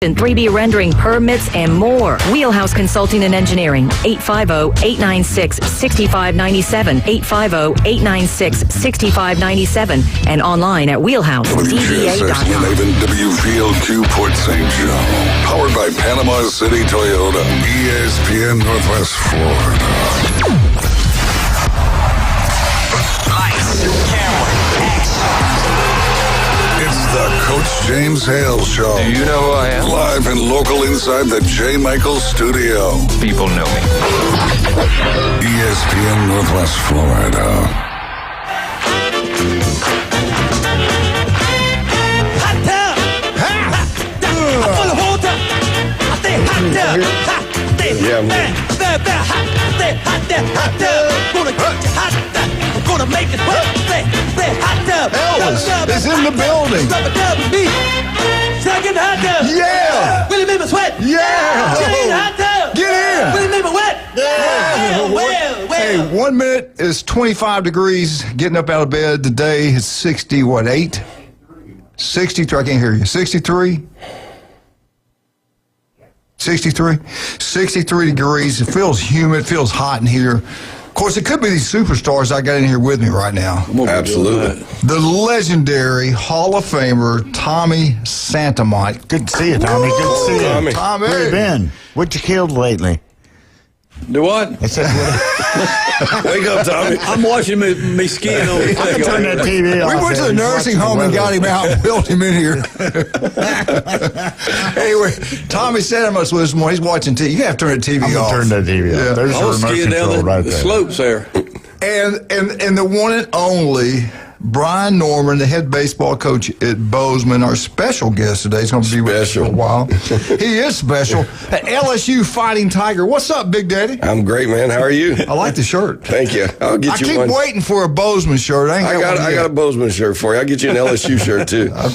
3D rendering permits, and more. Wheelhouse Consulting and Engineering, 850-896-6597, 850-896-6597, and online at wheelhousedva.com. WJSS 11 WVLQ Port St. Joe. Powered by Panama City Toyota. ESPN Northwest Florida. Lights, camera, action. It's the Coach James Hale Show. Do you know who I am? Live and local inside the J. Michaels studio. People know me. ESPN Northwest Florida. Hot tub. Hot tub. I'm full of water. I stay hot tub. Hot. Stay hot tub. Hot tub. Gonna get you hot tub. I'm gonna make it work. Stay hot tub. Elvis is in the building. Rubber dub with me. Second hot tub. Yeah. Will it make me sweat? Yeah. Chilling hot tub. Get in. Will it make me wet? Yeah. Well. Hey, 1 minute is 25 degrees. Getting up out of bed today is 8? 63. I can't hear you. 63? 63? 63 degrees. It feels humid. It feels hot in here. Of course, it could be these superstars I got in here with me right now. Absolutely. The legendary Hall of Famer, Tommy Santamont. Good to see you, Tommy. Good to see you. Tommy. Tommy. Where you been? What you killed lately? Do what? I said, Wake up, Tommy. I'm watching me skiing on the I can turn that TV off. We went to the nursing home and got him out and built him in here. Anyway, Tommy Santamont's with us more. He's watching TV. You have to turn the TV I'm off. going to turn that TV off. Yeah. There's I the was remote skiing control down right the there. slopes there. And the one and only Brian Norman, the head baseball coach at Bozeman, our special guest today. He's going to be with us for a while. He is special. At LSU Fighting Tiger. What's up, Big Daddy? I'm great, man. How are you? I like the shirt. Thank you. I'll get I you keep one. waiting for a Bozeman shirt. I I got a Bozeman shirt for you. I'll get you an LSU shirt too. I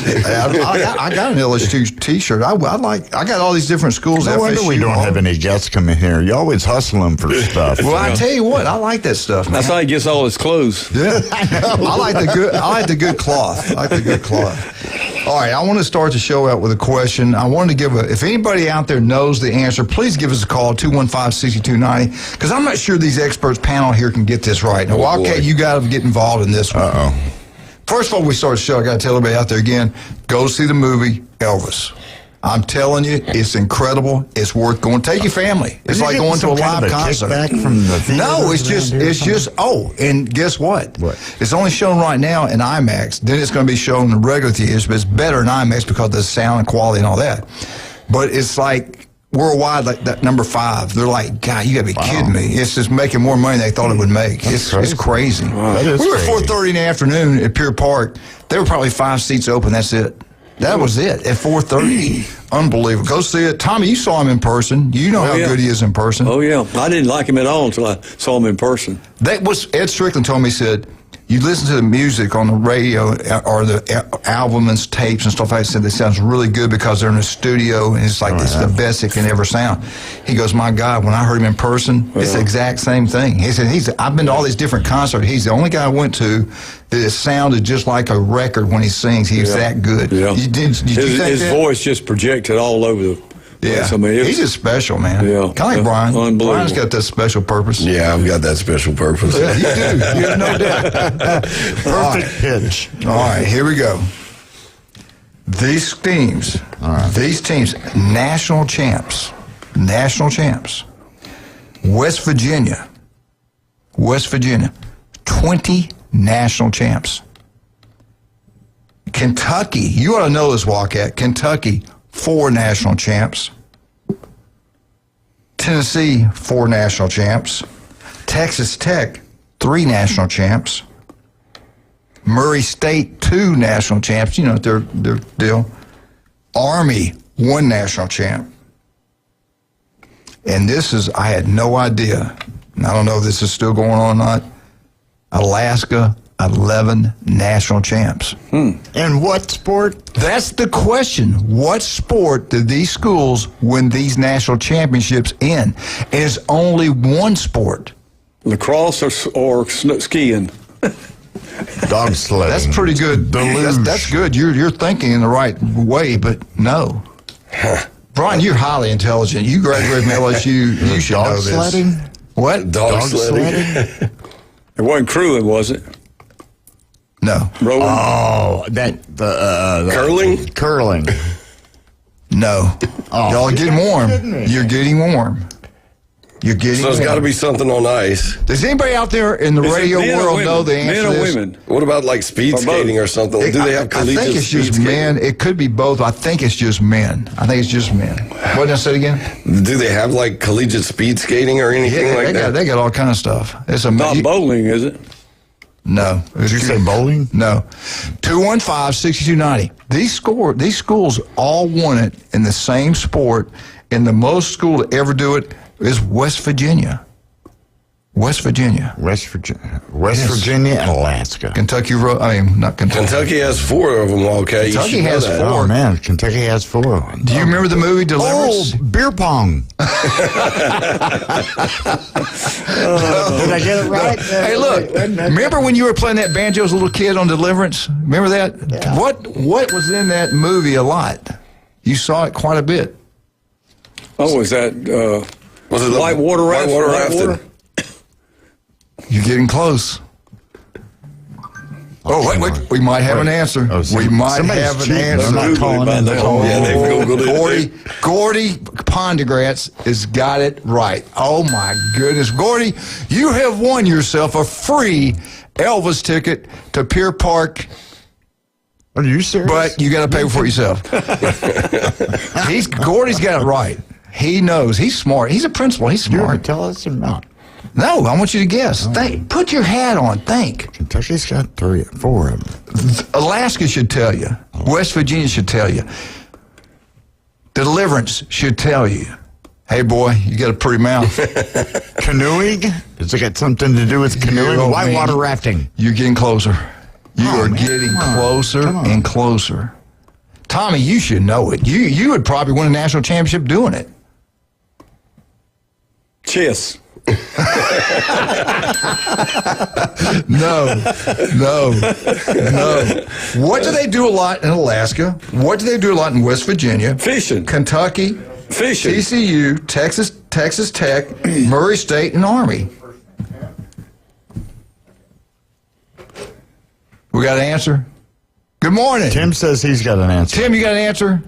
got an LSU T-shirt. I got all these different schools. No wonder we FSU, don't have any guests coming here. You always hustle them for stuff. Well, I tell you what, I like that stuff, man. That's how he gets all his clothes. Yeah, I like the good cloth. I like the good cloth. All right, I want to start the show out with a question. I wanted to give if anybody out there knows the answer, please give us a call, 215-6290, because I'm not sure these experts panel here can get this right. Now, Wildcat, you got to get involved in this one. Uh-oh. First of all, we start the show. I got to tell everybody out there again, go see the movie Elvis. I'm telling you, it's incredible. It's worth going. Take your family. It's like going to a live concert. Kickback from the No, it's just. Oh, and guess what? What? It's only shown right now in IMAX. Then it's going to be shown in regular theaters, but it's better in IMAX because of the sound and quality and all that. But it's like worldwide, like that number 5. They're like, God, you got to be kidding me! It's just making more money than they thought it would make. It's crazy. Wow, that is we were at crazy. 4:30 in the afternoon at Pier Park. There were probably 5 seats open. That's it. That was it at 4:30. Unbelievable. Go see it. Tommy, you saw him in person. You know how good he is in person. Oh, yeah. I didn't like him at all until I saw him in person. That was Ed Strickland told me, he said, you listen to the music on the radio or the album and tapes and stuff like that, that sounds really good because they're in a studio and it's like this is the best it can ever sound. He goes, my God, when I heard him in person, it's the exact same thing. He said, I've been to all these different concerts. He's the only guy I went to that it sounded just like a record when he sings. He was that good. Yeah. Did you think His that? voice just projected all over the place. I mean, He's just special, man. Yeah. Kind of like Brian. Unbelievable. Brian's got that special purpose. Yeah, I've got that special purpose. Yeah, you do. You have no doubt. Perfect pitch. All right, here we go. These teams, national champs. West Virginia, 20 national champs. Kentucky, you ought to know this, Wildcat. Kentucky, 4 national champs. Tennessee, 4 national champs. Texas Tech, 3 national champs. Murray State, 2 national champs. You know their deal. Army, 1 national champ. And this is, I had no idea. And I don't know if this is still going on or not. Alaska, 11 national champs. And what sport? That's the question. What sport did these schools win these national championships in? And it's only one sport. lacrosse or skiing. Dog sledding. That's pretty good. That's good. You're thinking in the right way, but no. Brian, you're highly intelligent. You graduated from LSU. You should know Dog this. sledding? What? Dog sledding. It wasn't crewing, was it? No. Rowing? Oh, the Curling? Curling. No. Oh, Y'all are getting warm. kidding me. You're getting warm. You're getting So it's warm. got to be something on ice. Does anybody out there in the Is it radio men or world women? know the answer Men to or this? women? What about like speed Or both? skating or something? Do they have I collegiate think it's speed just skating? men. It could be both. I think it's just men. I think it's just men. What did I say again? Do they have like collegiate speed skating or anything Yeah, like that? they got all kind of stuff. It's a Not bowling, is it? No. Did you say bowling? No. 215-6290. These schools all won it in the same sport, and the most school to ever do it is West Virginia. West Virginia. West Virginia and Alaska. Kentucky, not Kentucky. Kentucky has 4 of them, Wildcat. Kentucky you should know has that. 4. Oh, man. Kentucky has 4. Do you remember the movie Deliverance? Oh, beer pong. Did I get it right? Hey, look! Remember when you were playing that banjo as a little kid on Deliverance? Remember that? Yeah. What was in that movie a lot? You saw it quite a bit. Oh, was that Was it the whitewater raft? whitewater rafting? You're getting close. Oh, wait! We might have an answer. Oh, We might somebody's have an cheating. answer. They're not calling in. They're calling Yeah, in. they've Googled it. Gordy Pondergratz has got it right. Oh my goodness, Gordy, you have won yourself a free Elvis ticket to Pier Park. Are you serious? But you got to pay for it yourself. Gordy's got it right. He knows. He's smart. He's a principal. He's you ever smart. tell us or not? No, I want you to guess. Think. Put your hat on. Think. Kentucky's got 4 of them. Alaska should tell you. West Virginia should tell you. Deliverance should tell you. Hey, boy, you got a pretty mouth. Canoeing? Does it got something to do with canoeing? Oh, Whitewater man. rafting. You're getting closer. You Oh, are man. getting Come on. closer Come on. and closer. Tommy, you should know it. You would probably win a national championship doing it. Chess. No. What do they do a lot in Alaska? What do they do a lot in West Virginia? Fishing. Kentucky, Fishing. TCU, Texas Tech, Murray State, and Army. We got an answer? Good morning. Tim says he's got an answer. Tim, you got an answer?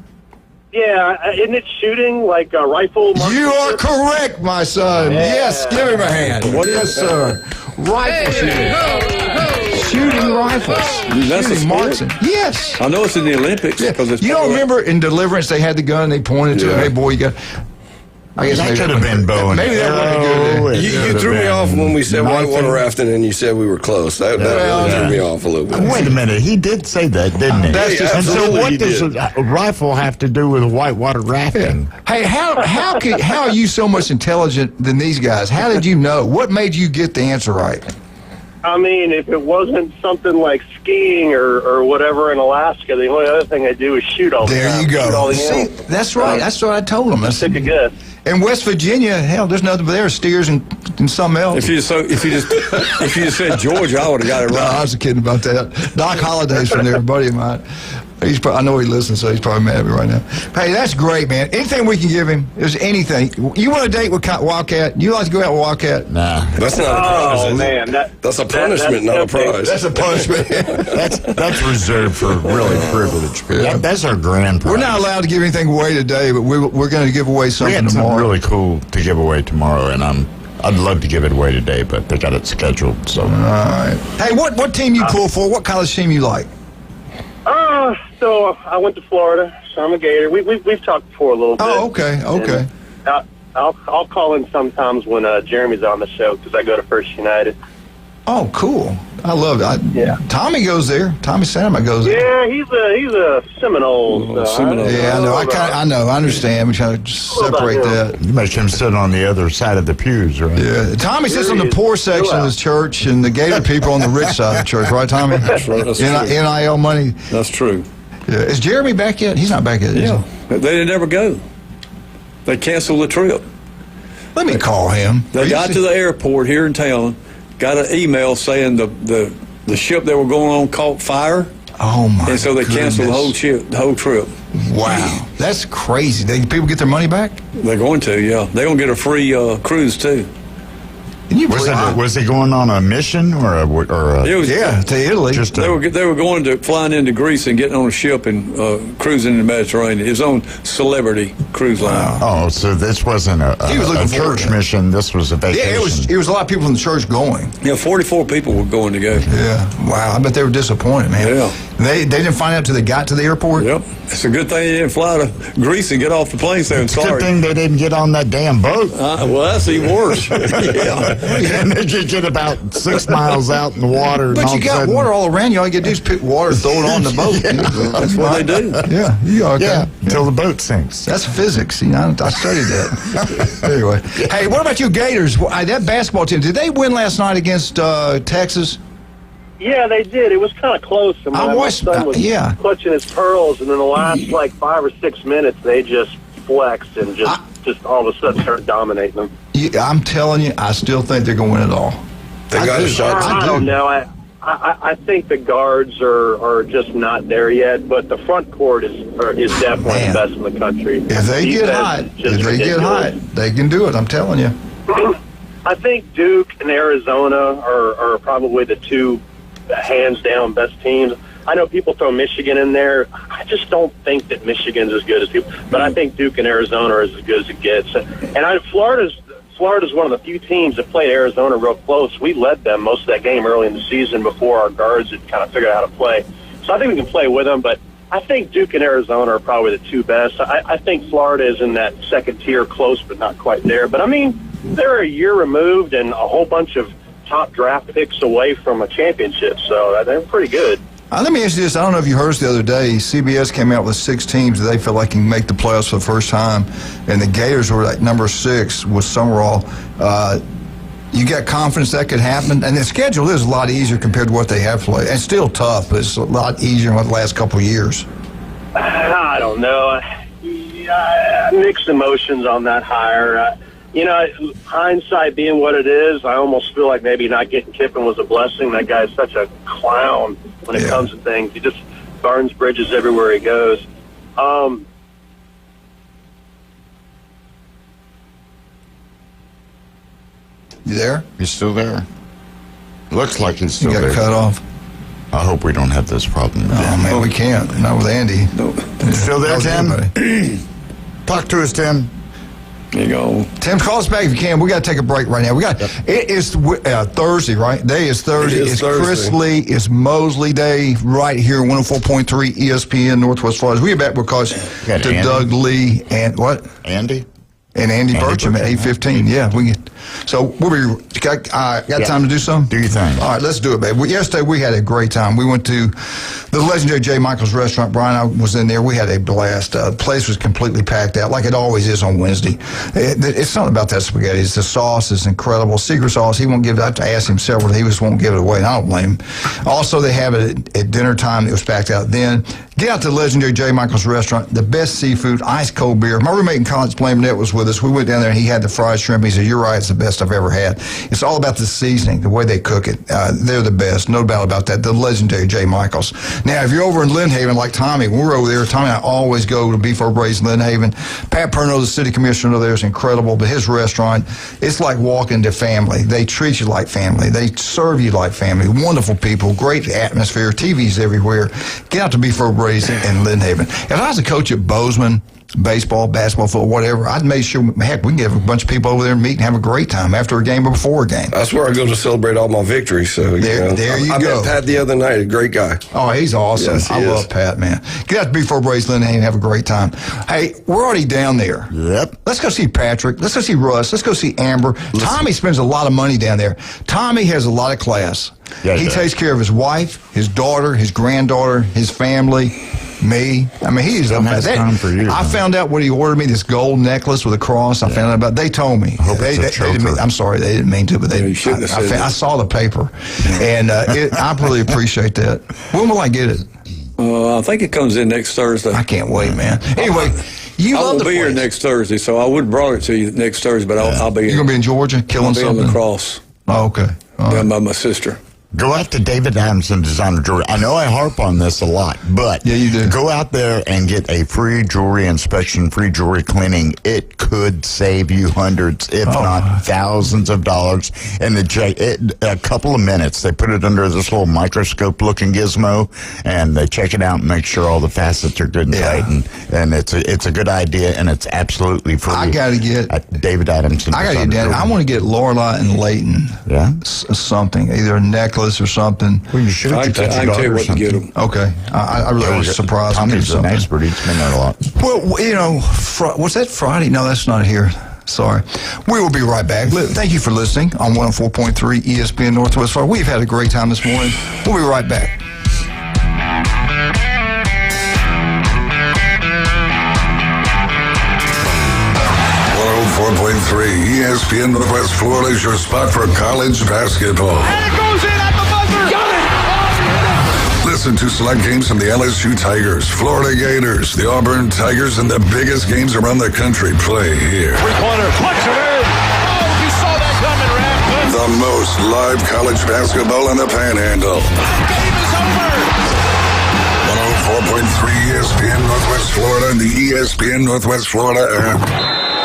Yeah, isn't it shooting like a rifle? You are correct, my son. Yes, give him a hand. Yes, sir. Rifle shooting. Shooting rifles. That's a Shooting sport? marksman. Yes. I know it's in the Olympics because it's You don't remember in Deliverance they had the gun, they pointed to it, hey boy, you got. I guess That maybe could have been bow and Maybe that arrow. wasn't good. It You could have threw me been off when we said knifing. whitewater rafting and you said we were close. That really threw me off a little bit. Wait a minute, he did say that, didn't he? That's just- and so absolutely what he does did. a rifle have to do with whitewater rafting? Hey, how are you so much intelligent than these guys? How did you know? What made you get the answer right? I mean, if it wasn't something like skiing or whatever in Alaska, the only other thing I do is shoot all the There time. you Shoot all go. the See, animals. that's right. That's what I told them. Take a guess. In West Virginia, hell, there's nothing but there steers and something else. If you just said Georgia, I would have got it No, I right. was kidding about that. Doc Holliday's from there, a buddy of mine. I know he listens, so he's probably mad at me right now. Hey, that's great, man. Anything we can give him, there's anything. You want to date with Wildcat? You like to go out with Wildcat? Nah, That's not a prize. Oh is it? man, That's a punishment, not a prize. That's a punishment. that's reserved for really privileged people. That's our grand prize. We're not allowed to give anything away today, but we're going to give away We something had tomorrow. something really cool to give away tomorrow, and I'd love to give it away today, but they got it scheduled. So All right. Hey, what team you pull for? What college team you like? So I went to Florida, so I'm a Gator. We've talked before a little bit. Oh, okay. And, I'll call in sometimes when Jeremy's on the show because I go to First United. Oh, cool. I love it. Yeah. Tommy goes there. Tommy Sandema goes there. Yeah, he's a Seminole. Seminole. Yeah, I know. I know. I understand. We're trying to separate that. you make him sit on the other side of the pews, right? Yeah, Tommy sits on the poor section of his church, and the Gator people on the rich side of the church, right, Tommy? That's right. That's true. NIL money. That's true. Yeah. Is Jeremy back yet? He's not back yet. Is Yeah. he? They didn't ever go. They canceled the trip. Let me call him. They got to the airport here in town, got an email saying the ship they were going on caught fire. Oh my! And so they canceled the whole goodness. the whole trip. Wow, that's crazy. People get their money back? They're going to, yeah. They're going to get a free cruise too. Can you believe Was he going on a mission or a It was, yeah, to Italy. just They were going to flying into Greece and getting on a ship and cruising in the Mediterranean. His own celebrity cruise line. Oh, so this wasn't He was a looking forward church to it. mission. This was a vacation. Yeah, it was a lot of people from the church going. Yeah, 44 people were going to go. Yeah, wow. I bet they were disappointed, man. Yeah. They didn't find out until they got to the airport. Yep. It's a good thing they didn't fly to Greece and get off the plane there and It's a good start. thing they didn't get on that damn boat. Well, that's even worse. yeah. And they just get about 6 miles out in the water. and But all you of a got sudden- water all around you. All you got to do is pick water, throw it on the boat. That's what they do. Yeah, you okay. Yeah, until the boat sinks. That's physics. You know, I studied that. Anyway, hey, what about you Gators? That basketball team, did they win last night against Texas? Yeah, they did. It was kind of close. And I my watched- son was yeah. clutching his pearls, and in the last, 5 or 6 minutes, they just flexed and just all of a sudden started dominating them. Yeah, I'm telling you, I still think they're going to win it all. They got a shot. I don't know. I think the guards are just not there yet, but the front court is definitely Man. the best in the country. If they get hot, Defense is just ridiculous. they can do it. I'm telling you. I think Duke and Arizona are probably the two hands-down best teams. I know people throw Michigan in there. I just don't think that Michigan's as good as people. But I think Duke and Arizona are as good as it gets. And Florida's one of the few teams that played Arizona real close. We led them most of that game early in the season before our guards had kind of figured out how to play. So I think we can play with them. But I think Duke and Arizona are probably the two best. I think Florida is in that second tier, close but not quite there. But, I mean, they're a year removed and a whole bunch of top draft picks away from a championship, so they're pretty good. Let me ask you this. I don't know if you heard us the other day. CBS came out with 6 teams that they feel like can make the playoffs for the first time, and the Gators were like number 6 with Summerall. You got confidence that could happen? And the schedule is a lot easier compared to what they have played. And still tough, but it's a lot easier than the last couple of years. I don't know. Mixed emotions on that hire. Hindsight being what it is, I almost feel like maybe not getting Kippen was a blessing. That guy is such a clown when it comes to things. He just burns bridges everywhere he goes. You there? He's still there. Looks like he's still You got there. cut off. I hope we don't have this problem Oh, again. man, we can't. Not with Andy. Still there, Not with Tim? anybody. Talk to us, Tim. There you go. Tim, call us back if you can. We got to take a break right now. It is Thursday, right? Day is Thursday. It is It's Thursday. Chris Lee. It's Mosley Day right here, 104.3 ESPN Northwest Florida. We get back because Got to Andy. Doug Lee and what? Andy? And Andy Andy Burcham at Burcham, 8:15. Yeah, we get. So we'll be. Got time to do something? Do your thing. All right, let's do it, babe. Yesterday we had a great time. We went to the legendary J. Michael's restaurant. Brian and I was in there. We had a blast. The place was completely packed out, like it always is on Wednesday. It's something about that spaghetti. It's the sauce is incredible. Secret sauce. He won't give it. I have to ask him several. He just won't give it away. And I don't blame him. Also, they have it at dinner time. It was packed out then. Get out to the legendary J. Michael's restaurant. The best seafood, ice cold beer. My roommate in college, Blaine Burnett, was with us. We went down there and he had the fried shrimp. He said, "You're right. It's the best I've ever had." It's all about the seasoning, the way they cook it. They're the best. No doubt about that. The legendary J. Michael's. Now, if you're over in Lynn Haven, like Tommy, when we're over there, Tommy and I always go to Beef Over Braised Lynn Haven. Pat Perno, the city commissioner there, is incredible, but his restaurant, it's like walking to family. They treat you like family. They serve you like family. Wonderful people, great atmosphere, TVs everywhere. Get out to Beef Over Braised in Lynn Haven. If I was a coach at Bozeman, baseball, basketball, football, whatever, I'd make sure, heck, we can get a bunch of people over there and meet and have a great time after a game or before a game. That's where I go to celebrate all my victories. So There you I go. met Pat the other night, a great guy. Oh, he's awesome. Yes, he I is. love Pat, man. Get out to Before Brace Lynn and have a great time. Hey, we're already down there. Yep. Let's go see Patrick. Let's go see Russ. Let's go see Amber. Tommy spends a lot of money down there. Tommy has a lot of class. Yeah, he he does. takes care of his wife, his daughter, his granddaughter, his family, me. I mean, he's Still has time for you, I man. found out what he ordered me, this gold necklace with a cross. I found out about. They told me. hope They it's a didn't mean, choker. I'm sorry, they didn't mean to, but you shouldn't have said I that. saw the paper, and I really appreciate that. When will I get it? I think it comes in next Thursday. I can't wait, man. Anyway, you I love won't the be here place. next Thursday, so I would have brought it to you next Thursday, but I'll be You're here. gonna be in Georgia, killing I'll be on something. the cross. Oh, okay. All Yeah, right. by my sister. Go out to David Adamson Designer Jewelry. I know I harp on this a lot, but yeah, you do. Go out there and get a free jewelry inspection, free jewelry cleaning. It could save you hundreds, if not thousands of dollars. And a couple of minutes, they put it under this little microscope-looking gizmo, and they check it out and make sure all the facets are good and tight. And it's a good idea, and it's absolutely free. I got to get David Adamson. I got to get down. I want to get Lorelai and Leighton. Yeah, something, either a necklace or something. Well, you should. I can tell you what to get them. Okay, I really was surprised. Tommy's an expert. He's been there a lot. Well, you know, was that Friday? No, that's not here. Sorry. We will be right back. Thank you for listening on 104.3 ESPN Northwest Florida. We've had a great time this morning. We'll be right back. 104.3 ESPN Northwest Florida is your spot for college basketball. And it goes in at the buzzer. Got it. Listen to select games from the LSU Tigers, Florida Gators, the Auburn Tigers, and the biggest games around the country play here. Three-pointer. Punch it in. Oh, you saw that coming, Raph. The most live college basketball in the Panhandle. Game is over. 104.3 ESPN Northwest Florida and the ESPN Northwest Florida app.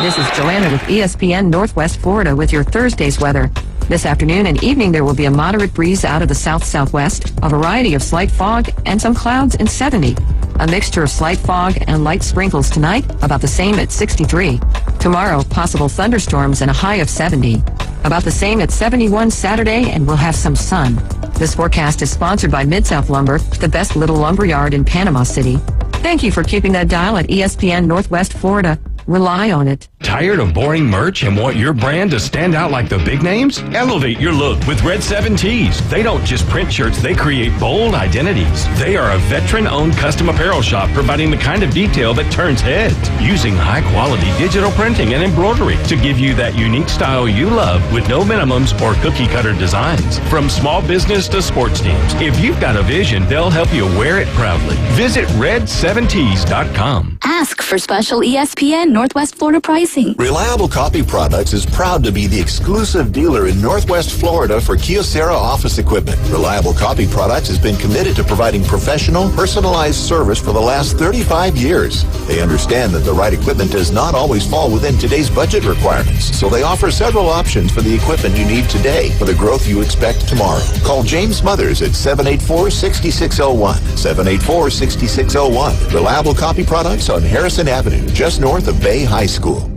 This is Joanna with ESPN Northwest Florida with your Thursday's weather. This afternoon and evening, there will be a moderate breeze out of the south-southwest, a variety of slight fog, and some clouds in 70. A mixture of slight fog and light sprinkles tonight, about the same at 63. Tomorrow, possible thunderstorms and a high of 70. About the same at 71 Saturday, and we'll have some sun. This forecast is sponsored by Mid-South Lumber, the best little lumber yard in Panama City. Thank you for keeping that dial at ESPN Northwest Florida. Rely on it. Tired of boring merch and want your brand to stand out like the big names? Elevate your look with Red 7 Tees. They don't just print shirts, they create bold identities. They are a veteran-owned custom apparel shop providing the kind of detail that turns heads, using high-quality digital printing and embroidery to give you that unique style you love with no minimums or cookie-cutter designs. From small business to sports teams, if you've got a vision, they'll help you wear it proudly. Visit red7tees.com. Ask for special ESPN Northwest Florida pricing. Reliable Copy Products is proud to be the exclusive dealer in Northwest Florida for Kyocera office equipment. Reliable Copy Products has been committed to providing professional, personalized service for the last 35 years. They understand that the right equipment does not always fall within today's budget requirements, so they offer several options for the equipment you need today for the growth you expect tomorrow. Call James Smothers at 784-6601. 784-6601. Reliable Copy Products on Harrison Avenue, just north of Bay High School.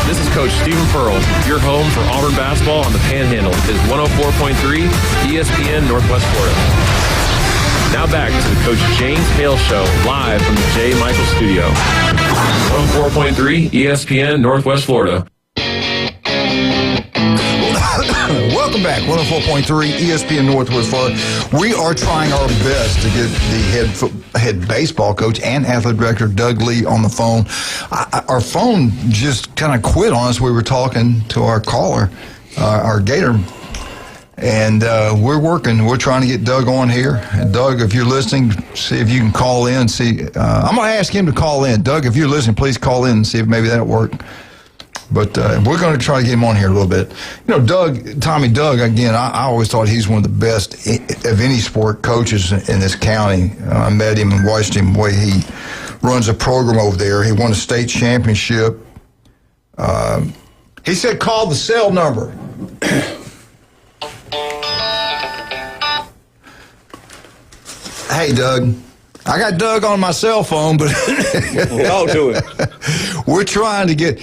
This is Coach Stephen Pearl. Your home for Auburn basketball on the Panhandle is 104.3 ESPN Northwest Florida. Now back to the Coach James Hale Show, live from the J. Michael Studio. 104.3 ESPN Northwest Florida. Welcome back, 104.3 ESPN Northwest Florida. We are trying our best to get the head baseball coach and athletic director, Doug Lee, on the phone. Our phone just kind of quit on us. We were talking to our caller, our Gator, and we're working. We're trying to get Doug on here. And Doug, if you're listening, see if you can call in. I'm going to ask him to call in. Doug, if you're listening, please call in and see if maybe that'll work. But we're going to try to get him on here a little bit. You know, Tommy Doug, again, I always thought he's one of the best of any sport coaches in this county. I met him and watched him the way he runs a program over there. He won a state championship. He said, call the cell number. Hey, Doug. I got Doug on my cell phone, but talk to him. We're trying to get.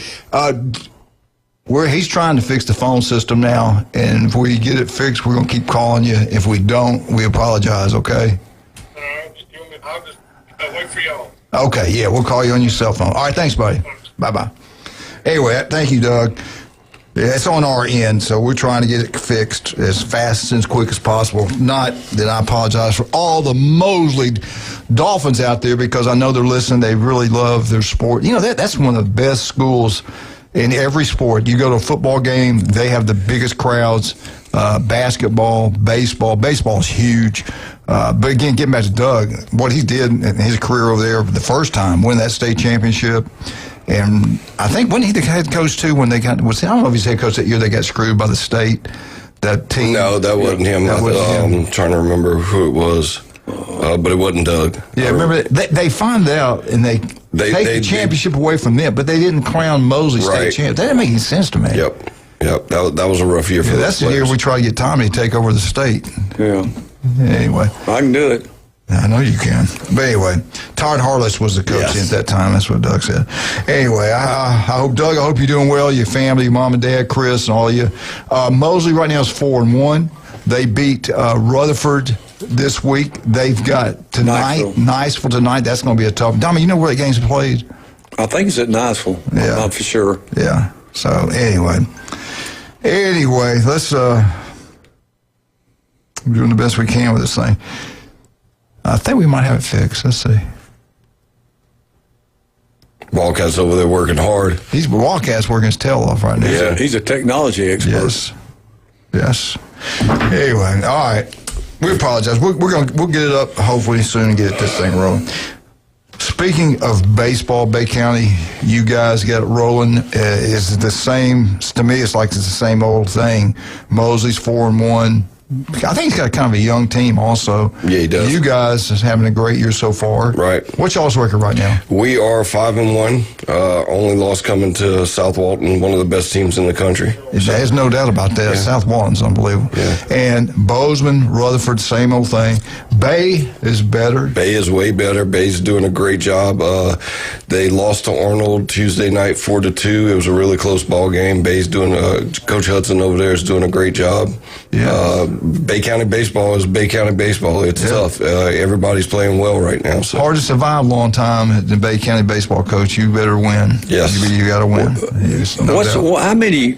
He's trying to fix the phone system now, and if we get it fixed, we're gonna keep calling you. If we don't, we apologize. Okay. I'll just wait for y'all. Okay. Yeah, we'll call you on your cell phone. All right. Thanks, buddy. Bye. Anyway, thank you, Doug. Yeah, it's on our end, so we're trying to get it fixed as fast and as quick as possible. Not that I apologize for all the Mosley Dolphins out there, because I know they're listening. They really love their sport. You know, that's one of the best schools in every sport. You go to a football game, they have the biggest crowds. Basketball, baseball. Baseball is huge. But again, getting back to Doug, what he did in his career over there the first time, win that state championship, And I think, wasn't he the head coach, too, when they got, I don't know if he's head coach that year they got screwed by the state, that team. No, that wasn't him. I'm trying to remember who it was, but it wasn't Doug. Yeah, remember, they find out, and they take the championship away from them, but they didn't crown Mosley state champ. That didn't make any sense to me. Yep. That was a rough year for that's the year we try to get Tommy to take over the state. Yeah. Anyway. I can do it. I know you can. But anyway, Todd Harless was the coach at that time. That's what Doug said. Anyway, I hope, Doug, I hope you're doing well, your family, your mom and dad, Chris, and all of you. Mosley right now is 4-1. They beat Rutherford this week. They've got tonight, Niceville tonight. That's going to be a tough. Tommy, you know where that game's played? I think it's at Niceville. Yeah. Not for sure. Yeah. So, anyway, let's we're doing the best we can with this thing. I think we might have it fixed. Let's see. Wildcat's over there working hard. Wildcat's working his tail off right now. Yeah, he's a technology expert. Yes. Anyway, all right. We apologize. We'll get it up hopefully soon and get this thing rolling. Speaking of baseball, Bay County, you guys got it rolling. Is the same to me? It's like it's the same old thing. Mosley's 4-1. I think he's got kind of a young team also. Yeah, he does. You guys is having a great year so far. Right. What's y'all's record right now? We are 5-1. Only loss coming to South Walton, one of the best teams in the country. There's no doubt about that. Yeah. South Walton's unbelievable. Yeah. And Bozeman, Rutherford, same old thing. Bay is better. Bay is way better. Bay's doing a great job. They lost to Arnold Tuesday night 4-2. It was a really close ball game. Bay's doing. Coach Hudson over there is doing a great job. Yeah. Bay County baseball is Bay County baseball. It's tough. Everybody's playing well right now. So. Hard to survive a long time. The Bay County baseball coach, you better win. Yes, you got to win.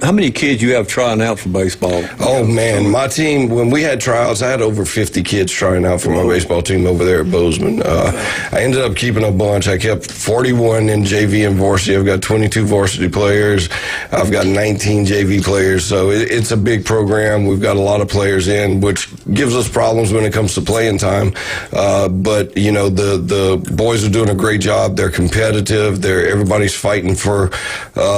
How many kids you have trying out for baseball? Oh man, my team. When we had tryouts, I had over 50 kids trying out for my baseball team over there at Bozeman. I ended up keeping a bunch. I kept 41 in JV and varsity. I've got 22 varsity players. I've got 19 JV players. So it's a big program. We've got a lot of players in, which gives us problems when it comes to playing time. But you know, the boys are doing a great job. They're competitive. Everybody's fighting for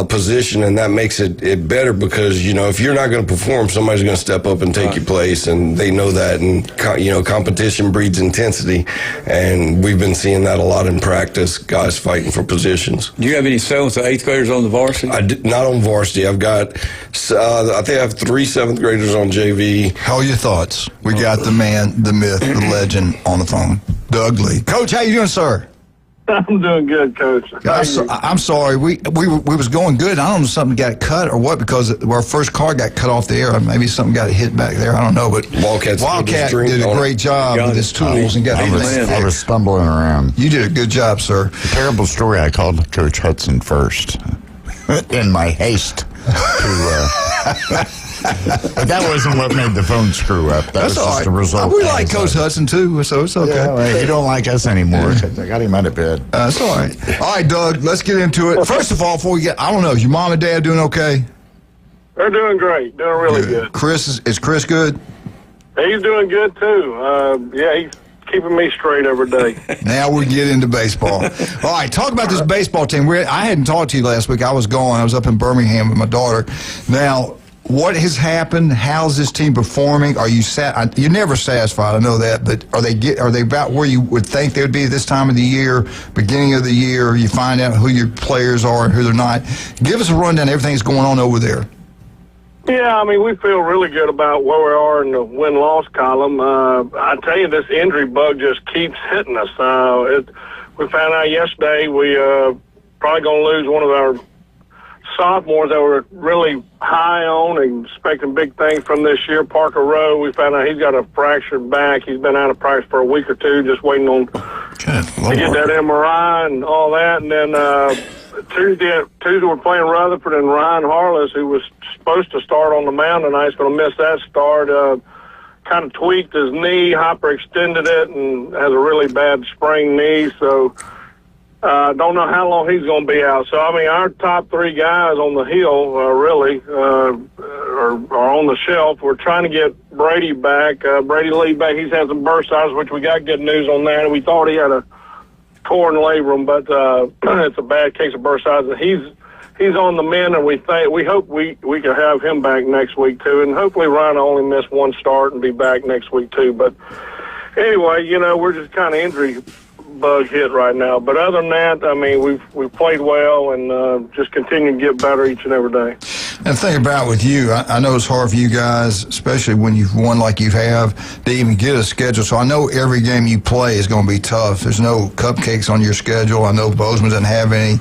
position, and that makes it better because you know if you're not going to perform, somebody's going to step up and take your place, and they know that. And you know, competition breeds intensity, and we've been seeing that a lot in practice. Guys fighting for positions. Do you have any 7th to 8th graders on the varsity? Not on varsity. I've got. I think I have 3 7th graders on JV. How are your thoughts? We got the man, the myth, the legend on the phone, Doug Lee. Coach, how you doing, sir? I'm doing good, Coach. I'm sorry. We was going good. I don't know if something got cut or what because our first car got cut off the air. Maybe something got hit back there. I don't know. But Wildcat did a great job with his tools and got everything. I was stumbling around. You did a good job, sir. Terrible story. I called Coach Hudson first in my haste to. But that wasn't what made the phone screw up. That's was just a result. We like Coach Hudson, too, so it's okay. Yeah, well, you don't like us anymore. I got him out of bed. That's all right. All right, Doug, let's get into it. First of all, before we get, I don't know, is your mom and dad doing okay? They're doing great. Doing really good. Chris, is Chris good? He's doing good, too. He's keeping me straight every day. Now we get into baseball. All right, talk about this baseball team. I hadn't talked to you last week. I was gone. I was up in Birmingham with my daughter. Now, what has happened? How's this team performing? Are you you're never satisfied, I know that, but are they about where you would think they would be at this time of the year, beginning of the year? You find out who your players are and who they're not. Give us a rundown of everything that's going on over there. Yeah, I mean, we feel really good about where we are in the win-loss column. I tell you, this injury bug just keeps hitting us. We found out yesterday we probably going to lose one of our sophomores that were really high on and expecting big things from this year. Parker Rowe, we found out he's got a fractured back. He's been out of practice for a week or two, just waiting on to get that MRI and all that. And then Tuesday we're playing Rutherford, and Ryan Harless, who was supposed to start on the mound tonight, is going to miss that start. Kind of tweaked his knee, hyperextended it, and has a really bad sprained knee. So don't know how long he's going to be out. So, I mean, our top 3 guys on the hill really are on the shelf. We're trying to get Brady back. Brady Lee back. He's had some bursitis, which we got good news on that. We thought he had a torn labrum, but it's a bad case of bursitis. He's on the mend, and we hope we can have him back next week too, and hopefully Ryan will only miss one start and be back next week too. But anyway, we're just kind of injury bug hit right now. But other than that, I mean, we've played well and just continue to get better each and every day. And the thing about with you, I know it's hard for you guys, especially when you've won like you have, to even get a schedule. So I know every game you play is going to be tough. There's no cupcakes on your schedule. I know Bozeman doesn't have any.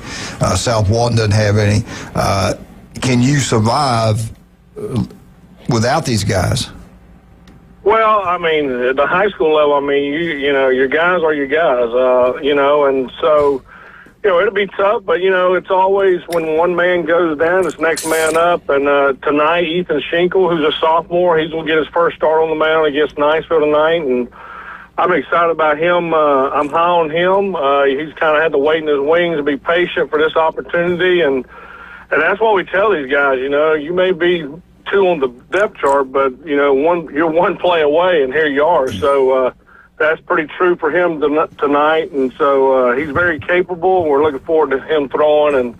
South Walton doesn't have any. Can you survive without these guys? Well, I mean, at the high school level, I mean, you know, your guys are your guys, and so, it'll be tough, but, it's always when one man goes down, it's next man up. And tonight, Ethan Schinkel, who's a sophomore, he's going to get his first start on the mound against Niceville tonight, and I'm excited about him. I'm high on him. He's kind of had to wait in his wings and be patient for this opportunity, and that's what we tell these guys, you may be two on the depth chart, but you're one play away, and here you are. So that's pretty true for him tonight, and so he's very capable. We're looking forward to him throwing, and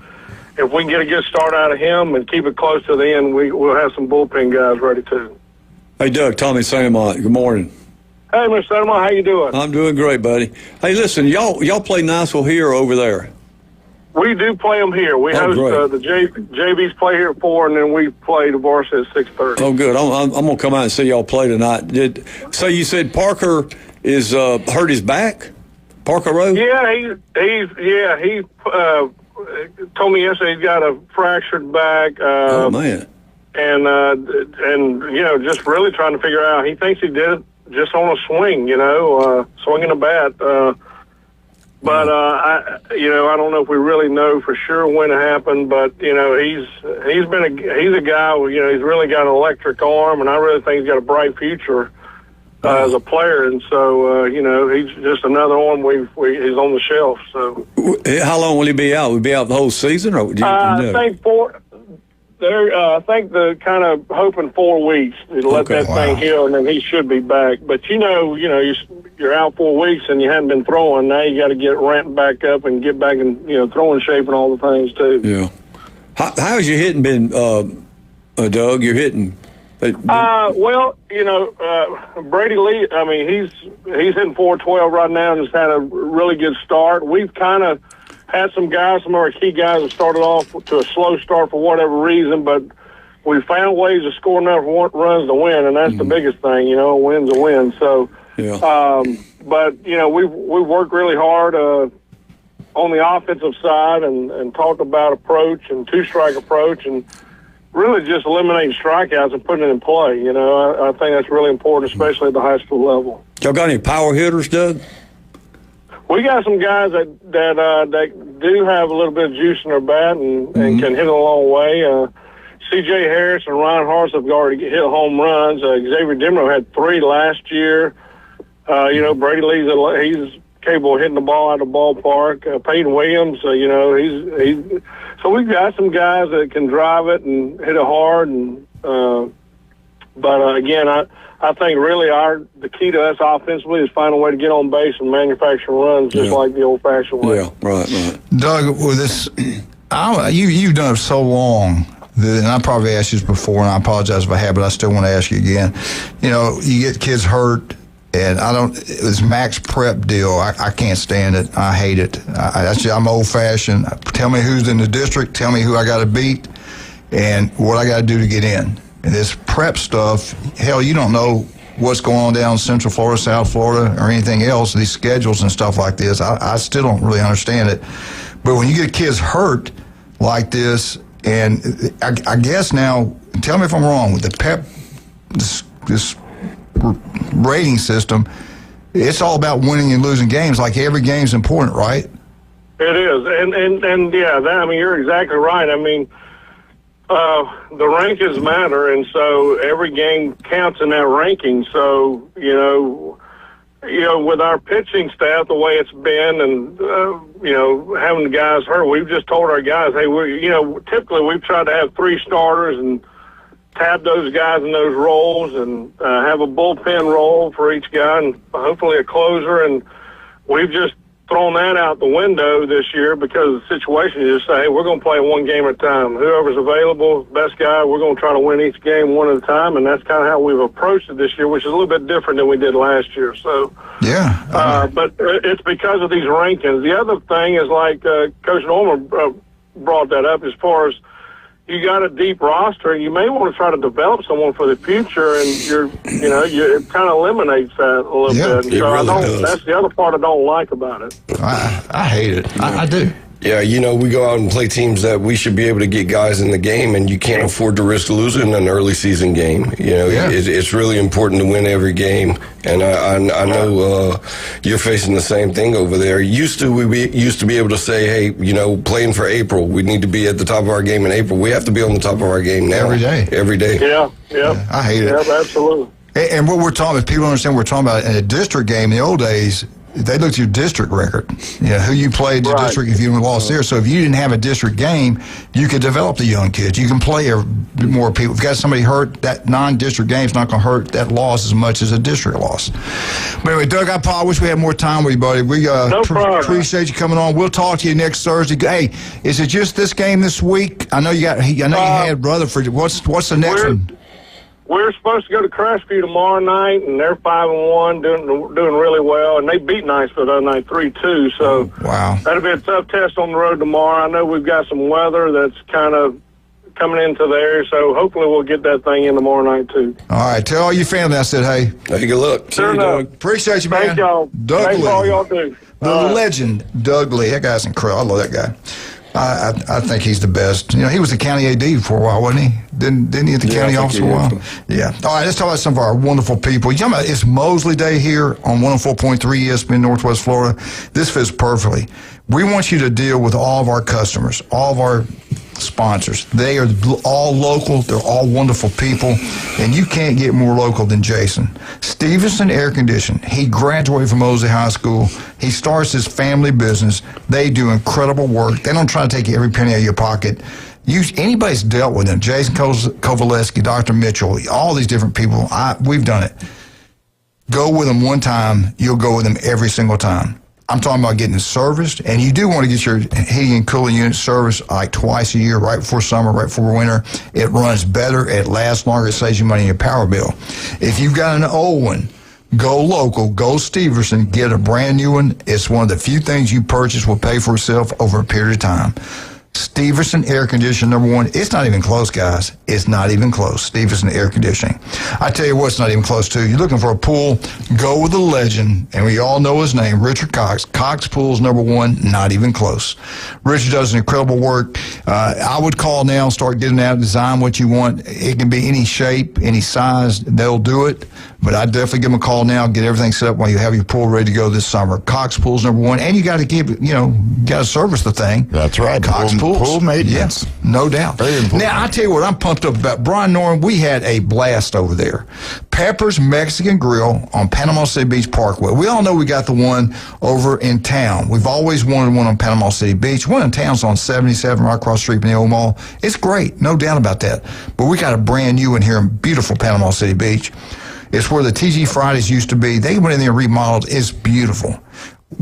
if we can get a good start out of him and keep it close to the end, we'll have some bullpen guys ready too. Hey, Doug, Tommy Sanamont, good morning. Hey, Mr. Sanamont, how you doing? I'm doing great, buddy. Hey, listen, y'all play Niceville here or over there? We do play them here. We host the JVs play here at 4, and then we play the varsity at 6:30. Oh, good. I'm gonna come out and see y'all play tonight. So you said Parker is hurt his back? Parker Rowe? Yeah, he told me yesterday he's got a fractured back. Oh man. And just really trying to figure out. He thinks he did it just on a swing, swinging a bat. But I don't know if we really know for sure when it happened. But he's a guy. He's really got an electric arm, and I really think he's got a bright future as a player. And so he's just another one. He's on the shelf. So how long will he be out? Will he be out the whole season, or do you know? I think 4. I think the kind of hoping 4 weeks to let that thing heal, and then he should be back. But you're out 4 weeks and you haven't been throwing. Now you got to get ramped back up and get back in throwing shape and all the things too. Yeah. How has your hitting been, Doug? Your hitting? Well, Brady Lee. I mean, he's hitting .412 right now and has had a really good start. We've kind of had some of our key guys have started off to a slow start for whatever reason, but we found ways to score enough runs to win, and that's the biggest thing. A win's a win. So, but we've worked really hard on the offensive side and talked about approach and two-strike approach, and really just eliminating strikeouts and putting it in play. I think that's really important, especially at the high school level. Y'all got any power hitters, Doug? We got some guys that do have a little bit of juice in their bat and can hit it a long way. C.J. Harris and Ryan Hart have already hit home runs. Xavier Demro had 3 last year. Brady Lee's he's capable of hitting the ball out of the ballpark. Peyton Williams, he's so we've got some guys that can drive it and hit it hard. And but again, I think really the key to us offensively is find a way to get on base and manufacture runs just like the old-fashioned way. Yeah, right. Doug, with this, you've done it so long, and I probably asked you this before, and I apologize if I have, but I still want to ask you again. You get kids hurt, and this max prep deal, I can't stand it. I hate it. I'm old-fashioned. Tell me who's in the district. Tell me who I got to beat and what I got to do to get in. And this prep stuff, hell, you don't know what's going on down in Central Florida, South Florida, or anything else, these schedules and stuff like this. I still don't really understand it. But when you get kids hurt like this, and I guess now, tell me if I'm wrong, with the PEP, this rating system, it's all about winning and losing games. Like every game's important, right? It is. And yeah, you're exactly right. I mean, the rankings matter, and so every game counts in that ranking. So, with our pitching staff, the way it's been, and, having the guys hurt, we've just told our guys, hey, typically we've tried to have 3 starters and tab those guys in those roles and have a bullpen role for each guy and hopefully a closer. And we've just thrown that out the window this year because of the situation. You just say, hey, we're going to play one game at a time. Whoever's available, best guy, we're going to try to win each game one at a time, and that's kind of how we've approached it this year, which is a little bit different than we did last year. So, yeah. But it's because of these rankings. The other thing is, like Coach Norman brought that up, as far as you got a deep roster, and you may want to try to develop someone for the future, and it kind of eliminates that a little bit. And so really that's the other part I don't like about it. I hate it. I do. Yeah, we go out and play teams that we should be able to get guys in the game, and you can't afford to risk losing an early season game. It's really important to win every game, and I know you're facing the same thing over there. We used to be able to say, hey, playing for April, we need to be at the top of our game in April. We have to be on the top of our game now. Every day. Yeah. I hate it. Yeah, absolutely. And what we're talking about, people don't understand what we're talking about. In a district game in the old days, they looked at your district record, who you played in the district if you lost there. So if you didn't have a district game, you could develop the young kids. You can play more people. If you got somebody hurt, that non-district game's not going to hurt that loss as much as a district loss. But anyway, Doug, I wish we had more time with you, buddy. We no problem. Appreciate you coming on. We'll talk to you next Thursday. Hey, is it just this game this week? I know you had Rutherford. What's the next one? We're supposed to go to Crestview tomorrow night, and they're 5-1, doing really well, and they beat Niceville the other night 3-2. So wow, that'll be a tough test on the road tomorrow. I know we've got some weather that's kind of coming into there, so hopefully we'll get that thing in tomorrow night too. All right, tell all your family I said hey. Hey, good luck. Sure enough. Appreciate you, man. Thank y'all. Doug Thanks Lee. for all y'all do. The legend, Doug Lee. That guy's incredible. I love that guy. I think he's the best. He was the county AD for a while, wasn't he? Didn't he at the county office for a while? Yeah. All right, let's talk about some of our wonderful people. You talking about it's Mosley Day here on 104.3 ESPN Northwest Florida. This fits perfectly. We want you to deal with all of our customers, all of our sponsors. They are all local. They're all wonderful people, and you can't get more local than Jason. Stevenson Air Conditioning. He graduated from Mosley High School. He starts his family business. They do incredible work. They don't try to take every penny out of your pocket. Anybody's dealt with them. Jason Kovaleski, Dr. Mitchell, all these different people. We've done it. Go with them one time. You'll go with them every single time. I'm talking about getting it serviced, and you do want to get your heating and cooling unit serviced like twice a year, right before summer, right before winter. It runs better, it lasts longer, it saves you money in your power bill. If you've got an old one, go local, go Steverson, get a brand new one. It's one of the few things you purchase will pay for itself over a period of time. Steverson Air Conditioning, number one. It's not even close, guys. It's not even close. Steverson Air Conditioning. I tell you what's not even close to. You're looking for a pool, go with the legend, and we all know his name, Richard Cox. Cox Pools, number one, not even close. Richard does an incredible work. I would call now, start getting out, design what you want. It can be any shape, any size. They'll do it. But I'd definitely give them a call now, get everything set up while you have your pool ready to go this summer. Cox Pools, number one. And you got to keep, got to service the thing. That's right. Cox Pools. Pool maintenance. Yes, no doubt. Very important. Now, I tell you what, I'm pumped up about. Brian Norman, we had a blast over there. Pepper's Mexican Grill on Panama City Beach Parkway. We all know we got the one over in town. We've always wanted one on Panama City Beach. One in town's on 77 right across the street from the old mall. It's great, no doubt about that. But we got a brand new one here in beautiful Panama City Beach. It's where the TG Fridays used to be. They went in there and remodeled. It's beautiful.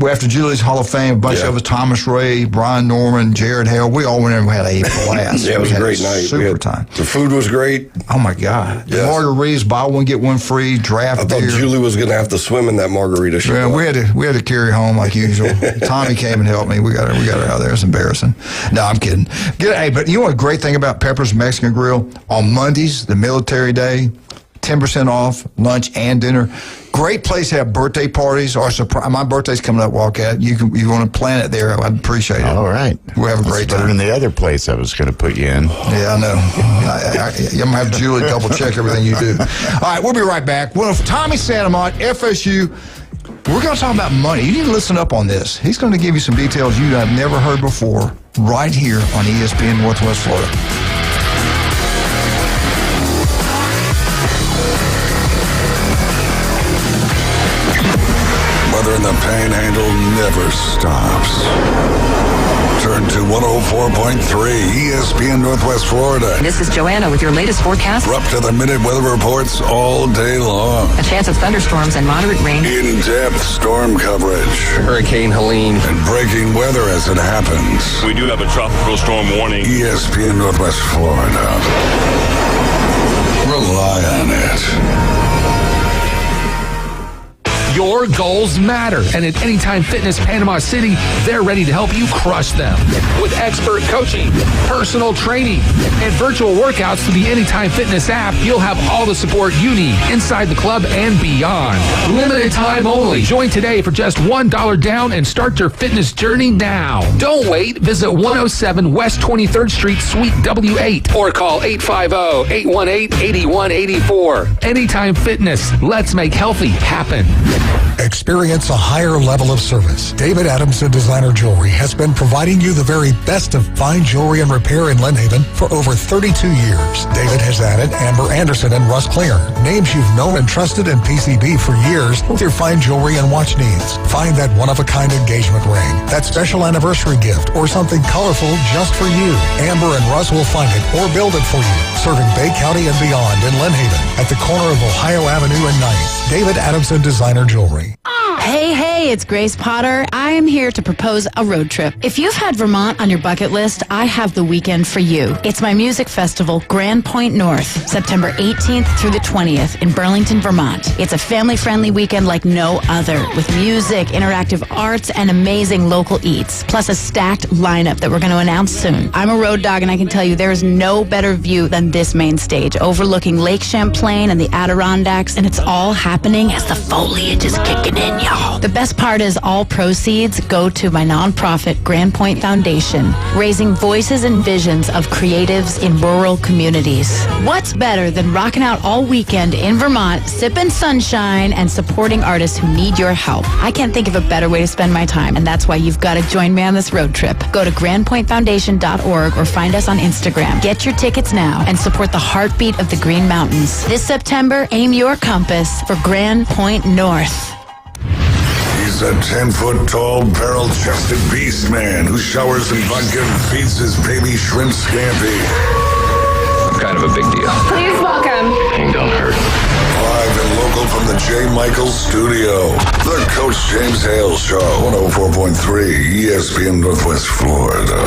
After Julie's Hall of Fame, a bunch of us, Thomas Ray, Brian Norman, Jared Hale, we all went in and we had a blast. It was a great night. Super time. The food was great. Oh, my God. Yes. Margaritas, buy one, get one free, draft beer. I thought Julie was going to have to swim in that margarita. We had to carry home like usual. Tommy came and helped me. We got her out there. It's embarrassing. No, I'm kidding. Hey, but you know what great thing about Pepper's Mexican Grill? On Mondays, the military day, 10% off lunch and dinner. Great place to have birthday parties or surprise. My birthday's coming up, Wildcat. You want to plan it there? I'd appreciate it. All right. We'll have a great time. Better than the other place I was going to put you in. Yeah, I know. I'm going to have Julie double check everything you do. All right, we'll be right back. Well, Tommy Santamont, FSU. We're going to talk about money. You need to listen up on this. He's going to give you some details you have never heard before right here on ESPN Northwest Florida. Weather in the Panhandle never stops. return to 104.3 ESPN Northwest Florida. This is Joanna with your latest forecast. We're up to the minute weather reports all day long. A chance of thunderstorms and moderate rain. In-depth storm coverage. Hurricane Helene. And breaking weather as it happens. We do have a tropical storm warning. ESPN Northwest Florida. Rely on it. Your goals matter, and at Anytime Fitness Panama City, they're ready to help you crush them. With expert coaching, personal training, and virtual workouts through the Anytime Fitness app, you'll have all the support you need inside the club and beyond. Limited time only. Join today for just $1 down and start your fitness journey now. Don't wait. Visit 107 West 23rd Street, Suite W8, or call 850-818-8184. Anytime Fitness. Let's make healthy happen. Experience a higher level of service. David Adamson Designer Jewelry has been providing you the very best of fine jewelry and repair in Lynn Haven for over 32 years. David has added Amber Anderson and Russ Clear, names you've known and trusted in PCB for years with your fine jewelry and watch needs. Find that one-of-a-kind engagement ring, that special anniversary gift, or something colorful just for you. Amber and Russ will find it or build it for you, serving Bay County and beyond in Lynn Haven at the corner of Ohio Avenue and 9th. David Adamson Designer Jewelry. Hey, it's Grace Potter. I am here to propose a road trip. If you've had Vermont on your bucket list, I have the weekend for you. It's my music festival, Grand Point North, September 18th through the 20th in Burlington, Vermont. It's a family-friendly weekend like no other, with music, interactive arts, and amazing local eats, plus a stacked lineup that we're going to announce soon. I'm a road dog, and I can tell you there is no better view than this main stage, overlooking Lake Champlain and the Adirondacks, and it's all happening as the foliage is kicking in, y'all. The best part is all proceeds go to my nonprofit Grand Point Foundation, raising voices and visions of creatives in rural communities. What's better than rocking out all weekend in Vermont, sipping sunshine, and supporting artists who need your help? I can't think of a better way to spend my time, and that's why you've got to join me on this road trip. Go to grandpointfoundation.org or find us on Instagram. Get your tickets now and support the heartbeat of the Green Mountains. This September, aim your compass for Grand Point North. He's a 10-foot-tall, barrel-chested beast man who showers in vodka and feeds his baby shrimp scampi. I'm kind of a big deal. Please welcome. Pain don't hurt. Live and local from the J. Michaels studio, the Coach James Hale Show, 104.3 ESPN Northwest Florida.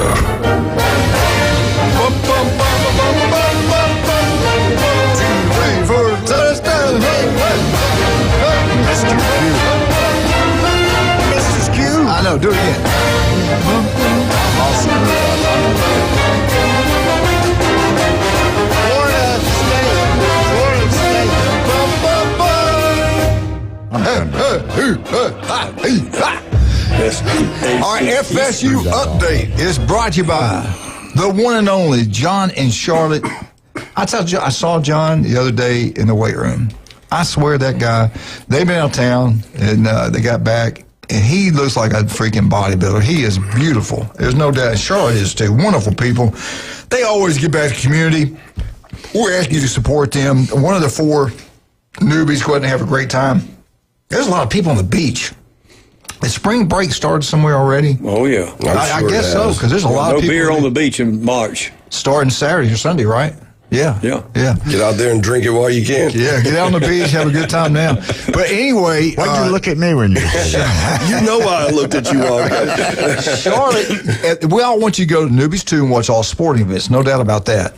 I know, do it again. I'll screw it up. All right, FSU update is brought to you by the one and only John and Charlotte. I saw John the other day in the weight room. I swear that guy, they've been out of town, and they got back, and he looks like a freaking bodybuilder. He is beautiful. There's no doubt. Charlotte is too. Wonderful people. They always give back to the community. We're asking you to support them. One of the 4 newbies go ahead and have a great time. There's a lot of people on the beach. Is spring break started somewhere already? Oh, yeah. I guess so, because there's a lot of people. No beer on the beach in March. Starting Saturday or Sunday, right? Yeah. Get out there and drink it while you can. Yeah, get out on the beach, have a good time now. But anyway, why'd you look at me when you You know why I looked at you all. Charlotte, we all want you to go to Newbies 2 and watch all sporting events, no doubt about that.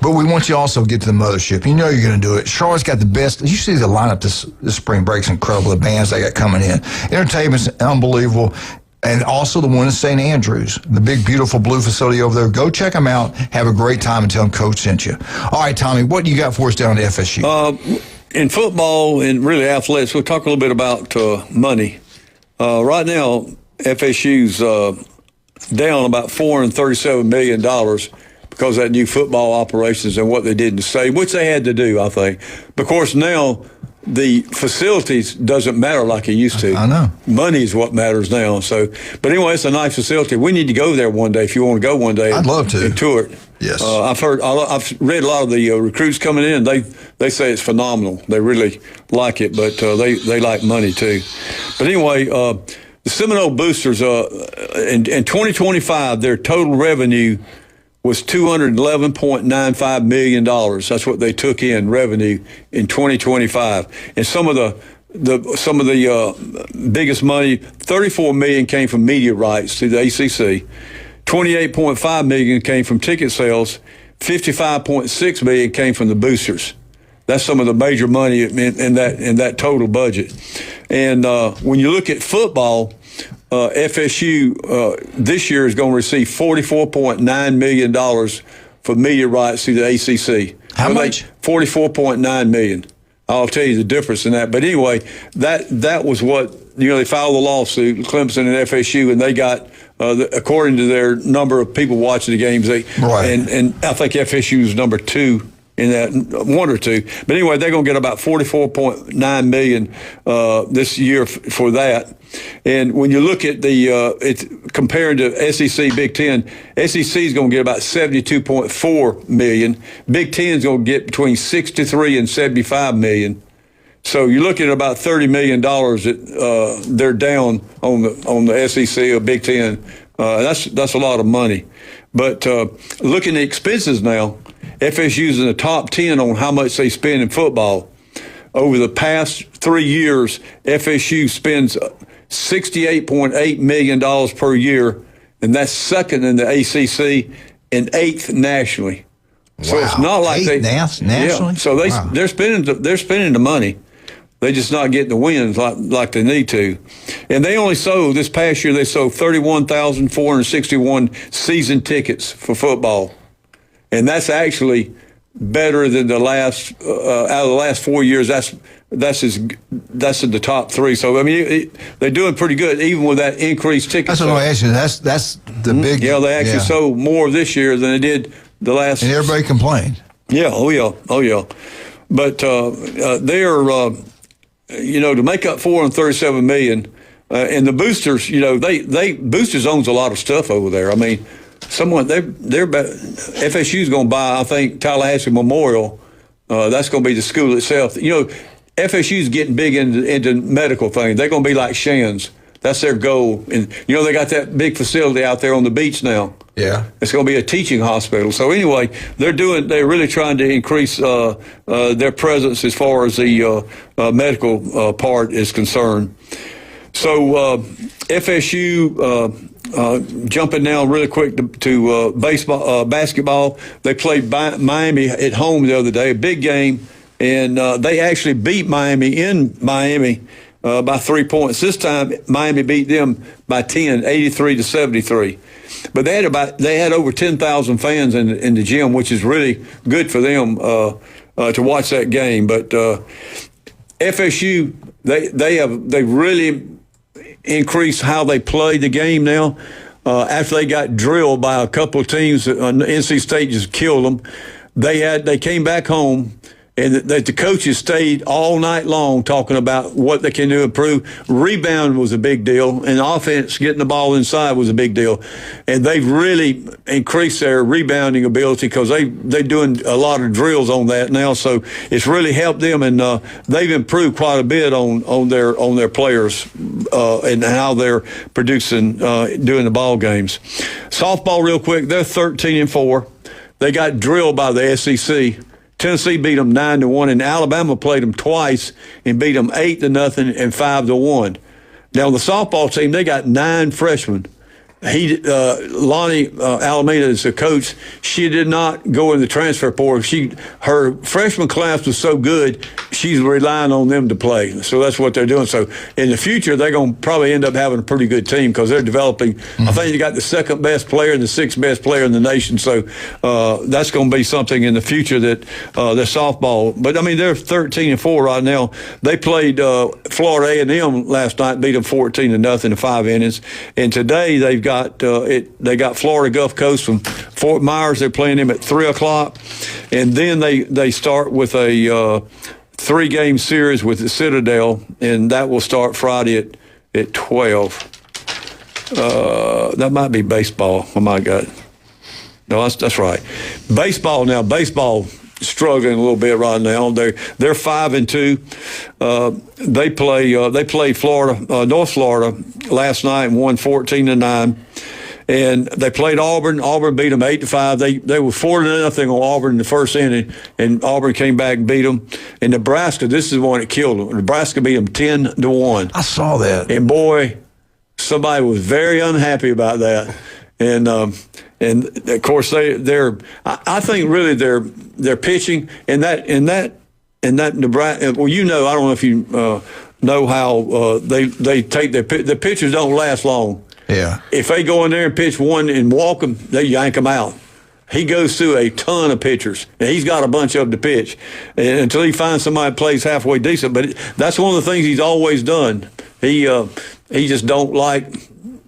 But we want you also to get to the mothership. You know you're going to do it. Charlotte's got the best. You see the lineup this spring break's incredible. The bands they got coming in. Entertainment's unbelievable. And also the one in St. Andrews, the big, beautiful blue facility over there. Go check them out. Have a great time and tell them Coach sent you. All right, Tommy, what do you got for us down at FSU? In football and really athletics, we'll talk a little bit about money. Right now, FSU's down about $437 million because of that new football operations and what they did in the state, which they had to do, I think. Of course, now the facilities doesn't matter like it used to. I know. Money is what matters now. So, but anyway, it's a nice facility. We need to go there one day if you want to go one day. I'd love to. And tour it. Yes. I've read a lot of the recruits coming in. They say it's phenomenal. They really like it, but they like money too. But anyway, the Seminole Boosters, in 2025, their total revenue was $211.95 million. That's what they took in revenue in 2025. And some of the biggest money, $34 million came from media rights to the ACC. $28.5 million came from ticket sales. $55.6 million came from the boosters. That's some of the major money in that total budget. And when you look at football, FSU this year is going to receive $44.9 million for media rights through the ACC. How much? $44.9 million. I'll tell you the difference in that. But anyway, that was what, they filed a lawsuit, Clemson and FSU, and they got, according to their number of people watching the games, and I think FSU is number 2 in that, 1 or 2. But anyway, they're going to get about $44.9 million this year for that. And when you look at it's compared to SEC, Big Ten, SEC is going to get about $72.4 million. Big Ten is going to get between $63 and $75 million. So you're looking at about $30 million that they're down on the SEC or Big Ten. That's a lot of money. But looking at expenses now, FSU's in the top 10 on how much they spend in football. Over the past 3 years, FSU spends $68.8 million per year, and that's second in the ACC and 8th nationally. So it's not like nationally. Yeah, so they're spending the money. They're just not getting the wins like they need to. And they only sold, this past year, they sold 31,461 season tickets for football. And that's actually better than the last, out of the last 4 years, that's in the top 3. So, I mean, they're doing pretty good, even with that increased ticket. That's what I asked you. That's the big. Yeah, they actually sold more this year than they did the last. And everybody complained. Yeah, oh yeah. But they're, to make up $437 million, and the boosters, Boosters owns a lot of stuff over there. I mean, FSU's going to buy, I think, Tallahassee Memorial. That's going to be the school itself. FSU's getting big into medical things. They're going to be like Shands. That's their goal. And, they got that big facility out there on the beach now. Yeah. It's going to be a teaching hospital. So anyway, they're really trying to increase their presence as far as the medical part is concerned. So FSU, jumping now really quick to basketball. They played Miami at home the other day, a big game, and they actually beat Miami in Miami by 3 points. This time, Miami beat them by 10, 83-73. But they had over 10,000 fans in the gym, which is really good for them to watch that game. But FSU, they really increased how they play the game now. After they got drilled by a couple of teams, NC State just killed them. They came back home, and the coaches stayed all night long talking about what they can do to improve. Rebound was a big deal, and offense, getting the ball inside, was a big deal. And they've really increased their rebounding ability because they're doing a lot of drills on that now. So it's really helped them, and they've improved quite a bit on their players and how they're producing doing the ball games. Softball, real quick, they're 13-4. They got drilled by the SEC. Tennessee beat them 9-1, and Alabama played them twice and beat them 8-0 and 5-1. Now, the softball team, they got 9 freshmen. Lonnie Alameda is the coach. She did not go in the transfer portal. Her freshman class was so good, she's relying on them to play. So that's what they're doing. So in the future, they're going to probably end up having a pretty good team because they're developing. Mm-hmm. I think they got the 2nd best player and the 6th best player in the nation. So that's going to be something in the future that their softball. But I mean, they're 13-4 right now. They played Florida A&M last night, beat them 14-0 in 5 innings, and today they got Florida Gulf Coast from Fort Myers. They're playing them at 3:00, and then they start with a 3-game series with the Citadel, and that will start Friday at 12. That might be baseball. Oh my God, no, that's right. Baseball now. Baseball. struggling a little bit right now. They're 5-2. They played Florida, North Florida last night and won 14-9. And they played Auburn. Auburn beat them 8-5. They were 4-0 on Auburn in the first inning, and Auburn came back and beat them. And Nebraska, this is the one that killed them. Nebraska beat them 10-1. I saw that. And boy, somebody was very unhappy about that. And of course they're I think really they're pitching and that Nebraska. Well, I don't know if you know how they take the pitchers don't last long. Yeah. If they go in there and pitch one and walk them, they yank them out. He goes through a ton of pitchers, and he's got a bunch of them to pitch and until he finds somebody that plays halfway decent. But that's one of the things he's always done. He just don't like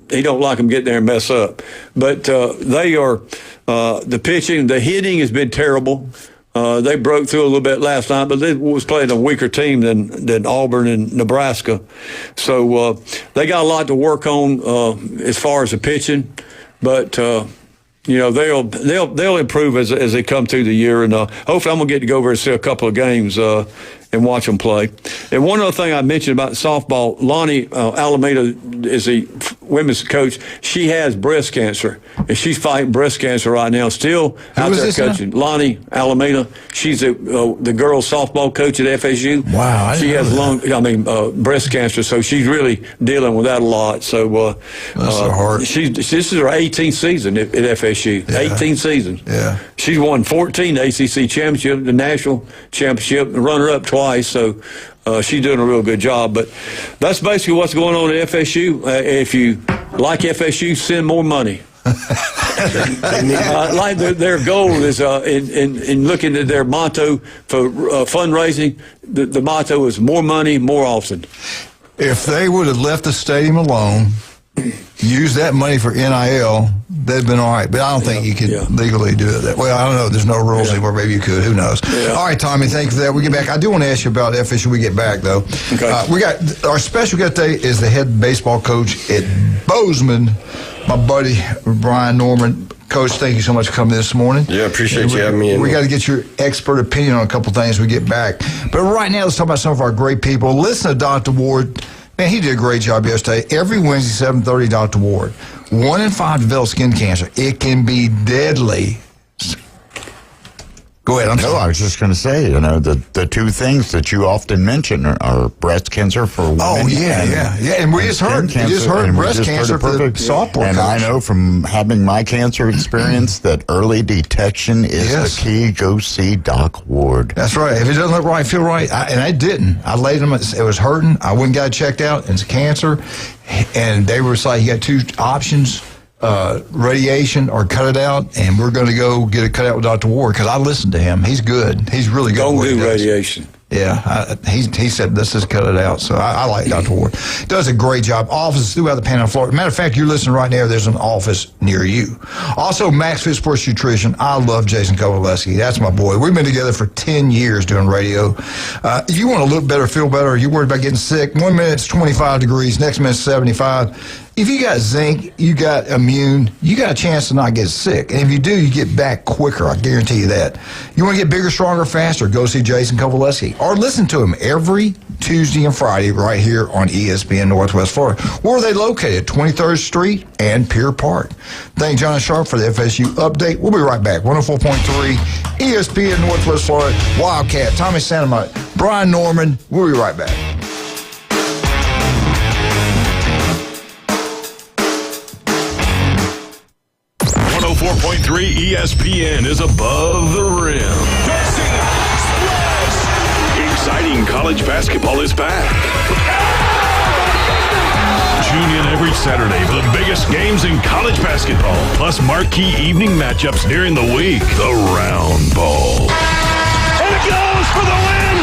them getting there and mess up. But they are the pitching, the hitting has been terrible. They broke through a little bit last night, but they was playing a weaker team than Auburn and Nebraska. So they got a lot to work on as far as the pitching, but they'll improve as they come through the year. And hopefully, I'm gonna get to go over and see a couple of games and watch them play. And one other thing I mentioned about softball, Lonnie Alameda is the women's coach. She has breast cancer, and she's fighting breast cancer right now. Still out there coaching. Lonnie Alameda. She's the girls softball coach at FSU. Wow, she has breast cancer, so she's really dealing with that a lot. So that's so hard. This is her 18th season at FSU. Yeah. 18th season. Yeah, she's won 14 ACC championship, the national championship, and runner-up twice. So she's doing a real good job. But that's basically what's going on at FSU. If you like FSU, send more money. Like their goal is in looking at their motto for fundraising. The motto is more money, more often. If they would have left the stadium alone, use that money for NIL, they'd been all right. But I don't think you could legally do it that way. I don't know. There's no rules anymore. Maybe you could. Who knows? Yeah. All right, Tommy, thank you for that. We get back. I do want to ask you about FSU when we get back, though. Okay. We got our special guest today is the head baseball coach at Bozeman, my buddy Brian Norman. Coach, thank you so much for coming this morning. Yeah, appreciate you having me in. We got to get your expert opinion on a couple things when we get back. But right now, let's talk about some of our great people. Listen to Dr. Ward. Man, he did a great job yesterday. Every Wednesday, 7:30, Dr. Ward. 1 in 5 develop skin cancer. It can be deadly. Go ahead. I was just going to say, the two things that you often mention are breast cancer for women. Oh, yeah. And we just heard breast cancer for the softball And coach. I know from having my cancer experience that early detection is the key. Go see Doc Ward. That's right. If it doesn't look right, feel right. And I didn't. I laid them. It was hurting. I went and got it checked out. It's cancer. And they were like, you got two options. Radiation or cut it out, and we're going to go get it cut out with Dr. Ward because I listened to him. He's good. He's really good. Don't do radiation. Yeah, he said, let's just cut it out. So I like Dr. Ward. Does a great job. Offices throughout the Panhandle of Florida. Matter of fact, you're listening right now, there's an office near you. Also, Max Fit Sports Nutrition. I love Jason Kowaleski. That's my boy. We've been together for 10 years doing radio. If you want to look better, feel better, or you're worried about getting sick, 1 minute it's 25 degrees, next minute's 75. If you got zinc, you got immune, you got a chance to not get sick. And if you do, you get back quicker. I guarantee you that. You want to get bigger, stronger, faster, go see Jason Kowaleski. Or listen to him every Tuesday and Friday right here on ESPN Northwest Florida. Where are they located? 23rd Street and Pier Park. Thank John Sharp for the FSU update. We'll be right back. 104.3 ESPN Northwest Florida. Wildcat, Tommy Santamont, Brian Norman. We'll be right back. ESPN is above the rim. Exciting college basketball is back. Tune in every Saturday for the biggest games in college basketball, plus marquee evening matchups during the week. The Round Ball. And it goes for the win!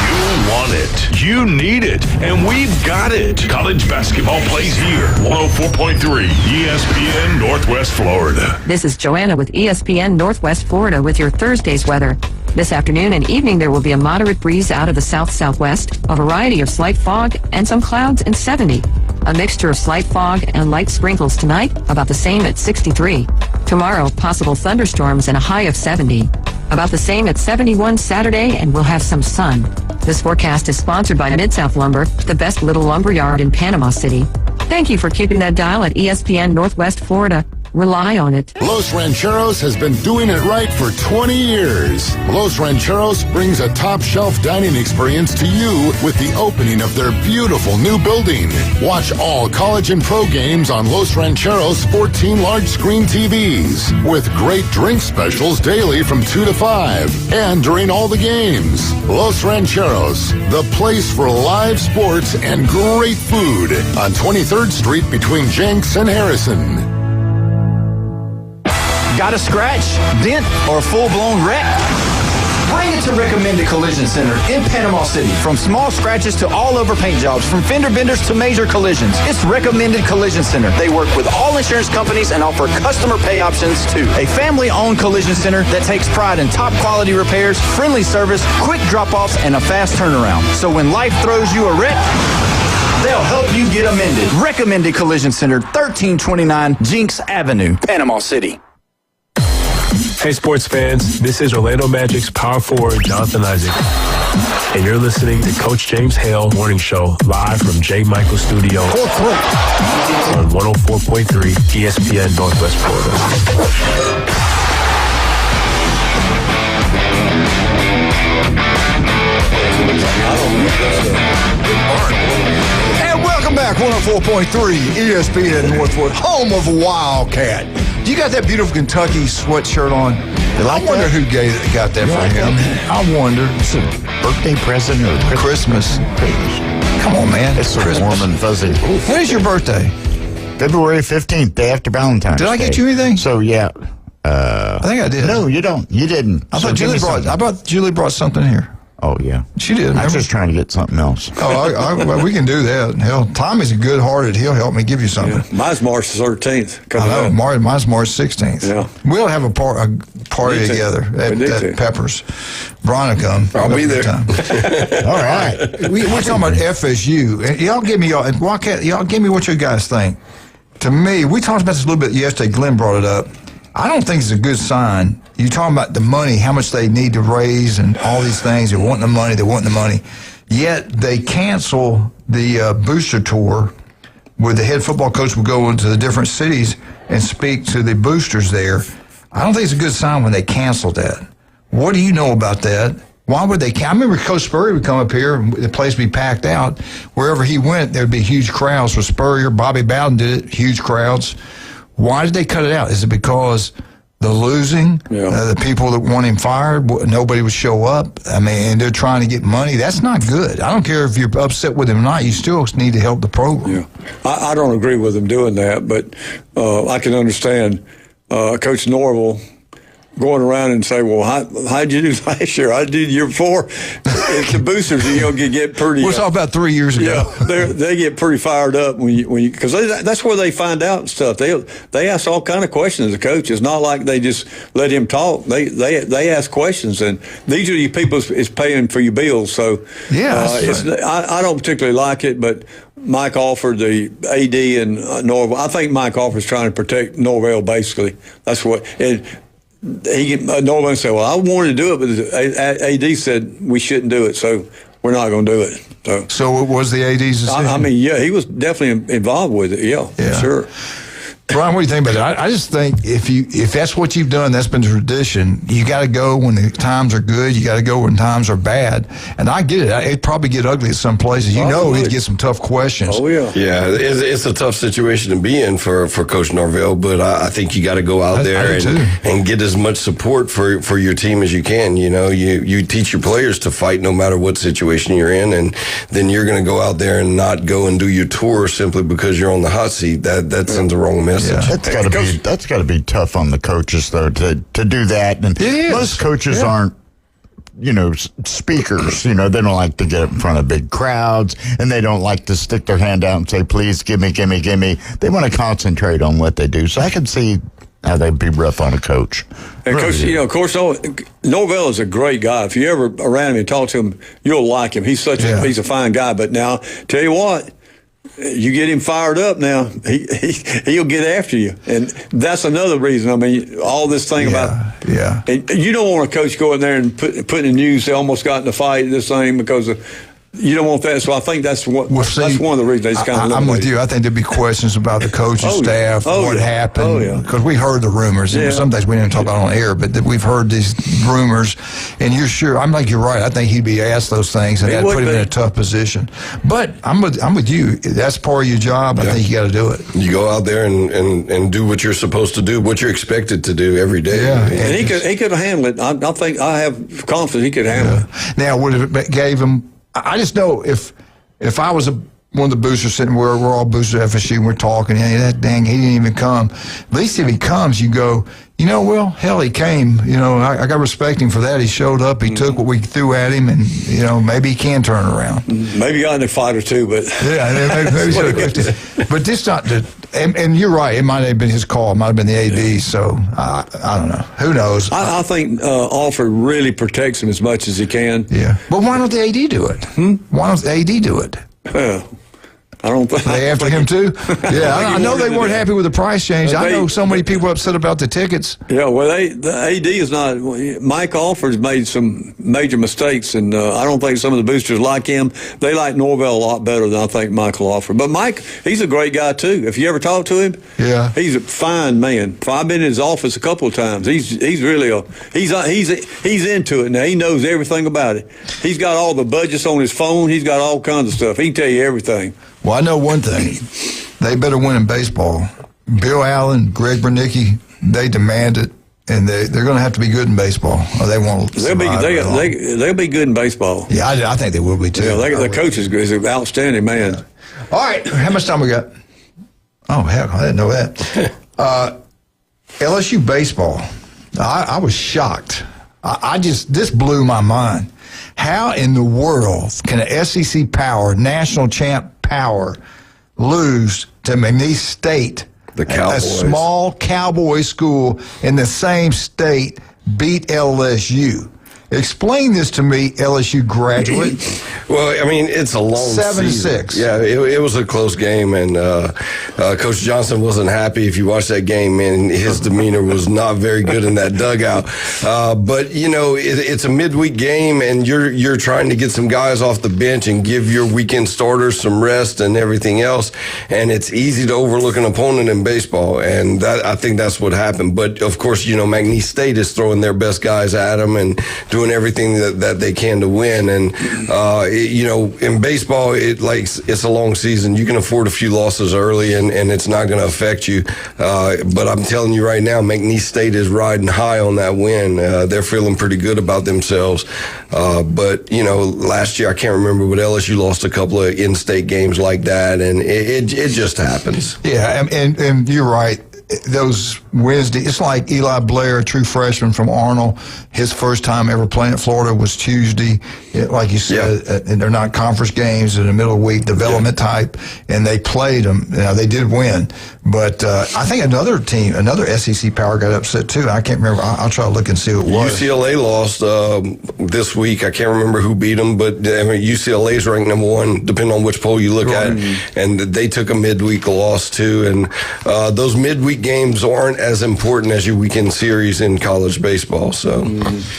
You want it, you need it, and we've got it. College basketball plays here. 104.3 ESPN Northwest Florida. This is Joanna with ESPN Northwest Florida with your Thursday's weather. This afternoon and evening there will be a moderate breeze out of the south-southwest, a variety of slight fog, and some clouds in 70. A mixture of slight fog and light sprinkles tonight, about the same at 63. Tomorrow, possible thunderstorms and a high of 70. About the same at 71 Saturday, and we'll have some sun. This forecast is sponsored by Mid-South Lumber, the best little lumber yard in Panama City. Thank you for keeping that dial at ESPN Northwest Florida. Rely on it. Los Rancheros has been doing it right for 20 years. Los Rancheros brings a top-shelf dining experience to you with the opening of their beautiful new building. Watch all college and pro games on Los Rancheros' 14 large-screen TVs with great drink specials daily from 2 to 5 and during all the games. Los Rancheros, the place for live sports and great food on 23rd Street between Jenks and Harrison. Got a scratch, dent, or full-blown wreck? Bring it to Recommended Collision Center in Panama City. From small scratches to all-over paint jobs, from fender benders to major collisions, it's Recommended Collision Center. They work with all insurance companies and offer customer pay options too. A family-owned collision center that takes pride in top-quality repairs, friendly service, quick drop-offs, and a fast turnaround. So when life throws you a wreck, they'll help you get amended. Recommended Collision Center, 1329 Jinx Avenue, Panama City. Hey, sports fans, this is Orlando Magic's power forward, Jonathan Isaac. And you're listening to Coach James Hale Morning Show live from J. Michael Studio on 104.3 ESPN Northwest Florida. And welcome back, 104.3 ESPN Northwood, home of Wildcat. Do you got that beautiful Kentucky sweatshirt on? I wonder who got that for him. I wonder. It's a birthday present or Christmas. Come on, man. It's so warm and fuzzy. When is your birthday? February 15th, day after Valentine's Day. Did I get you anything? So, yeah. I think I did. No, you don't. You didn't. I thought Julie brought something here. Oh, yeah. She did. I'm just trying to get something else. Well, we can do that. Hell, Tommy's good-hearted. He'll help me give you something. Yeah. Mine's March 13th. I know. Mine's March 16th. Yeah. We'll have a party together at Peppers. Brian will come. I'll be there. All right. We're talking about FSU. And y'all give me what you guys think. To me, we talked about this a little bit yesterday. Glenn brought it up. I don't think it's a good sign. You're talking about the money, how much they need to raise and all these things. They want the money. Yet they cancel the booster tour where the head football coach will go into the different cities and speak to the boosters there. I don't think it's a good sign when they cancel that. What do you know about that? Why would they? I remember Coach Spurrier would come up here and the place would be packed out. Wherever he went, there'd be huge crowds. For Spurrier, Bobby Bowden did it, huge crowds. Why did they cut it out? Is it because the losing, the people that want him fired, nobody would show up? I mean, and they're trying to get money. That's not good. I don't care if you're upset with him or not. You still need to help the program. Yeah, I don't agree with them doing that, but I can understand Coach Norville going around and say, well, how'd you do last year? I did the year before. It's the boosters, get pretty. We're talking about 3 years ago. Yeah, they get pretty fired up when you because that's where they find out stuff. They ask all kind of questions. The coach. It's not like they just let him talk. They ask questions, and these are your people is paying for your bills. So I don't particularly like it, but Mike Alford, the AD, and Norville. I think Mike Alford's trying to protect Norvell. Basically, that's what. Norvell said, well, I wanted to do it, but the AD said we shouldn't do it, so we're not going to do it. So it was the AD's decision? I mean, yeah, he was definitely involved with it, yeah. For sure. Brian, what do you think about that? I just think if that's what you've done, that's been the tradition. You got to go when the times are good. You got to go when times are bad. And I get it. It'd probably get ugly at some places. He'd get some tough questions. Oh, yeah. Yeah, it's a tough situation to be in for Coach Norvell, but I think you got to go out there and get as much support for your team as you can. You teach your players to fight no matter what situation you're in, and then you're going to go out there and not go and do your tour simply because you're on the hot seat. That sends the wrong message. Yeah. That's got to be tough on the coaches though to do that. And most coaches aren't, speakers. They don't like to get up in front of big crowds, and they don't like to stick their hand out and say, "Please, give me." They want to concentrate on what they do. So I can see how they'd be rough on a coach. And really, Coach, Norvell is a great guy. If you ever around him and talk to him, you'll like him. He's he's a fine guy. But now, tell you what. you get him fired up now, he'll get after you. And that's another reason. I mean, all this thing about and you don't want a coach going there and put in the news they almost got in a fight, this thing, because you don't want that. So I think that's one of the reasons they just kind of. I'm with you. I think there'd be questions about the coaching staff, what happened, because we heard the rumors. And some things we didn't talk about on air, but we've heard these rumors. And you're right. I think he'd be asked those things, and that'd put him in a tough position. But I'm with you. That's part of your job. I think you got to do it. You go out there and do what you're supposed to do, what you're expected to do every day. Yeah, and he could handle it. I think I have confidence he could handle it. Now, would it gave him? I just know if I was one of the boosters sitting where we're all boosters at FSU and we're talking, hey, that dang, he didn't even come. At least if he comes, you go, well, hell, he came. I got to respect him for that. He showed up. He took what we threw at him, and, maybe he can turn it around. Maybe got in a fight or two, but. Yeah, maybe so. But this not the. And you're right. It might have been his call. It might have been the AD. So I don't know. Who knows? I think Alford really protects him as much as he can. Yeah. But why don't the AD do it? Why don't the AD do it? I don't think they after him too. Yeah, I know they weren't happy with the price change. I know so many people upset about the tickets. Yeah, well, the AD is not. Mike Alford's made some major mistakes, and I don't think some of the boosters like him. They like Norvell a lot better than I think Michael Alford. But Mike, he's a great guy too. If you ever talk to him, he's a fine man. I've been in his office a couple of times. He's really he's into it now. He knows everything about it. He's got all the budgets on his phone. He's got all kinds of stuff. He can tell you everything. Well, I know one thing. They better win in baseball. Bill Allen, Greg Bernicki, they demand it, and they're going to have to be good in baseball, or they won't. They'll be good in baseball. Yeah, I think they will be too. Yeah, the coach is an outstanding man. Yeah. All right, how much time we got? Oh, heck, I didn't know that. LSU baseball. I was shocked. This blew my mind. How in the world can an SEC Power, national champ Power, lose to McNeese State, a small Cowboy school in the same state, beat LSU? Explain this to me, LSU graduate. Well, I mean, it's a long 7-6. Yeah, it was a close game, and Coach Johnson wasn't happy. If you watch that game, man, his demeanor was not very good in that dugout. But it's a midweek game, and you're trying to get some guys off the bench and give your weekend starters some rest and everything else. And it's easy to overlook an opponent in baseball, and I think that's what happened. But of course, McNeese State is throwing their best guys at them and doing everything that they can to win. And in baseball, it's a long season. You can afford a few losses early, and it's not going to affect you. But I'm telling you right now, McNeese State is riding high on that win. They're feeling pretty good about themselves. But last year I can't remember, but LSU lost a couple of in-state games like that, and it just happens. Yeah, and you're right. Those Wednesday, it's like Eli Blair, a true freshman from Arnold. His first time ever playing at Florida was Tuesday. Like you said, and they're not conference games in the middle of the week, development type, and they played them. They did win, but I think another SEC Power got upset too. I can't remember. I'll try to look and see what it was. UCLA lost this week. I can't remember who beat them, but UCLA's ranked number one, depending on which poll you look at, and they took a midweek loss too. And those midweek games aren't as important as your weekend series in college baseball. So,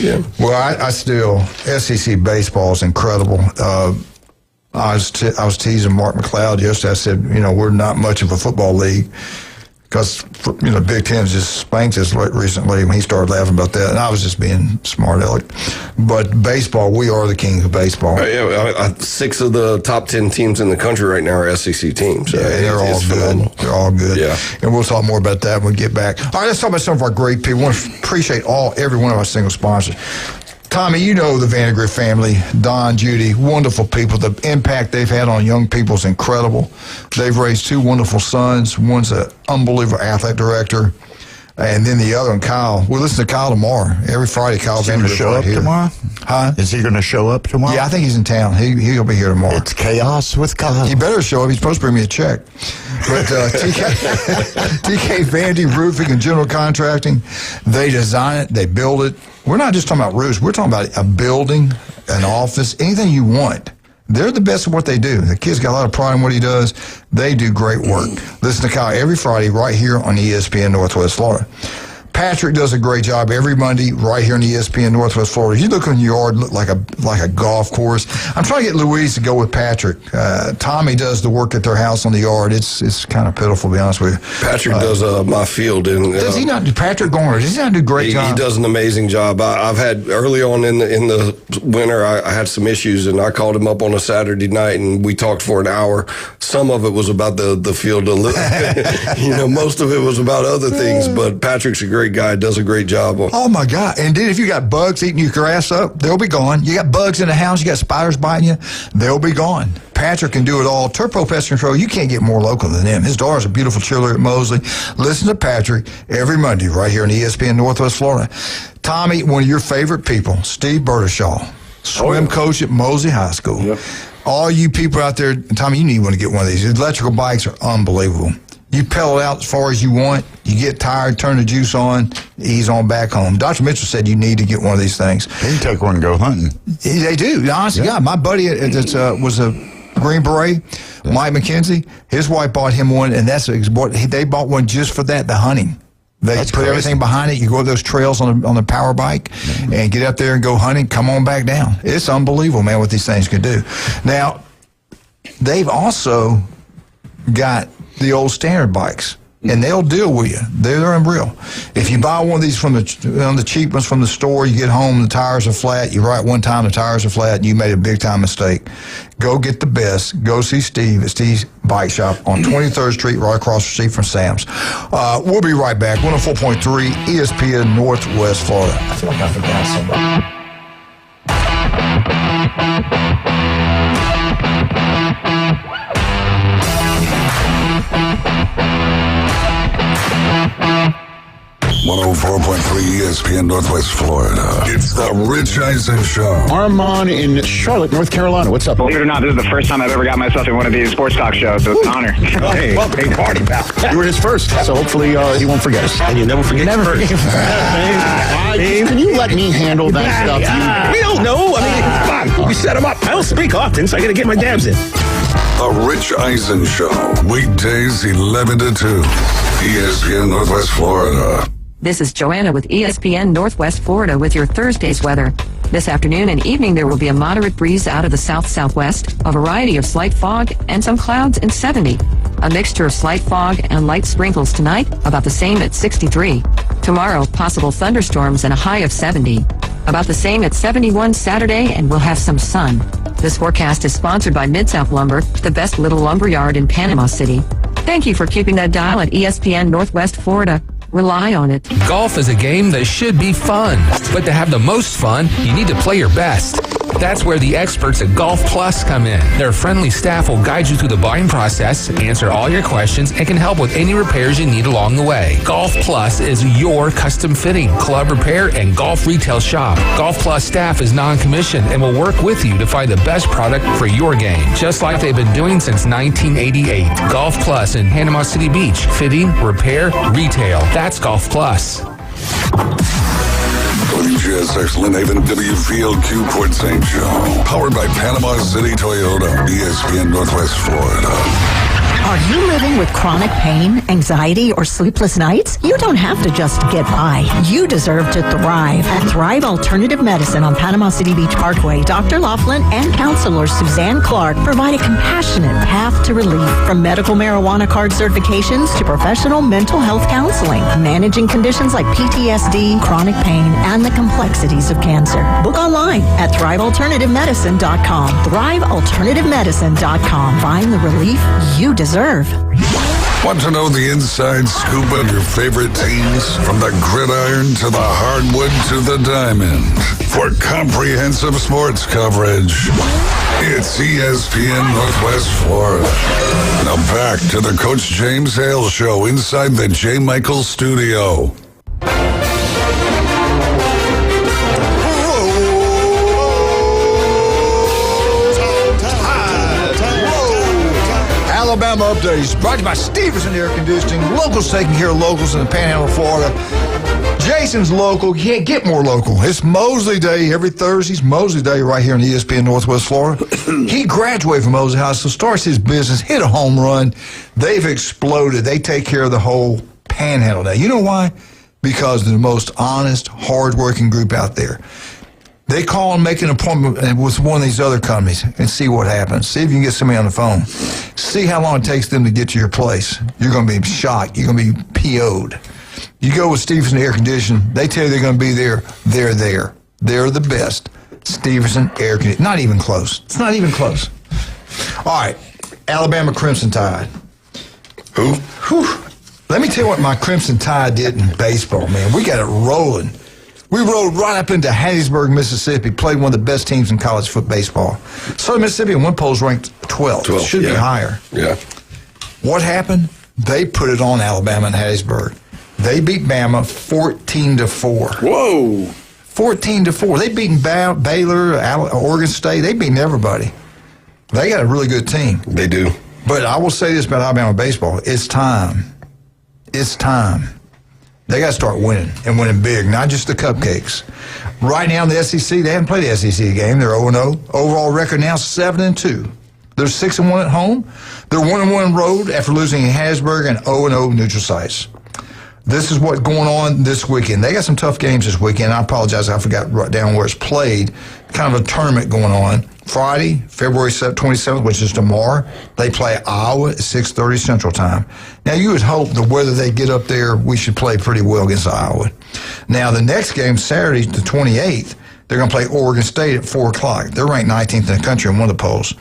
yeah. Well, I still SEC baseball is incredible. I was teasing Mark McLeod yesterday. I said, we're not much of a football league because Big Ten just spanked us recently when he started laughing about that, and I was just being smart aleck. But baseball, we are the king of baseball. Yeah, 6 of the top 10 teams in the country right now are SEC teams. Yeah, they're all good. Phenomenal. They're all good. Yeah, and we'll talk more about that when we get back. All right, let's talk about some of our great people. I want to appreciate every one of our single sponsors. Tommy, you know the Vandegrift family, Don, Judy, wonderful people. The impact they've had on young people is incredible. They've raised 2 wonderful sons. One's an unbelievable athletic director, and then the other one, Kyle. We'll listen to Kyle tomorrow. Every Friday, Kyle Vandegrift show up here. Tomorrow? Huh? Is he going to show up tomorrow? Yeah, I think he's in town. He'll be here tomorrow. It's chaos with Kyle. He better show up. He's supposed to bring me a check. But TK Vandy Roofing and General Contracting, they design it, they build it. We're not just talking about roofs. We're talking about a building, an office, anything you want. They're the best at what they do. The kid's got a lot of pride in what he does. They do great work. Listen to Kyle every Friday right here on ESPN Northwest Florida. Patrick does a great job every Monday right here on ESPN Northwest Florida. You look in your yard, look like a golf course. I'm trying to get Louise to go with Patrick. Tommy does the work at their house on the yard. It's kind of pitiful, to be honest with you. Patrick does my field. Does he not do Patrick Garner? Does he not do a great job? He does an amazing job. I've had early on in the winter, I had some issues, and I called him up on a Saturday night, and we talked for an hour. Some of it was about the field. Most of it was about other things, but Patrick's a great guy, does a great job. Oh my God. And then if you got bugs eating your grass up, they'll be gone. You got bugs in the house, you got spiders biting you, they'll be gone. Patrick can do it all. Turpo Pest Control, you can't get more local than them. His daughter's a beautiful cheerleader at Mosley. Listen to Patrick every Monday right here on ESPN Northwest Florida. Tommy, one of your favorite people, Steve Bertashaw, swim coach at Mosley High School. Yep. All you people out there, Tommy, you need one to get one of these. Electrical bikes are unbelievable. You pedal out as far as you want. You get tired, turn the juice on, ease on back home. Dr. Mitchell said you need to get one of these things. You can take one and go hunting. They do. Honestly, yeah. My buddy was a Green Beret, Mike McKenzie. His wife bought him one, and they bought one just for that, the hunting. They put everything behind it. You go to those trails on the power bike and get up there and go hunting, come on back down. It's unbelievable, man, what these things can do. Now, they've also got the old standard bikes, and they'll deal with you. They're unreal. If you buy one of these from the cheap ones from the store, you get home, the tires are flat. You write one time, the tires are flat, and you made a big-time mistake. Go get the best. Go see Steve at Steve's Bike Shop on 23rd Street, right across the street from Sam's. We'll be right back. 104.3 ESPN Northwest Florida. I feel like I forgot somebody. 104.3 ESPN Northwest Florida. It's the Rich Eisen Show. Armand in Charlotte, North Carolina. What's up? Believe it or not, this is the first time I've ever got myself in one of these sports talk shows, so it's an honor. Hey, well, great party, pal. You were his first, so hopefully he won't forget us. And you never forget first. Can you let me handle that stuff? We don't know. I mean, we set him up. I don't speak often, so I got to get my dabs in. The Rich Eisen Show. Weekdays 11 to 2. ESPN Northwest Florida. This is Joanna with ESPN Northwest Florida with your Thursday's weather. This afternoon and evening there will be a moderate breeze out of the south-southwest, a variety of slight fog, and some clouds in 70. A mixture of slight fog and light sprinkles tonight, about the same at 63. Tomorrow, possible thunderstorms and a high of 70. About the same at 71 Saturday, and we'll have some sun. This forecast is sponsored by Mid-South Lumber, the best little lumber yard in Panama City. Thank you for keeping that dial at ESPN Northwest Florida. Rely on it. Golf is a game that should be fun, but to have the most fun, you need to play your best. That's where the experts at Golf Plus come in. Their friendly staff will guide you through the buying process, answer all your questions, and can help with any repairs you need along the way. Golf Plus is your custom fitting, club repair, and golf retail shop. Golf Plus staff is non-commissioned and will work with you to find the best product for your game, just like they've been doing since 1988. Golf Plus in Panama City Beach. Fitting, repair, retail. That's Golf Plus. WGSX Lynn Haven, WVLQ Port St. Joe. Powered by Panama City Toyota. ESPN Northwest Florida. Are you living with chronic pain, anxiety, or sleepless nights? You don't have to just get by. You deserve to thrive. At Thrive Alternative Medicine on Panama City Beach Parkway, Dr. Laughlin and counselor Suzanne Clark provide a compassionate path to relief. From medical marijuana card certifications to professional mental health counseling, managing conditions like PTSD, chronic pain, and the complexities of cancer. Book online at thrivealternativemedicine.com. Thrivealternativemedicine.com. Find the relief you deserve. Want to know the inside scoop of your favorite teams? From the gridiron to the hardwood to the diamond. For comprehensive sports coverage, it's ESPN Northwest Florida. Now back to the Coach James Hale Show inside the J. Michaels studio. Alabama Update is brought to you by Stevenson Air Conditioning. Locals taking care of locals in the Panhandle of Florida. Jason's local. You can't get more local. It's Mosley Day every Thursday. It's Mosley Day right here in ESPN Northwest Florida. He graduated from Mosley High School, starts his business, hit a home run. They've exploded. They take care of the whole Panhandle now. You know why? Because they're the most honest, hard-working group out there. They call and make an appointment with one of these other companies and see what happens. See if you can get somebody on the phone. See how long it takes them to get to your place. You're going to be shocked. You're going to be PO'd. You go with Stevenson Air Conditioning. They tell you they're going to be there. They're there. They're the best. Stevenson Air Conditioning. Not even close. It's not even close. All right. Alabama Crimson Tide. Who? Whew. Let me tell you what my Crimson Tide did in baseball, man. We got it rolling. We rode right up into Hattiesburg, Mississippi, played one of the best teams in college football baseball. Southern Mississippi in one poll's ranked 12th. Should be higher. Yeah. What happened? They put it on Alabama and Hattiesburg. They beat Bama 14-4. Whoa. 14-4. They beaten Baylor, Oregon State. They beaten everybody. They got a really good team. They do. But I will say this about Alabama baseball. It's time. It's time. They got to start winning and winning big, not just the cupcakes. Right now in the SEC, they haven't played the SEC game. They're 0-0. Overall record now 7-2. They're 6-1 at home. They're 1-1 road after losing in Hattiesburg and 0-0 neutral sites. This is what's going on this weekend. They got some tough games this weekend. I apologize, I forgot right down where it's played. Kind of a tournament going on. Friday, February 27th, which is tomorrow, they play Iowa at 6:30 Central Time. Now, you would hope the weather they get up there, we should play pretty well against Iowa. Now, the next game, Saturday, the 28th, they're going to play Oregon State at 4 o'clock. They're ranked 19th in the country in one of the polls.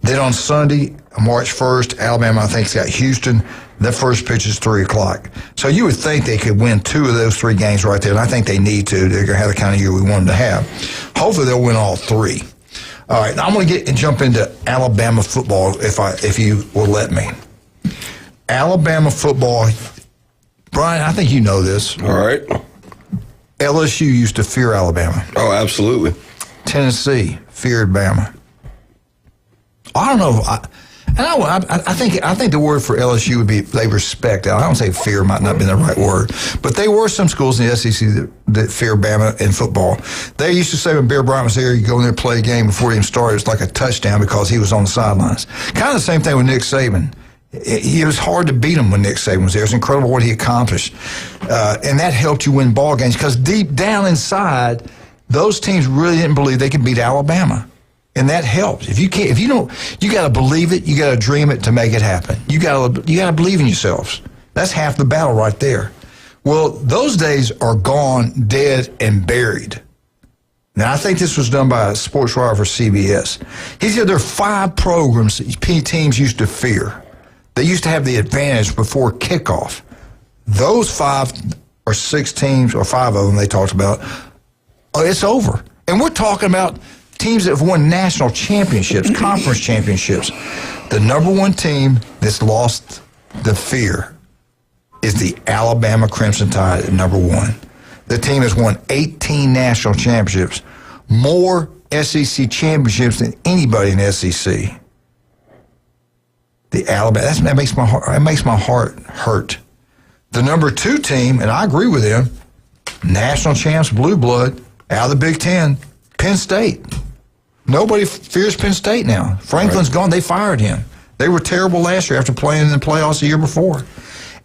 Then on Sunday, March 1st, Alabama, I think, has got Houston. Their first pitch is 3 o'clock. So you would think they could win 2 of those 3 games right there, and I think they need to. They're going to have the kind of year we want them to have. Hopefully they'll win all 3. All right, now I'm going to get and jump into Alabama football if you will let me. Alabama football, Brian, I think you know this. All right. LSU used to fear Alabama. Oh, absolutely. Tennessee feared Bama. I don't know. I think the word for LSU would be they respect. I don't say fear might not be the right word, but they were some schools in the SEC that fear Bama in football. They used to say when Bear Bryant was there, you go in there and play a game before he even started. It's like a touchdown because he was on the sidelines. Kind of the same thing with Nick Saban. It was hard to beat him when Nick Saban was there. It's incredible what he accomplished, and that helped you win ball games because deep down inside, those teams really didn't believe they could beat Alabama. And that helps. If you don't, you got to believe it. You got to dream it to make it happen. You got to believe in yourselves. That's half the battle right there. Well, those days are gone, dead, and buried. Now, I think this was done by a sports writer for CBS. He said there are 5 programs that teams used to fear. They used to have the advantage before kickoff. Those 5 or 6 teams, or 5 of them they talked about, it's over. And we're talking about teams that have won national championships, conference championships. The number 1 team that's lost the fear is the Alabama Crimson Tide at number 1. The team has won 18 national championships, more SEC championships than anybody in the SEC. The Alabama, that makes my heart hurt. The number 2 team, and I agree with them, national champs, blue blood, out of the Big Ten, Penn State. Nobody fears Penn State now. Franklin's gone. They fired him. They were terrible last year after playing in the playoffs the year before.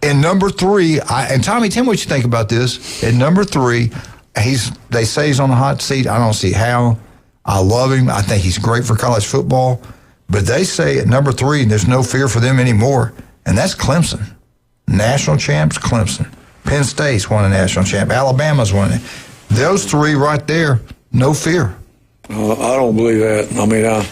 And number 3, and Tommy, tell me what you think about this. At number 3, they say he's on the hot seat. I don't see how. I love him. I think he's great for college football. But they say at number 3, there's no fear for them anymore, and that's Clemson. National champs, Clemson. Penn State's won a national champ. Alabama's won it. Those 3 right there, no fear. I don't believe that. I mean, I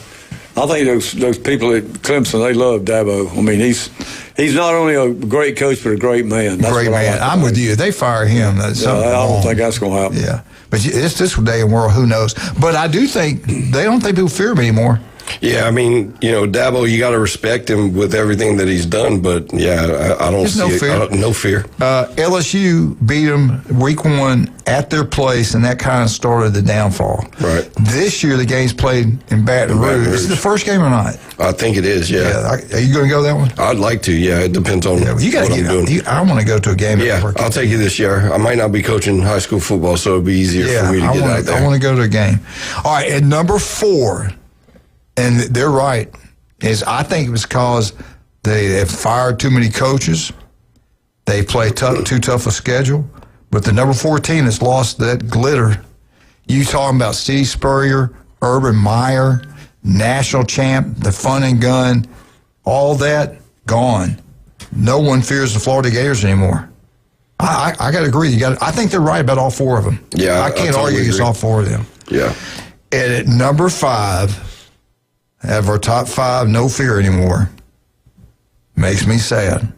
think those people at Clemson, they love Dabo. I mean, he's not only a great coach, but a great man. That's great man. I'm with you. They fire him. I don't think that's going to happen. Yeah. But it's this day and world, who knows? But I do think, they don't think people fear him anymore. Yeah, I mean, Dabo, you got to respect him with everything that he's done, but yeah, I don't see it. No fear. LSU beat them week 1 at their place, and that kind of started the downfall. Right. This year, the game's played in Baton Rouge. Is it the first game or not? I think it is, yeah. Are you going to go that one? I'd like to, yeah. It depends on what I'm doing. I want to go to a game. Yeah, I'll take you this year. I might not be coaching high school football, so it'll be easier for me to get out there. I want to go to a game. All right, at number 4, and they're right, I think it was because they have fired too many coaches. They play too tough a schedule. But the number 4 team has lost that glitter. You talking about Steve Spurrier, Urban Meyer, national champ, the fun and gun, all that gone. No one fears the Florida Gators anymore. I got to agree. I think they're right about all 4 of them. Yeah, I can't argue against all 4 of them. Yeah. And at number 5, have our top 5 no fear anymore. Makes me sad.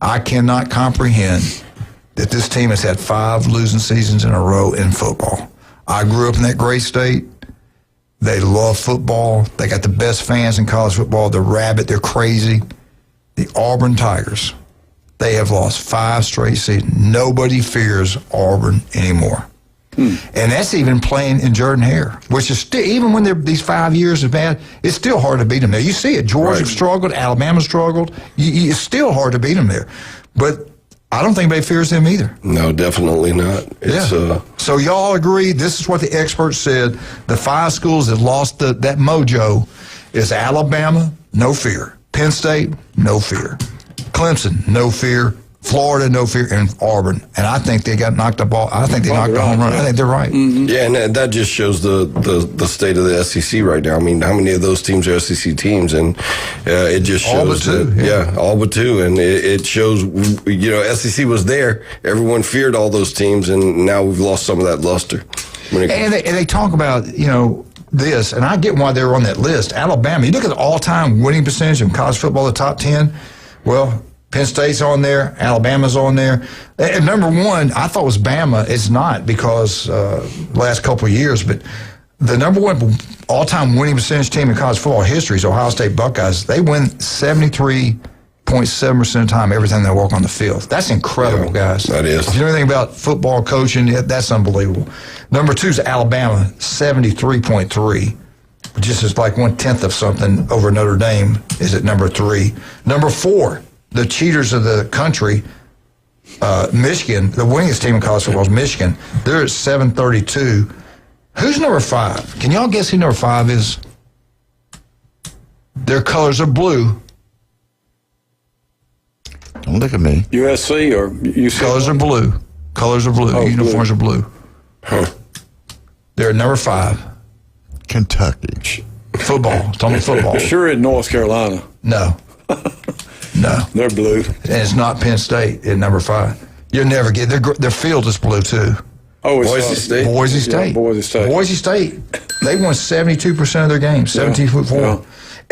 I cannot comprehend that this team has had 5 losing seasons in a row in football. I grew up in that great state. They love football. They got the best fans in college football. They're rabid. They're crazy. The Auburn Tigers, they have lost 5 straight seasons. Nobody fears Auburn anymore. And that's even playing in Jordan-Hare, which is still, even when these 5 years are bad, it's still hard to beat them there. You see it. Georgia struggled. Alabama struggled. It's still hard to beat them there. But I don't think anybody fears them either. No, definitely not. So y'all agree, this is what the experts said. The 5 schools that lost that mojo is Alabama, no fear. Penn State, no fear. Clemson, no fear. Florida, no fear, and Auburn. And I think they got knocked the ball. I think they knocked the home run. I think they're right. Mm-hmm. Yeah, and that just shows the state of the SEC right now. I mean, how many of those teams are SEC teams? And it just shows. All but 2. All but 2. And it shows, SEC was there. Everyone feared all those teams, and now we've lost some of that luster. And they talk about, this, and I get why they were on that list. Alabama, you look at the all-time winning percentage in college football, the top 10, well, Penn State's on there. Alabama's on there. And number 1, I thought was Bama. It's not because last couple of years, but the number 1 all-time winning percentage team in college football history is Ohio State Buckeyes. They win 73.7% of the time every time they walk on the field. That's incredible, guys. That is. If you know anything about football coaching, that's unbelievable. Number 2 is Alabama, 73.3. Just as like 1/10 of something over Notre Dame is at number 3. Number 4. The cheaters of the country, Michigan, the winningest team in college football is Michigan. They're at 732. Who's number 5? Can y'all guess who number 5 is? Their colors are blue. Don't look at me. USC or UCLA? Colors are blue. Colors are blue. Oh, uniforms blue. are blue. Huh. They're at number 5. Kentucky. Football. Tell me football. Sure in North Carolina. No. No. They're blue. And it's not Penn State at number 5. You'll never get their field is blue too. Oh, it's Boise State. Boise State. Yeah, Boise State. Boise State. They won 72% of their games, 17.4. Yeah.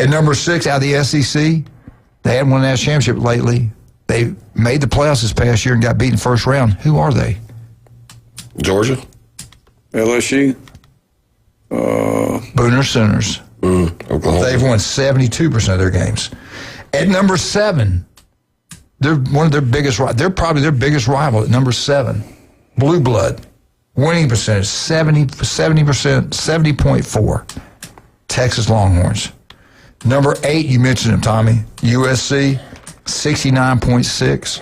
At number 6 out of the SEC, they hadn't won a national championship lately. They made the playoffs this past year and got beaten first round. Who are they? Georgia. LSU. Booner Sooners. Oklahoma. They've won 72% of their games. At number 7, they're one of their biggest. They're probably their biggest rival at number 7. Blue Blood, winning percentage 70%, 70.4. Texas Longhorns. Number 8, you mentioned them, Tommy. USC, 69.6.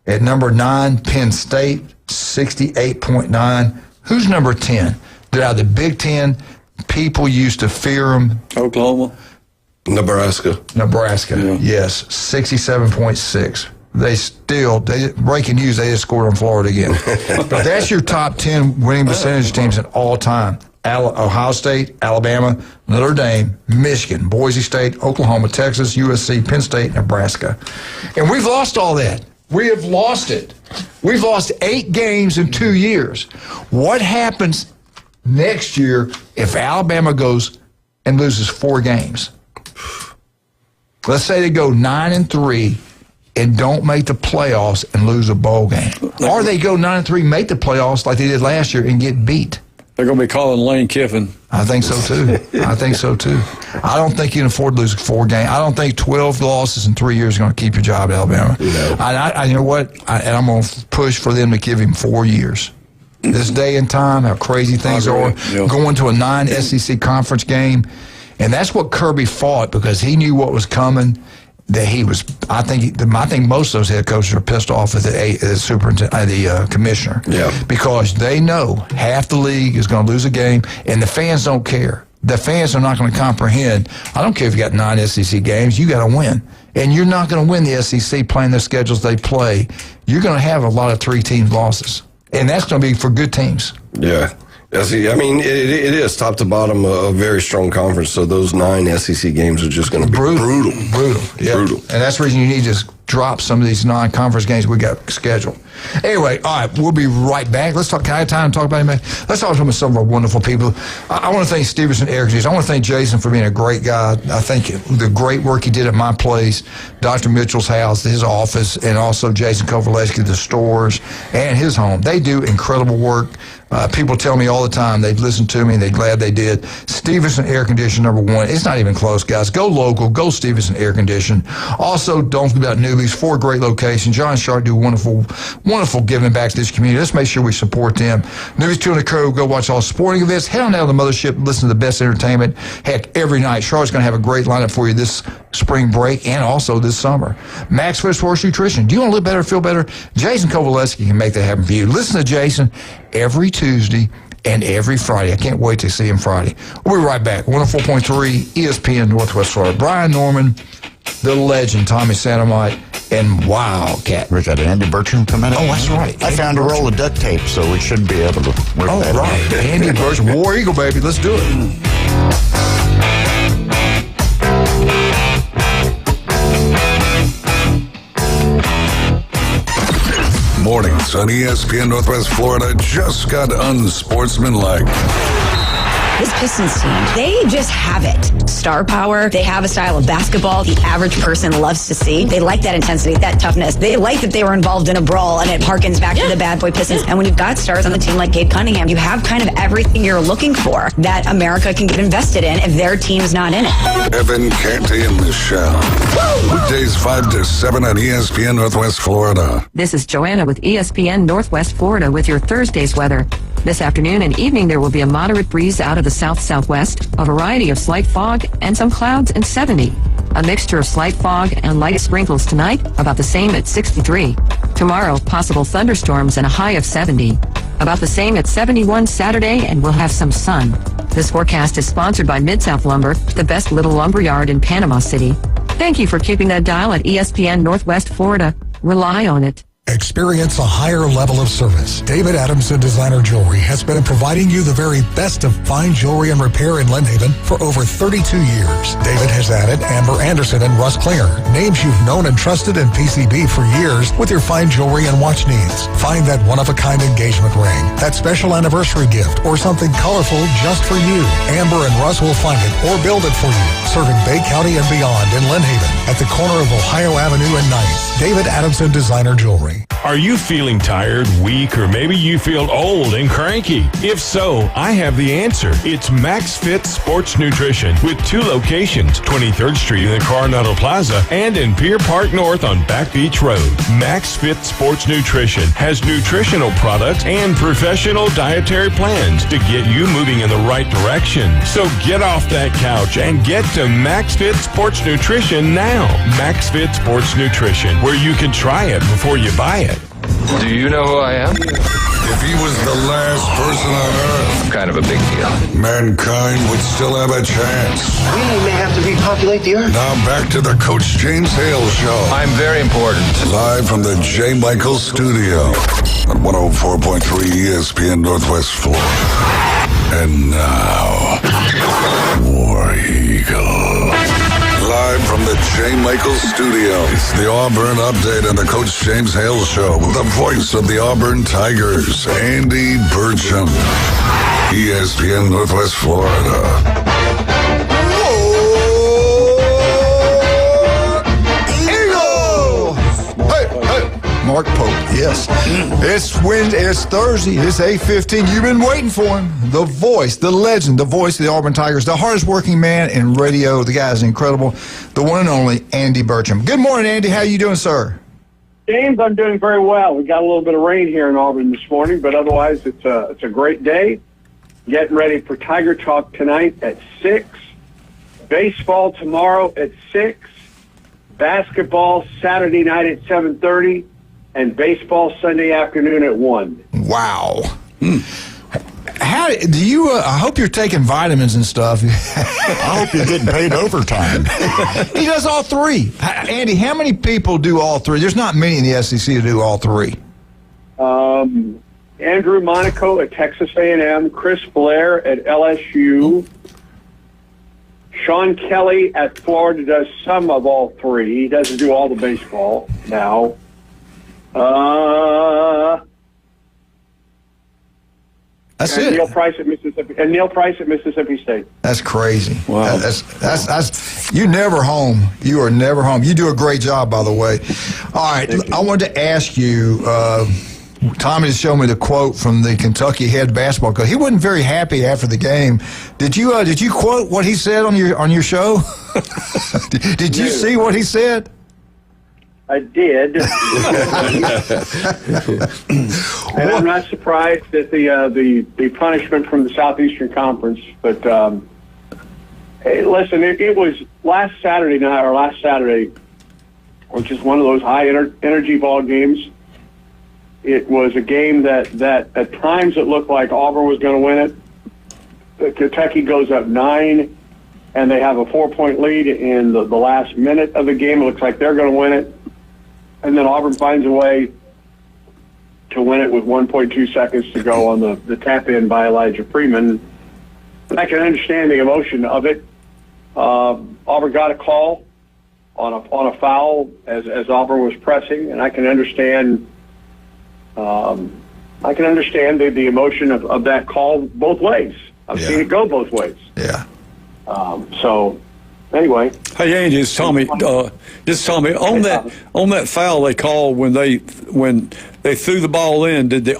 At number 9, Penn State, 68.9. Who's number 10? They're out of the Big Ten. People used to fear them. Oklahoma. Nebraska, yes, 67.6. Breaking news, they just scored on Florida again. But that's your top 10 winning percentage teams in all time. Ohio State, Alabama, Notre Dame, Michigan, Boise State, Oklahoma, Texas, USC, Penn State, Nebraska. And we've lost all that. We have lost it. We've lost 8 games in 2 years. What happens next year if Alabama goes and loses 4 games? Let's say they go 9-3 and don't make the playoffs and lose a bowl game. Or they go 9-3, make the playoffs like they did last year and get beat. They're going to be calling Lane Kiffin. I think so, too. I don't think you can afford to lose 4 games. I don't think 12 losses in 3 years is going to keep your job at Alabama. No. I you know what? And I'm going to push for them to give him 4 years. This day and time, how crazy things are. Yeah. Going to a 9 SEC conference game. And that's what Kirby fought because he knew what was coming. That he was, I think most of those head coaches are pissed off at the commissioner. Yeah. Because they know half the league is going to lose a game, and the fans don't care. The fans are not going to comprehend. I don't care if you got 9 SEC games, you got to win. And you're not going to win the SEC playing the schedules they play. You're going to have a lot of 3-team losses. And that's going to be for good teams. Yeah. I mean, it is top to bottom a very strong conference. So those 9 SEC games are just going to be brutal. Yeah. Brutal. And that's the reason you need to drop some of these non-conference games we got scheduled. Anyway, all right, we'll be right back. Let's talk. Can I have time to talk about him? Let's talk about some of our wonderful people. I want to thank Stevenson Air Conditioning. I want to thank Jason for being a great guy. I think the great work he did at my place, Dr. Mitchell's house, his office, and also Jason Kovaleski, the stores, and his home. They do incredible work. People tell me all the time they've listened to me and they're glad they did. Stevenson Air Conditioning, #1. It's not even close, guys. Go local. Go Stevenson Air Conditioning. Also, don't forget about Newbies. 4 great locations. John Sharp do wonderful giving back to this community. Let's make sure we support them. Newbies 2 on the Curve. Go watch all sporting events. Head on down to the mothership. Listen to the best entertainment. Heck, every night. Charlotte's going to have a great lineup for you this spring break and also this summer. Max Fit Sports Nutrition. Do you want to live better, feel better? Jason Kovaleski can make that happen for you. Listen to Jason every Tuesday and every Friday. I can't wait to see him Friday. We'll be right back. 104.3 ESPN Northwest Florida. Brian Norman, the legend, Tommy Santamite, and Wildcat. We got Andy Bertram coming in. Oh, that's right. I found a roll of duct tape, so we should be able to work that out. Right. Andy Bertram, War Eagle, baby. Let's do it. Mornings on ESPN Northwest Florida just got unsportsmanlike. This Pistons team, they just have it. Star power. They have a style of basketball the average person loves to see. They like that intensity, that toughness. They like that they were involved in a brawl, and it harkens back to the bad boy Pistons. And when you've got stars on the team like Cade Cunningham, you have kind of everything you're looking for that America can get invested in if their team's not in it. Evan Canty and Michelle. Weekdays 5 to 7 on ESPN Northwest Florida. This is Joanna with ESPN Northwest Florida with your Thursday's weather. This afternoon and evening, there will be a moderate breeze out of the south-southwest, a variety of slight fog, and some clouds and 70. A mixture of slight fog and light sprinkles tonight, about the same at 63. Tomorrow, possible thunderstorms and a high of 70. About the same at 71 Saturday, and we'll have some sun. This forecast is sponsored by Mid-South Lumber, the best little lumber yard in Panama City. Thank you for keeping that dial at ESPN Northwest Florida. Rely on it. Experience a higher level of service. David Adamson Designer Jewelry has been providing you the very best of fine jewelry and repair in Lynn Haven for over 32 years. David has added Amber Anderson and Russ Klinger, names you've known and trusted in PCB for years with your fine jewelry and watch needs. Find that one-of-a-kind engagement ring, that special anniversary gift, or something colorful just for you. Amber and Russ will find it or build it for you, serving Bay County and beyond in Lynn Haven at the corner of Ohio Avenue and 9th. David Adamson Designer Jewelry. Are you feeling tired, weak, or maybe you feel old and cranky? If so, I have the answer. It's Max Fit Sports Nutrition with 2 locations, 23rd Street in the Coronado Plaza and in Pier Park North on Back Beach Road. Max Fit Sports Nutrition has nutritional products and professional dietary plans to get you moving in the right direction. So get off that couch and get to Max Fit Sports Nutrition now. Max Fit Sports Nutrition, where you can try it before you buy it. Do you know who I am? If he was the last person on Earth, I'm kind of a big deal. mankind would still have a chance. We may have to repopulate the Earth. Now back to the Coach James Hale Show. I'm very important. Live from the J. Michael Studio on 104.3 ESPN Northwest Florida. And now, War Eagle. Live from the J. Michael Studio, it's the Auburn Update on the Coach James Hale Show. The voice of the Auburn Tigers, Andy Bertram. ESPN Northwest Florida. Mark Pope, yes. It's Thursday. It's 8:15. You've been waiting for him. The voice, the legend, the voice of the Auburn Tigers, the hardest working man in radio. The guy is incredible. The one and only Andy Burcham. Good morning, Andy. How you doing, sir? James, I'm doing very well. We got a little bit of rain here in Auburn this morning, but otherwise it's a great day. Getting ready for Tiger Talk tonight at 6. Baseball tomorrow at 6. Basketball Saturday night at 7:30. And baseball Sunday afternoon at 1. Wow. How do you? I hope you're taking vitamins and stuff. I hope you're getting paid overtime. He does all three. Andy, how many people do all three? There's not many in the SEC to do all three. Andrew Monaco at Texas A&M, Chris Blair at LSU, Sean Kelly at Florida does some of all three. He doesn't do all the baseball now. That's and it. Neil Price at Mississippi State. That's crazy. Wow. That's you're never home. You are never home. You do a great job, by the way. All right. I wanted to ask you, Tommy just showed me the quote from the Kentucky head basketball coach. He wasn't very happy after the game. Did you quote what he said on your show? Did you see what he said? I did. And I'm not surprised at the punishment from the Southeastern Conference. But hey, listen, it was last Saturday, which is one of those high energy ball games. It was a game that at times it looked like Auburn was going to win it. Kentucky goes up 9, and they have a 4-point lead in the last minute of the game. It looks like they're going to win it. And then Auburn finds a way to win it with 1.2 seconds to go on the tap-in by Elijah Freeman. And I can understand the emotion of it. Auburn got a call on a foul as Auburn was pressing, and I can understand the emotion of that call both ways. I've seen it go both ways. Yeah. So anyway. Hey Andy, just tell me on that foul they called when they threw the ball in. Did the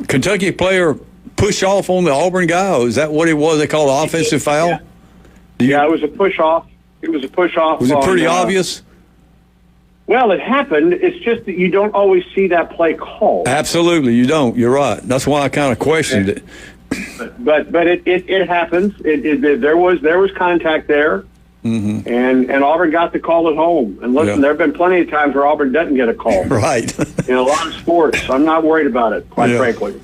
Kentucky player push off on the Auburn guy? Or is that what it was? They called an offensive foul. Yeah, it was a push off. It was a push off. Was it pretty obvious? Well, it happened. It's just that you don't always see that play called. Absolutely, you don't. You're right. That's why I kind of questioned it. But it happens. There was contact there, and Auburn got the call at home. And listen, there have been plenty of times where Auburn doesn't get a call. Right. In a lot of sports, I'm not worried about it, quite frankly. Hear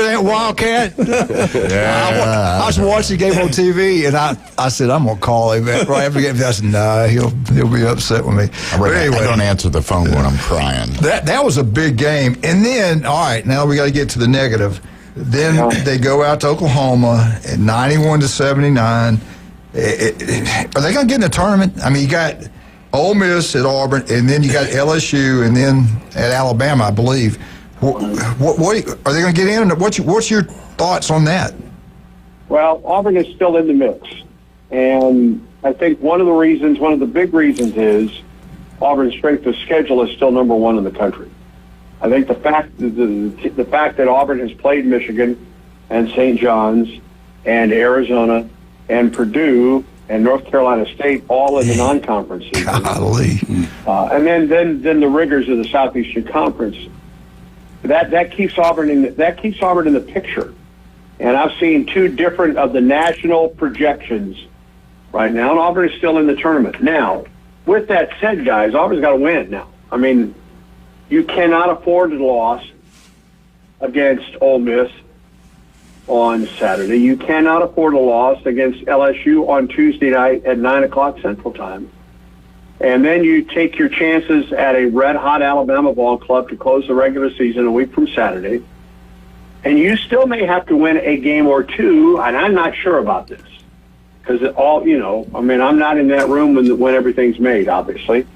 that, Wildcat? Yeah. I was watching the game on TV, and I said, I'm going to call him. Right after the game, I said, nah, he'll be upset with me. But anyway, I don't answer the phone when I'm crying. That was a big game. And then, all right, now we got to get to the negative. Then they go out to Oklahoma at 91-79. Are they going to get in the tournament? I mean, you got Ole Miss at Auburn, and then you got LSU, and then at Alabama, I believe. What are they going to get in? What's your thoughts on that? Well, Auburn is still in the mix, and I think one of the big reasons is Auburn's strength of schedule is still number 1 in the country. I think the fact that Auburn has played Michigan and St. John's and Arizona and Purdue and North Carolina State all in the non-conference season. Golly. And then the rigors of the Southeastern Conference. That keeps Auburn in the picture. And I've seen 2 different of the national projections right now, and Auburn is still in the tournament. Now, with that said, guys, Auburn's got to win now. I mean, you cannot afford a loss against Ole Miss on Saturday. You cannot afford a loss against LSU on Tuesday night at 9 o'clock Central Time. And then you take your chances at a red-hot Alabama ball club to close the regular season a week from Saturday. And you still may have to win a game or 2, and I'm not sure about this. Because I'm not in that room when everything's made, obviously.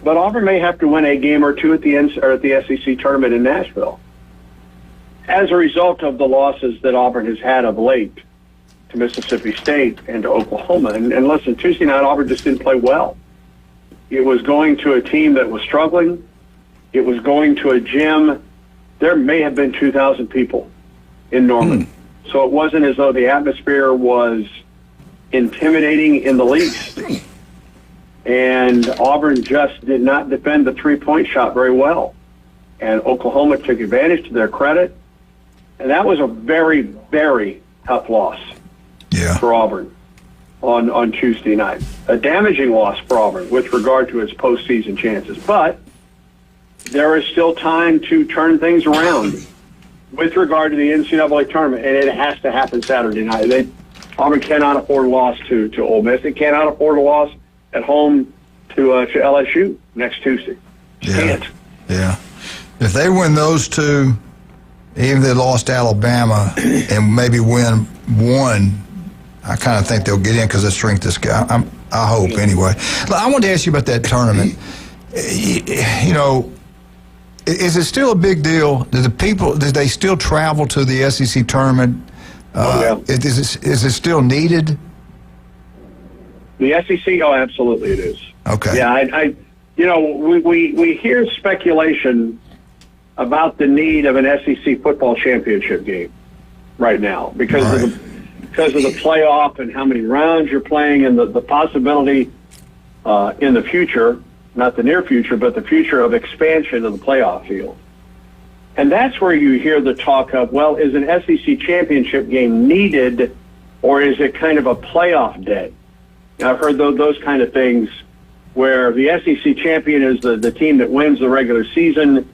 But Auburn may have to win a game or 2 at the SEC tournament in Nashville as a result of the losses that Auburn has had of late to Mississippi State and to Oklahoma. And listen, Tuesday night, Auburn just didn't play well. It was going to a team that was struggling. It was going to a gym. There may have been 2,000 people in Norman. So it wasn't as though the atmosphere was intimidating in the least. And Auburn just did not defend the three-point shot very well. And Oklahoma took advantage to their credit. And that was a very, very tough loss for Auburn on Tuesday night. A damaging loss for Auburn with regard to its postseason chances. But there is still time to turn things around with regard to the NCAA tournament, and it has to happen Saturday night. Auburn cannot afford a loss to Ole Miss. It cannot afford a loss at home to LSU next Tuesday. Can't. Yeah. If they win those two, even if they lost Alabama and maybe win one, I kind of think they'll get in because of the strength of this guy. I hope, anyway. I wanted to ask you about that tournament. You know, is it still a big deal? Do they still travel to the SEC tournament? Is it still needed? The SEC, absolutely it is. Okay. Yeah, we hear speculation about the need of an SEC football championship game right now because of the playoff and how many rounds you're playing and the possibility in the future, not the near future, but the future of expansion of the playoff field. And that's where you hear the talk of, well, is an SEC championship game needed or is it kind of a playoff day? I've heard those kind of things where the SEC champion is the team that wins the regular season,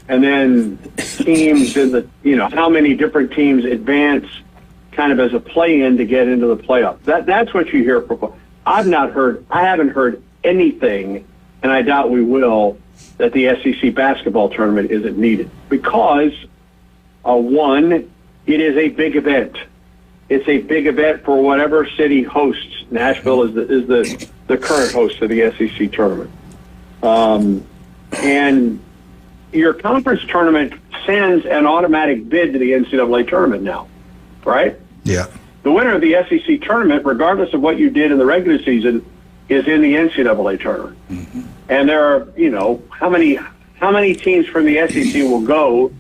and then teams how many different teams advance kind of as a play-in to get into the playoff. That's what you hear from. I haven't heard anything, and I doubt we will, that the SEC basketball tournament isn't needed because, one, it is a big event. It's a big event for whatever city hosts. Nashville is the current host of the SEC tournament. And your conference tournament sends an automatic bid to the NCAA tournament now, right? Yeah. The winner of the SEC tournament, regardless of what you did in the regular season, is in the NCAA tournament. Mm-hmm. And there are, how many teams from the SEC will go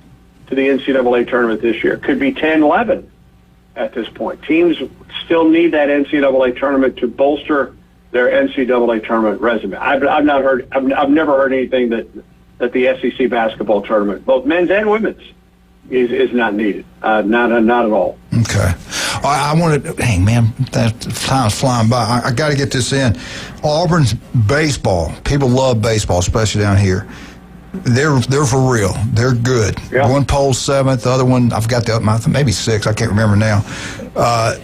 to the NCAA tournament this year? Could be 10, 11 at this point. Teams still need that NCAA tournament to bolster their NCAA tournament resume. I've never heard anything that the SEC basketball tournament, both men's and women's, is not needed. Not at all. Okay. I wanted to, hey, man, that time's flying by. I got to get this in. Auburn's baseball. People love baseball, especially down here. They're for real. They're good. Yeah. One poll 7th, the other one, I've got maybe 6th. I can't remember now.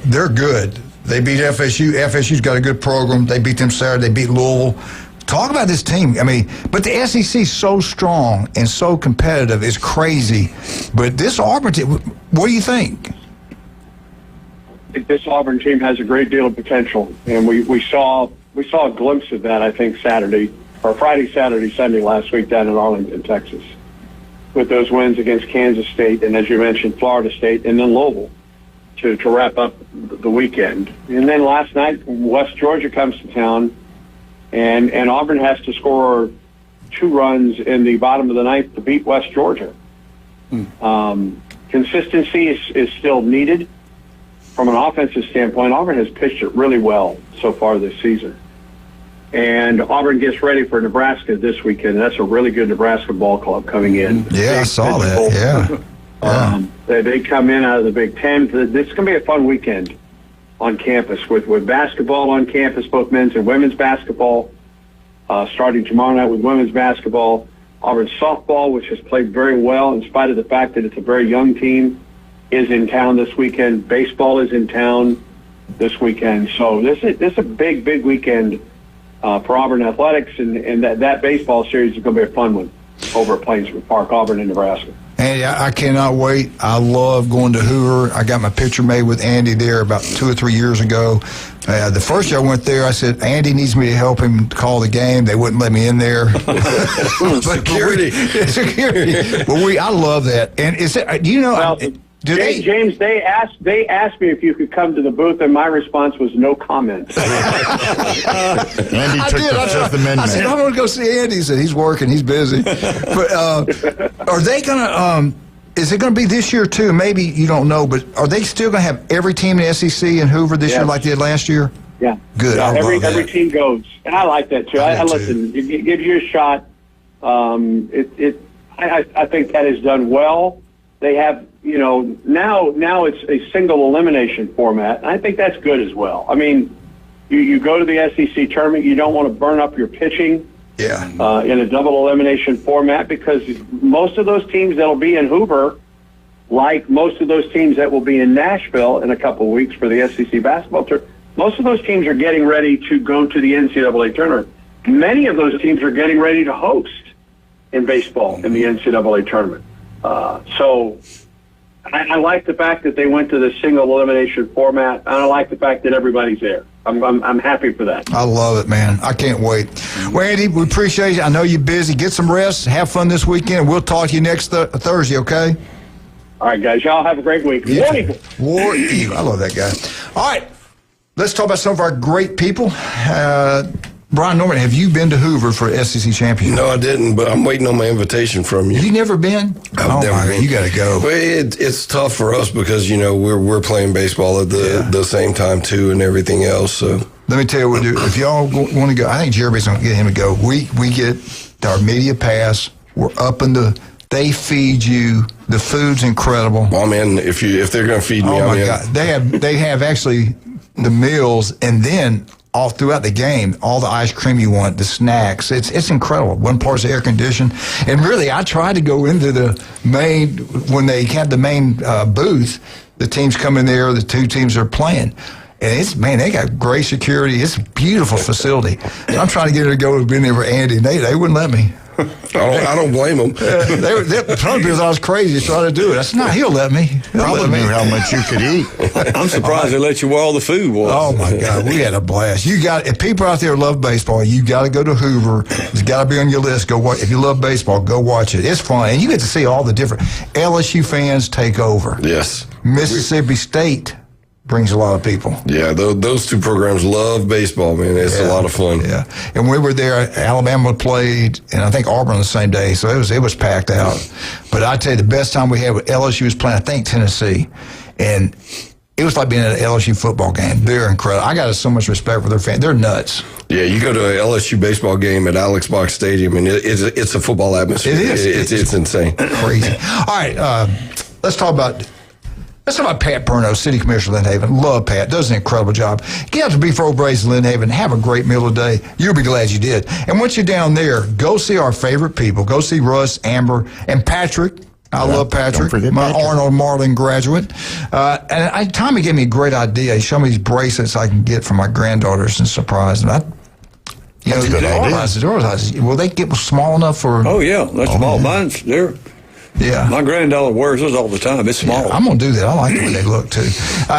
They're good. They beat FSU. FSU's got a good program. They beat them Saturday. They beat Louisville. Talk about this team. I mean, but the SEC is so strong and so competitive. It's crazy. But this Auburn team, what do you think? I think this Auburn team has a great deal of potential, and we saw a glimpse of that, I think, Friday, Saturday, Sunday last week down in Arlington, Texas, with those wins against Kansas State and, as you mentioned, Florida State, and then Louisville to wrap up the weekend. And then last night, West Georgia comes to town, and Auburn has to score 2 runs in the bottom of the ninth to beat West Georgia. Consistency is still needed. From an offensive standpoint, Auburn has pitched it really well so far this season. And Auburn gets ready for Nebraska this weekend. That's a really good Nebraska ball club coming in. Yeah, I saw that. Yeah. They come in out of the Big Ten. This is going to be a fun weekend on campus with basketball on campus, both men's and women's basketball, starting tomorrow night with women's basketball. Auburn softball, which has played very well in spite of the fact that it's a very young team, is in town this weekend. Baseball is in town this weekend. So this is a big, big weekend for Auburn athletics, and that baseball series is going to be a fun one over at Plainsman Park, Auburn in Nebraska. Andy, I cannot wait. I love going to Hoover. I got my picture made with Andy there about 2 or 3 years ago. The first year I went there, I said, Andy needs me to help him call the game. They wouldn't let me in there. Security. Security. But I love that. And is it, James, they asked me if you could come to the booth, and my response was no comment. Andy took the Fifth Amendment. I said, I'm going to go see Andy. He said, he's working, he's busy. But are they going to, is it going to be this year too? Maybe you don't know, but are they still going to have every team in the SEC in Hoover this year like they did last year? Yeah. Good. Yeah, I love that. every team goes. And I like that too. I listen, it gives you a shot. I think that is done well. They have, now it's a single elimination format. And I think that's good as well. I mean, you go to the SEC tournament, you don't want to burn up your pitching in a double elimination format, because most of those teams that'll be in Hoover, like most of those teams that will be in Nashville in a couple of weeks for the SEC basketball tournament, most of those teams are getting ready to go to the NCAA tournament. Many of those teams are getting ready to host in baseball in the NCAA tournament. So I like the fact that they went to the single elimination format, and I like the fact that everybody's there. I'm happy for that. I love it, man. I can't wait. Well, Andy, we appreciate you. I know you're busy. Get some rest. Have fun this weekend. We'll talk to you next Thursday, okay? All right, guys. Y'all have a great week. Yeah. War Eagle. I love that guy. All right. Let's talk about some of our great people. Brian Norman, have you been to Hoover for SEC Championship? No, I didn't, but I'm waiting on my invitation from you. You never been? I've never been. You got to go. Well, it's tough for us because, we're playing baseball at the same time, too, and everything else. So let me tell you what we do. If y'all want to go, I think Jeremy's going to get him to go. We get our media pass. We're up in they feed you. The food's incredible. Well, man, if they're going to feed me, my God. They have actually the meals, and then all throughout the game, all the ice cream you want, the snacks. It's incredible. One part's air conditioned. And really, I tried to go into the main, when they had the main booth, the teams come in there, the two teams are playing. And they got great security. It's a beautiful facility. And I'm trying to get her to go in there with Andy, and they wouldn't let me. I don't blame them. Some people thought I was crazy trying to do it. I said, no, he'll let me. Probably knew how much you could eat. I'm surprised they let you wear all the food, boy. Oh, my God. We had a blast. If people out there love baseball, you got to go to Hoover. It's got to be on your list. Go watch. If you love baseball, go watch it. It's fun. And you get to see all the different LSU fans take over. Yes. Mississippi State brings a lot of people. Yeah, those two programs love baseball, man. It's a lot of fun. Yeah, and we were there. Alabama played, and I think Auburn the same day, so it was packed out. But I tell you, the best time we had with LSU was playing, I think, Tennessee, and it was like being at an LSU football game. They're incredible. I got so much respect for their fans. They're nuts. Yeah, you go to an LSU baseball game at Alex Box Stadium, and it's a football atmosphere. It is. It's insane. Crazy. All right, let's talk about Pat Perno, City Commissioner of Lynn Haven. Love Pat. Does an incredible job. Get out to Beef Road Braised in Lynn Haven. Have a great meal today. You'll be glad you did. And once you're down there, go see our favorite people. Go see Russ, Amber, and Patrick. I love Patrick, my Arnold Marlin graduate. And Tommy gave me a great idea. He showed me these bracelets I can get for my granddaughters and surprise them. That's a good idea. Will they get small enough for... Oh, yeah. That's small. Mine's there. Yeah. My granddaughter wears those all the time. It's small. Yeah, I'm going to do that. I like the way they look, too.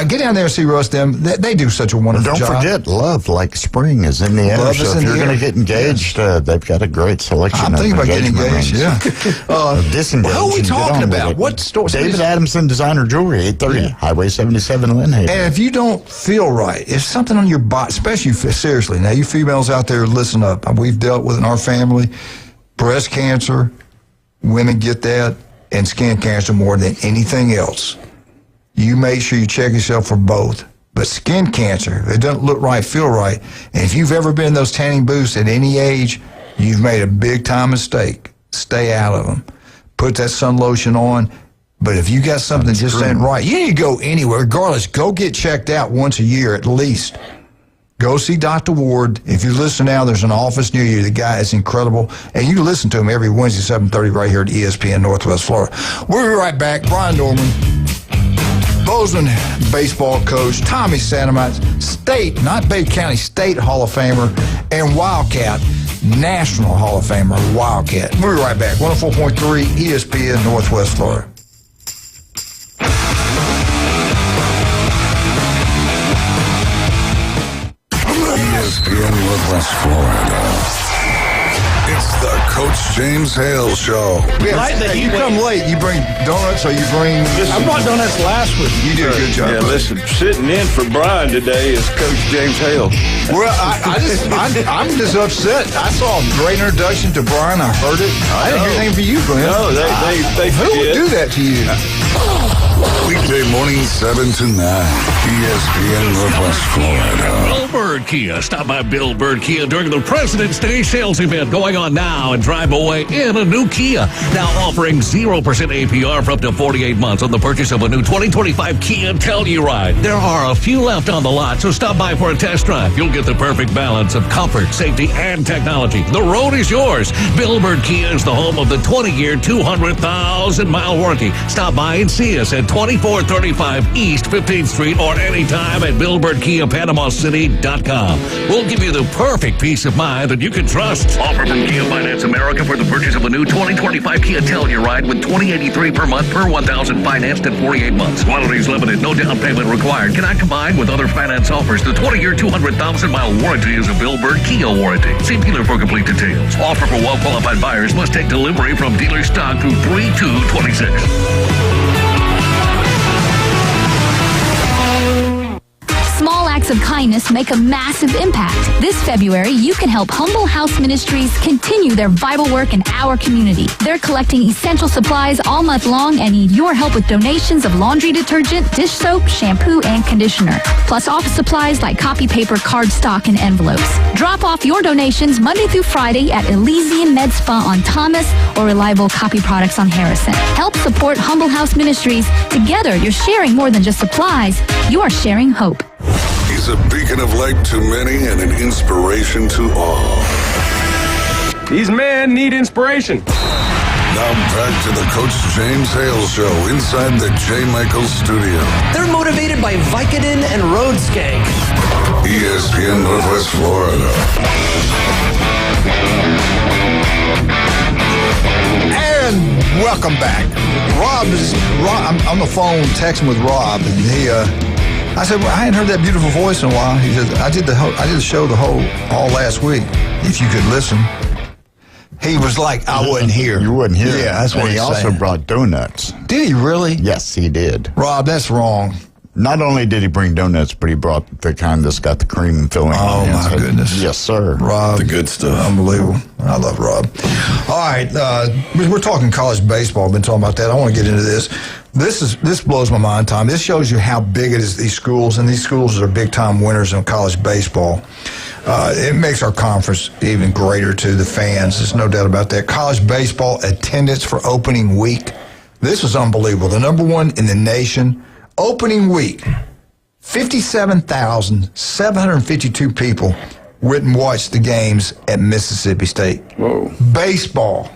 Get down there and see Russ. They do such a wonderful job. Don't forget, Love Like Spring is in the air. So if you're going to get engaged, they've got a great selection I'm thinking about getting engaged, disengaged. Who are we talking about? What store? David Adamson Designer Jewelry, 830 Highway 77, Lynn Haven. And if you don't feel right, if something on your body, especially seriously, now you females out there, listen up. We've dealt with in our family breast cancer. Women get that. And skin cancer more than anything else. You make sure you check yourself for both. But skin cancer, it doesn't look right, feel right. And if you've ever been in those tanning booths at any age, you've made a big time mistake. Stay out of them. Put that sun lotion on. But if you got something that just ain't right, you need to go anywhere. Regardless, go get checked out once a year at least. Go see Dr. Ward. If you listen now, there's an office near you. The guy is incredible. And you listen to him every Wednesday, 7:30 right here at ESPN Northwest Florida. We'll be right back. Brian Norman, Bozeman baseball coach, Tommy Santamite, State, not Bay County, State Hall of Famer, and Wildcat, National Hall of Famer, Wildcat. We'll be right back. 104.3 ESPN Northwest Florida. ESPN Northwest Florida. It's the Coach James Hale Show. Hey, you come late. You bring donuts or you bring... I brought donuts last week. You did a good job. Yeah, listen, sitting in for Brian today is Coach James Hale. Well, I'm just upset. I saw a great introduction to Brian. I heard it. I didn't hear anything from you, Glenn. No, they Who would do that to you? Weekday morning, 7 to 9. ESPN Northwest Florida. Bill Bird Kia. Stop by Bill Bird Kia during the President's Day sales event going on now and drive away in a new Kia. Now offering 0% APR for up to 48 months on the purchase of a new 2025 Kia Telluride. There are a few left on the lot, so stop by for a test drive. You'll get the perfect balance of comfort, safety, and technology. The road is yours. Bill Bird Kia is the home of the 20-year, 200,000-mile warranty. Stop by and see us at 2435 East 15th Street or anytime at BillBirdKiaPanamaCity.com. We'll give you the perfect peace of mind that you can trust. Offer from Kia Finance America for the purchase of a new 2025 Kia Telluride with $20.83 per month per $1,000 financed at 48 months. Quantities limited, no down payment required. Cannot combine with other finance offers. The 20-year, 200,000-mile warranty is a Bill Bird Kia warranty. See dealer for complete details. Offer for well-qualified buyers must take delivery from dealer stock through 3/2/26. Small acts of kindness make a massive impact. This February, you can help Humble House Ministries continue their vital work in our community. They're collecting essential supplies all month long and need your help with donations of laundry detergent, dish soap, shampoo, and conditioner. Plus office supplies like copy paper, cardstock, and envelopes. Drop off your donations Monday through Friday at Elysian Med Spa on Thomas or Reliable Copy Products on Harrison. Help support Humble House Ministries. Together, you're sharing more than just supplies. You are sharing hope. He's a beacon of light to many and an inspiration to all. These men need inspiration. Now back to the Coach James Hale Show inside the J. Michaels studio. They're motivated by Vicodin and road skank. ESPN Northwest Florida. And welcome back. I'm on the phone texting with Rob, and I said, well, I hadn't heard that beautiful voice in a while. He said, I did the show all last week. If you could listen. He was like, I wasn't here. You wasn't here. Yeah, that's what he also brought donuts. Did he really? Yes, he did. Rob, that's wrong. Not only did he bring donuts, but he brought the kind that's got the cream filling. Oh, my goodness. Yes, sir. Rob. The good stuff. Unbelievable. I love Rob. All right. We're talking college baseball. I've been talking about that. I want to get into this. This blows my mind, Tom. This shows you how big it is, these schools, and these schools are big-time winners in college baseball. It makes our conference even greater to the fans. There's no doubt about that. College baseball attendance for opening week. This was unbelievable. The number one in the nation. Opening week, 57,752 people went and watched the games at Mississippi State. Whoa. Baseball,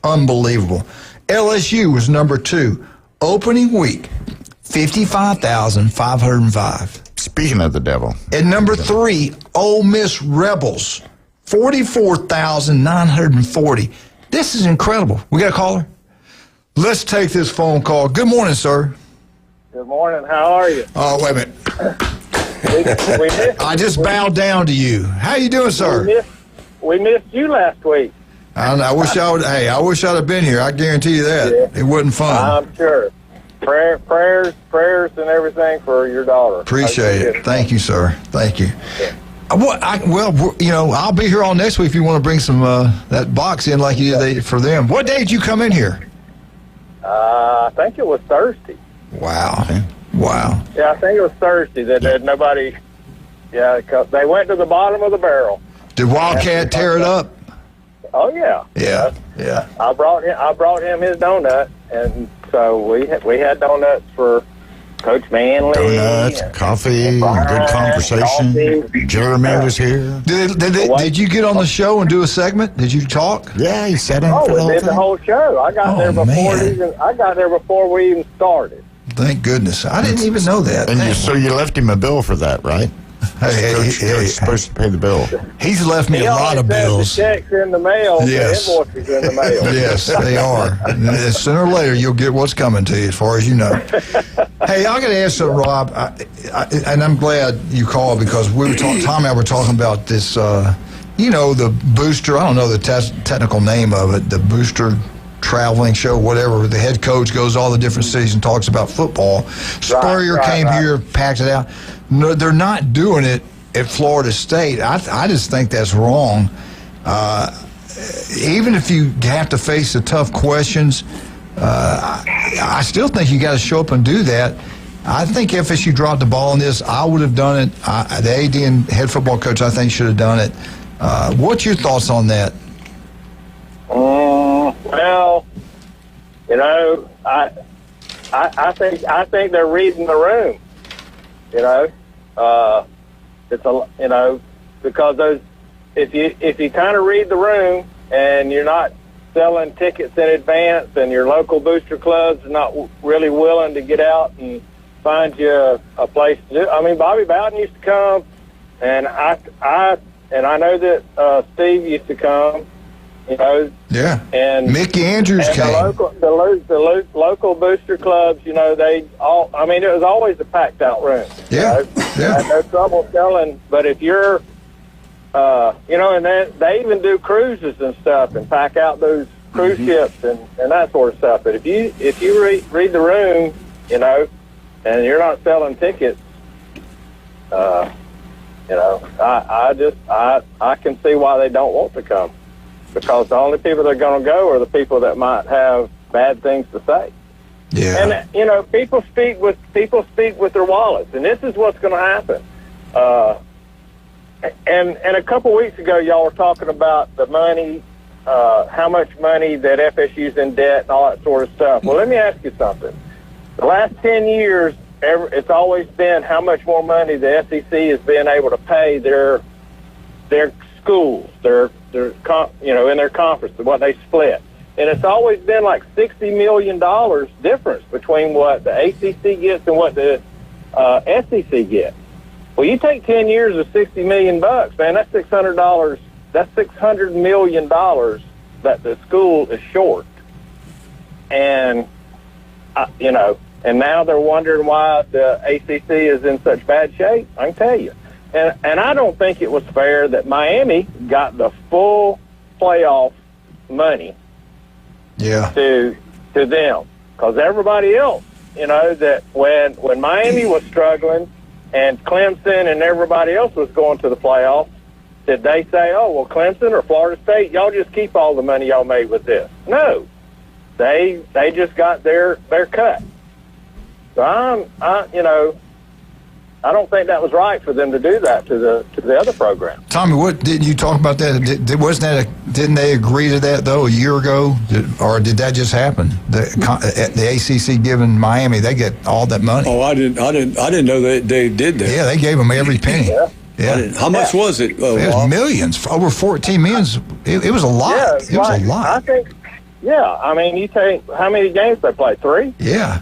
unbelievable. LSU was number 2. Opening week, 55,505. Speaking of the devil. At number 3, Ole Miss Rebels, 44,940. This is incredible. We got a caller? Let's take this phone call. Good morning, sir. Good morning. How are you? Oh, wait a minute. I just bowed down to you. How you doing, sir? We missed you last week. I wish I would. Hey, I wish I'd have been here. I guarantee you that. Yeah. It wasn't fun. I'm sure. Prayers, and everything for your daughter. Appreciate it. Thank you, sir. Thank you. Yeah. I'll be here all next week if you want to bring some that box in like you did for them. What day did you come in here? I think it was Thursday. Wow. Wow. Yeah, I think it was Thursday that nobody, cause they went to the bottom of the barrel. Did Wildcat tear it up? Oh, yeah. Yeah. I brought him his donut, and so we had donuts for Coach Manley. Donuts, coffee, good conversation. Coffee. Jeremy was here. Did you get on the show and do a segment? Did you talk? Yeah, he sat in for the whole thing. The whole show. I got there before we even started. Thank goodness. I didn't even know that. And so you left him a bill for that, right? Hey, Coach supposed to pay the bill. He's left me a lot of bills. The checks in the mail. Yes. The invoices in the mail. Yes, they are. And sooner or later, you'll get what's coming to you, as far as you know. Hey, I got to ask you, Rob, and I'm glad you called because we were Tom and I were talking about this you know, the booster, I don't know the technical name of it, the booster traveling show, whatever, the head coach goes all the different cities and talks about football. Spurrier came here, packed it out. No, they're not doing it at Florida State. I just think that's wrong. Even if you have to face the tough questions, I still think you got to show up and do that. I think FSU dropped the ball on this. I would have done it. The AD and head football coach, I think, should have done it. What's your thoughts on that? Well, you know, I think they're reading the room. You know, because those, if you kind of read the room and you're not selling tickets in advance and your local booster clubs are not really willing to get out and find you a place to do. I mean, Bobby Bowden used to come, and I know that Steve used to come. You know, yeah, and Mickey Andrews and came. The local booster clubs, you know, they all. I mean, it was always a packed out room. Yeah, I had no trouble selling. But if you're, you know, and they even do cruises and stuff and pack out those cruise ships and that sort of stuff. But if you read the room, you know, and you're not selling tickets, you know, I can see why they don't want to come. Because the only people that are going to go are the people that might have bad things to say. Yeah. And, you know, people speak with their wallets, and this is what's going to happen. And a couple weeks ago, y'all were talking about the money, how much money that FSU's in debt and all that sort of stuff. Well, let me ask you something. The last 10 years, it's always been how much more money the SEC has been able to pay their schools, you know, in their conference, what they split. And it's always been like $60 million difference between what the ACC gets and what the SEC gets. Well, you take 10 years of $60 million, man, that's $600. That's $600 million that the school is short. And, you know, and now they're wondering why the ACC is in such bad shape. I can tell you. And I don't think it was fair that Miami got the full playoff money to them. Because everybody else, you know, that when Miami was struggling and Clemson and everybody else was going to the playoffs, did they say, oh, well, Clemson or Florida State, y'all just keep all the money y'all made with this? No. They just got their cut. So you know, I don't think that was right for them to do that to the other program. Tommy, what didn't you talk about that? Didn't they agree to that though a year ago, or did that just happen? The ACC giving Miami, they get all that money. Oh, I didn't know that they did that. Yeah, they gave them every penny. Yeah. How much was it? It was millions, over 14 millions. It was a lot. Yeah, it was a lot. I think. Yeah, I mean, you take how many games they played? 3. Yeah.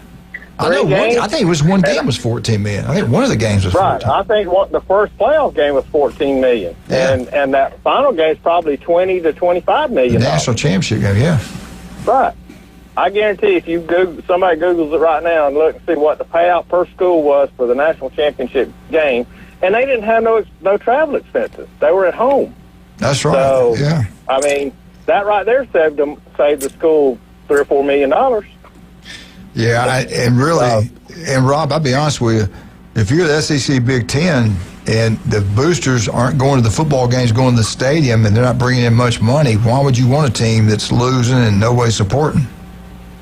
I think it was one game was $14 million. I think one of the games was right. 14. I think the first playoff game was $14 million, and that final game is probably $20 to $25 million. National championship game, yeah. Right. I guarantee if you somebody Googles it right now and look and see what the payout per school was for the national championship game, and they didn't have no travel expenses. They were at home. That's right. So, yeah. I mean, that right there saved the school $3 or $4 million. Yeah, and Rob, I'll be honest with you, if you're the SEC Big Ten and the boosters aren't going to the football games, going to the stadium, and they're not bringing in much money, why would you want a team that's losing and nobody's supporting?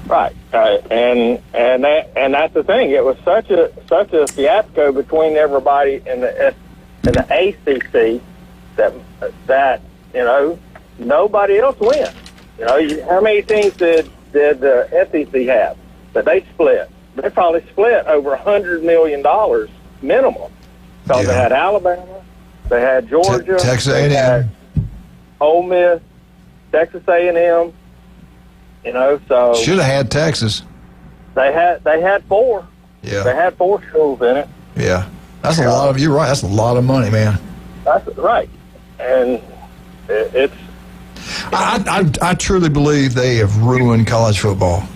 Right, and that's the thing. It was such a fiasco between everybody in the ACC that you know nobody else went. You know, how many teams did the SEC have? That they split. They probably split over $100 million minimum. Because they had Alabama, they had Georgia, Texas A&M, they had Ole Miss, Texas A&M. You know, so should have had Texas. They had 4. Yeah, they had 4 schools in it. Yeah, that's a lot of. You're right. That's a lot of money, man. That's right, and it's. I truly believe they have ruined college football.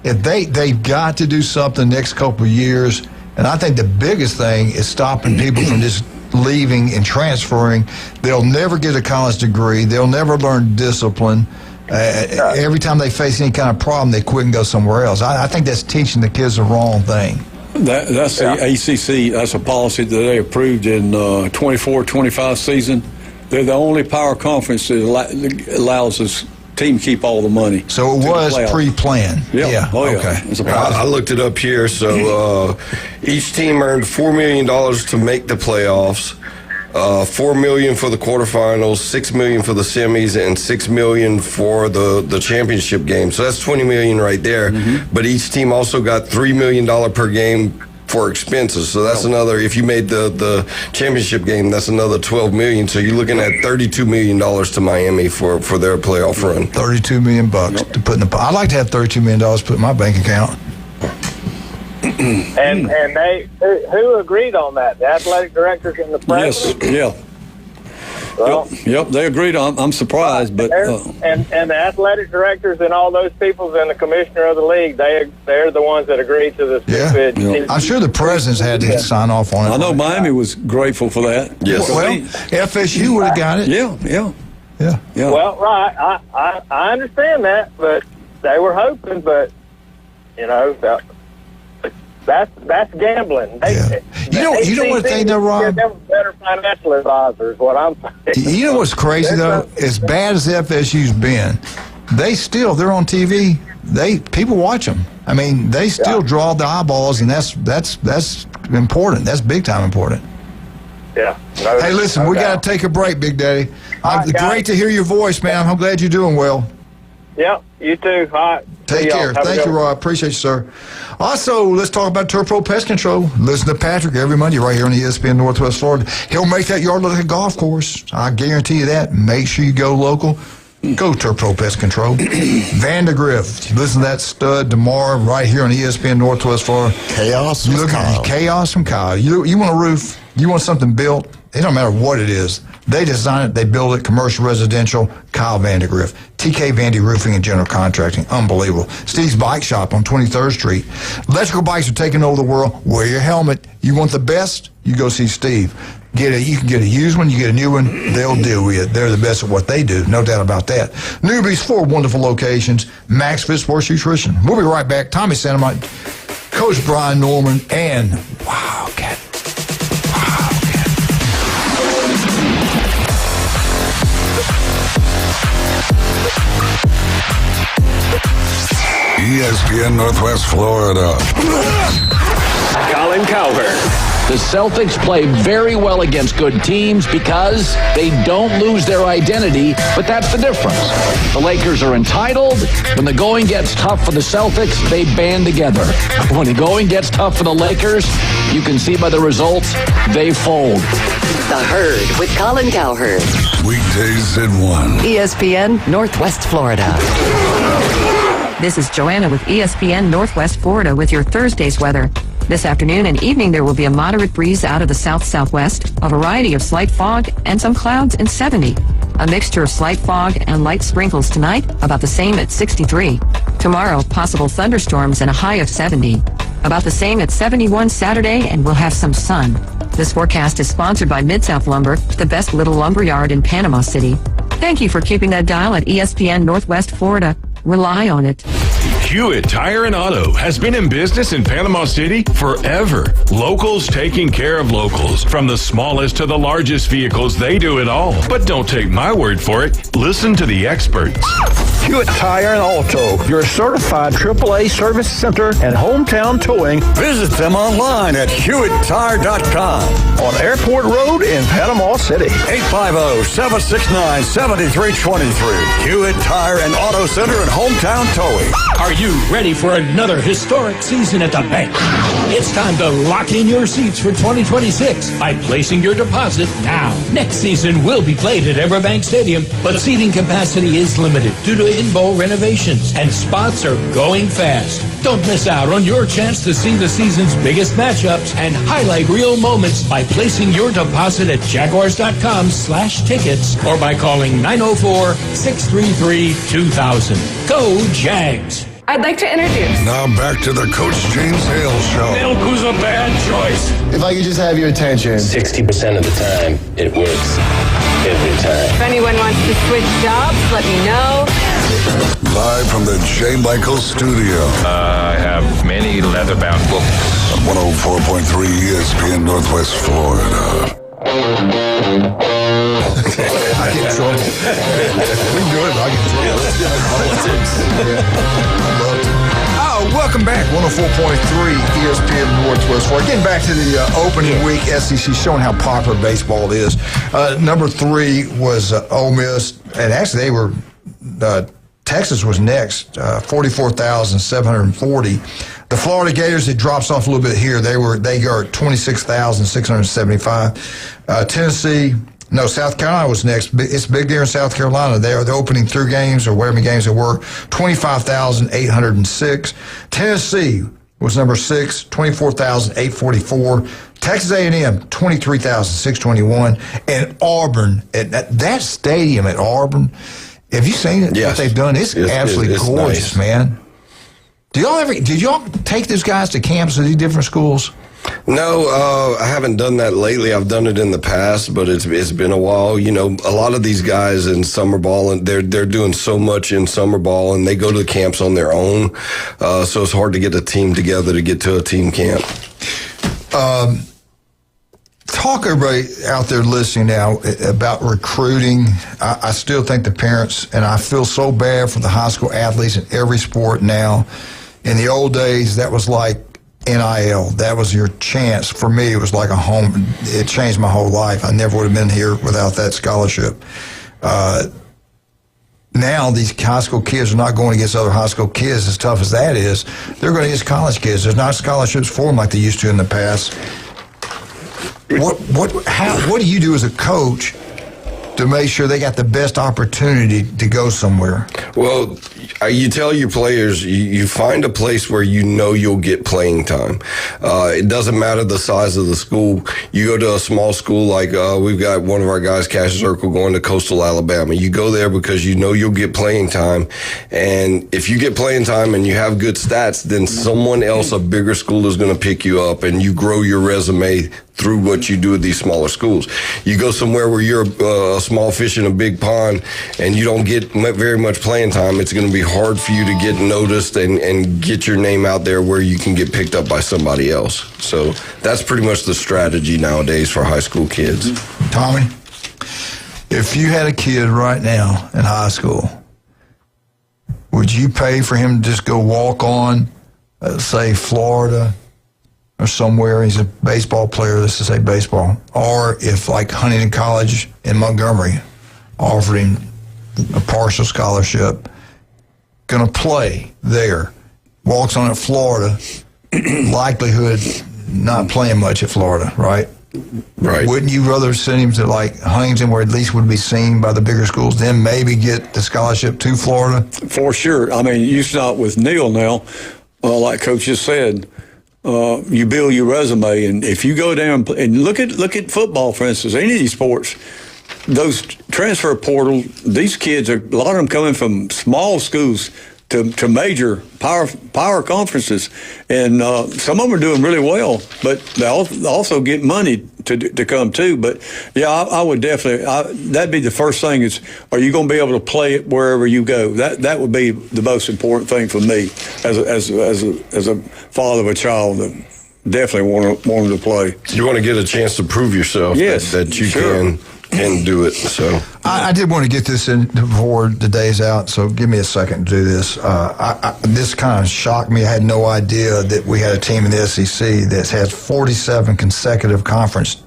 If they've got to do something next couple of years, and I think the biggest thing is stopping people from just leaving and transferring, they'll never get a college degree. They'll never learn discipline. Every time they face any kind of problem, they quit and go somewhere else. I think that's teaching the kids the wrong thing. That's the ACC. That's a policy that they approved in 24-25 season. They're the only power conference that allows us team keep all the money. So it was pre-planned. Yeah. Oh, yeah. Okay. It's a I looked it up here. So each team earned $4 million to make the playoffs. $4 million for the quarterfinals, $6 million for the semis, and $6 million for the championship game. So that's $20 million right there. Mm-hmm. But each team also got $3 million per game for expenses. So that's another. If you made the championship game, that's another $12 million. So you're looking at $32 million to Miami for their playoff run. $32 million to put in the. I'd like to have $32 million put in my bank account. And they who agreed on that? The athletic directors and the president. Yes. Yeah. Well, yep. They agreed on. I'm surprised, but and the athletic directors and all those people and the commissioner of the league, they're the ones that agreed to this. Yeah. I'm sure the presidents had to sign off on it. I know Miami was grateful for that. Yes. Well, FSU would have got it. Yeah. Well, right. I understand that, but they were hoping, but that's gambling. You know what thing though, Rob? They're better financial advisors. What I'm saying. You know what's crazy though? As bad as FSU's been, they're on TV. People watch them. I mean, they still draw the eyeballs, and that's important. That's big time important. Yeah. Hey, listen, we got to take a break, Big Daddy. Great to hear your voice, man. I'm glad you're doing well. Yep, you too. All right. Take care. Thank you, Rob. Appreciate you, sir. Also, let's talk about Turf Pro Pest Control. Listen to Patrick every Monday right here on ESPN Northwest Florida. He'll make that yard look like a golf course. I guarantee you that. Make sure you go local. Go Turf Pro Pest Control. Vandergrift. You listen to that stud tomorrow right here on ESPN Northwest Florida. Chaos from Kyle. Chaos from Kyle. You want a roof? You want something built? It don't matter what it is. They design it, they build it, commercial, residential, Kyle Vandergrift. TK Vandy Roofing and General Contracting. Unbelievable. Steve's Bike Shop on 23rd Street. Electrical bikes are taking over the world. Wear your helmet. You want the best? You go see Steve. You can get a used one, you get a new one, they'll deal with it. They're the best at what they do, no doubt about that. Newby's 4 wonderful locations. Max Fit Sports Nutrition. We'll be right back. Tommy Santamite, Coach Brian Norman, and Wildcat. ESPN Northwest Florida. Colin Cowherd. The Celtics play very well against good teams because they don't lose their identity, but that's the difference. The Lakers are entitled. When the going gets tough for the Celtics, they band together. When the going gets tough for the Lakers, you can see by the results, they fold. The Herd with Colin Cowherd. Weekdays at 1. ESPN Northwest Florida. This is Joanna with ESPN Northwest Florida with your Thursday's weather. This afternoon and evening, there will be a moderate breeze out of the south-southwest, a variety of slight fog, and some clouds in 70. A mixture of slight fog and light sprinkles tonight, about the same at 63. Tomorrow, possible thunderstorms and a high of 70. About the same at 71 Saturday, and we'll have some sun. This forecast is sponsored by Mid-South Lumber, the best little lumber yard in Panama City. Thank you for keeping that dial at ESPN Northwest Florida. Rely on it. Hewitt Tire and Auto has been in business in Panama City forever. Locals taking care of locals. From the smallest to the largest vehicles, they do it all. But don't take my word for it. Listen to the experts. Hewitt Tire and Auto, your certified AAA service center and hometown towing. Visit them online at HewittTire.com. On Airport Road in Panama City. 850-769-7323. Hewitt Tire and Auto Center and hometown towing. Are you ready for another historic season at the bank? It's time to lock in your seats for 2026 by placing your deposit now. Next season will be played at Everbank Stadium, but seating capacity is limited due to in-bowl renovations, and spots are going fast. Don't miss out on your chance to see the season's biggest matchups and highlight real moments by placing your deposit at Jaguars.com/tickets or by calling 904-633-2000. Go Jags! I'd like to introduce. Now back to the Coach James Hale Show. Milk was a bad choice. If I could just have your attention. 60% of the time, it works. Every time. If anyone wants to switch jobs, let me know. Live from the J. Michael Studio. I have many leather-bound books. 104.3 ESPN Northwest Florida. I get in trouble. We can do it, but I get in trouble. Let's get politics. Welcome back. 104.3 ESPN Northwest Florida. Getting back to the opening week SEC, showing how popular baseball is. Number 3 was Ole Miss, and actually they were Texas was next, 44,740. The Florida Gators, it drops off a little bit here. They are 26,675. Tennessee, no, South Carolina was next. It's big there in South Carolina. They are the opening 3 games, or whatever many games there were, 25,806. Tennessee was number 6, 24,844. Texas A&M, 23,621. And Auburn, that stadium at Auburn, have you seen it? Yes. What they've done? It's absolutely gorgeous, nice. Man. Did y'all take these guys to camps at these different schools? No, I haven't done that lately. I've done it in the past, but it's been a while. You know, a lot of these guys in summer ball, and they're doing so much in summer ball, and they go to the camps on their own. So it's hard to get a team together to get to a team camp. Talk, everybody out there listening now, about recruiting. I still think the parents, and I feel so bad for the high school athletes in every sport now. In the old days, that was like NIL. That was your chance. For me, it was like a home. It changed my whole life. I never would have been here without that scholarship. Now, these high school kids are not going against other high school kids, as tough as that is. They're going against college kids. There's not scholarships for them like they used to in the past. What do you do as a coach to make sure they got the best opportunity to go somewhere? Well, you tell your players, you find a place where you know you'll get playing time. It doesn't matter the size of the school. You go to a small school like we've got one of our guys, Cash Circle, going to Coastal Alabama. You go there because you know you'll get playing time. And if you get playing time and you have good stats, then someone else, a bigger school, is going to pick you up, and you grow your resume through what you do at these smaller schools. You go somewhere where you're a small fish in a big pond and you don't get very much playing time, it's going to be hard for you to get noticed and get your name out there where you can get picked up by somebody else. So that's pretty much the strategy nowadays for high school kids. Tommy, if you had a kid right now in high school, would you pay for him to just go walk on, say, Florida or somewhere? He's a baseball player, let's just say baseball. Or if, like, Huntington College in Montgomery offered him a partial scholarship, going to play there, walks on at Florida, likelihood not playing much at Florida, right? Right. Wouldn't you rather send him to, like, Huntington, where at least would be seen by the bigger schools, then maybe get the scholarship to Florida? For sure. I mean, you start with Neil now, like Coach just said. You build your resume, and if you go down and look at football, for instance, any of these sports, those transfer portals, these kids are, a lot of them coming from small schools to major power conferences, and some of them are doing really well, but they also get money to come too. But yeah, I would definitely, that'd be the first thing is, are you going to be able to play it wherever you go? That would be the most important thing for me as a father of a child. Definitely want them to play. You want to get a chance to prove yourself. Yes, that you sure. can do it. So I did want to get this in before the day's out, so give me a second to do this. This kind of shocked me. I had no idea that we had a team in the SEC that has 47 consecutive conference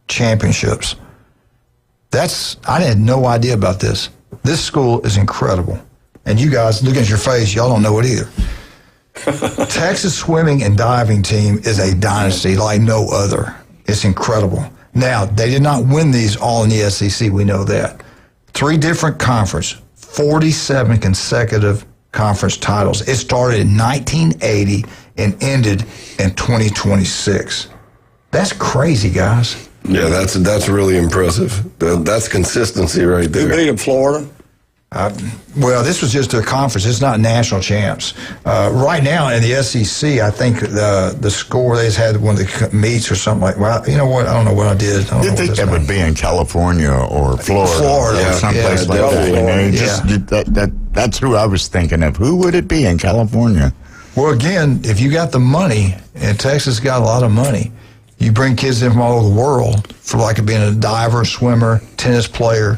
championships. I had no idea about this. This school is incredible. And you guys, look at your face, y'all don't know it either. Texas swimming and diving team is a dynasty like no other. It's incredible. Now, they did not win these all in the SEC, we know that. 3 different conference, 47 consecutive conference titles. It started in 1980 and ended in 2026. That's crazy, guys. Yeah, that's really impressive. That's consistency right there. Who beat them, Florida? Well, this was just a conference. It's not national champs. Right now in the SEC, I think the score they just had one of the meets or something like. Well, you know what? I don't know what I did. I You'd think that would be in California or Florida or someplace like that. That's who I was thinking of. Who would it be in California? Well, again, if you got the money, and Texas got a lot of money, you bring kids in from all over the world for like being a diver, swimmer, tennis player.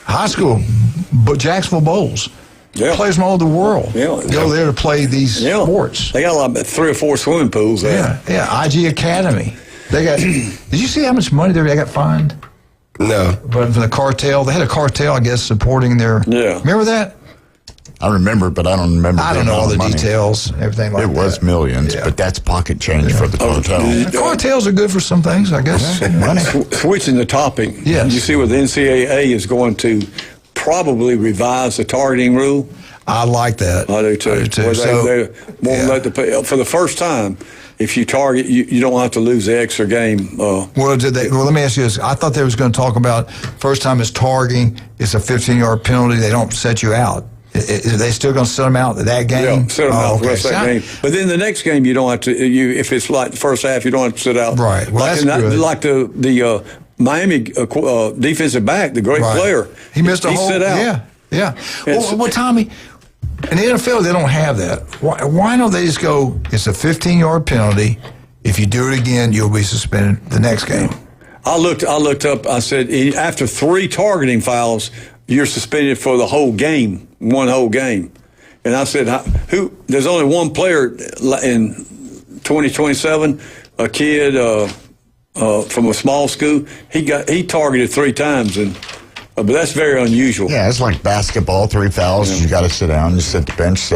High school, but Jacksonville Bowls. Players from all over the world go there to play these sports. They got like 3 or 4 swimming pools there. Yeah. IG Academy. They got. Did you see how much money they got fined? No. But for the cartel, they had a cartel, I guess, supporting their. Yeah. Remember that? I remember, but I don't remember. I don't know all the details, everything like that. It was millions, but that's pocket change for the cartel. Cartels are good for some things, I guess. Switching the topic, you see where the NCAA is going to probably revise the targeting rule? I like that. I do too. Where they won't let for the first time, if you target, you don't have to lose the extra game. Well, let me ask you this. I thought they was going to talk about first time it's targeting, it's a 15-yard penalty. They don't set you out. Are they still going to set them out that game? Yeah, set them out the rest of that game. But then the next game, you don't have to. If it's like the first half, you don't have to sit out. Right. Well, that's good. Like the Miami defensive back, the great player. He missed a whole. Sit out. Yeah. Well, Tommy, in the NFL, they don't have that. Why don't they just go? It's a 15-yard penalty. If you do it again, you'll be suspended the next game. I looked up. I said after 3 targeting fouls, you're suspended for the whole game, one whole game. And I said, there's only one player in 2027, a kid from a small school. He targeted 3 times, but that's very unusual. Yeah, it's like basketball, 3 fouls, you got to sit down, you sit the bench,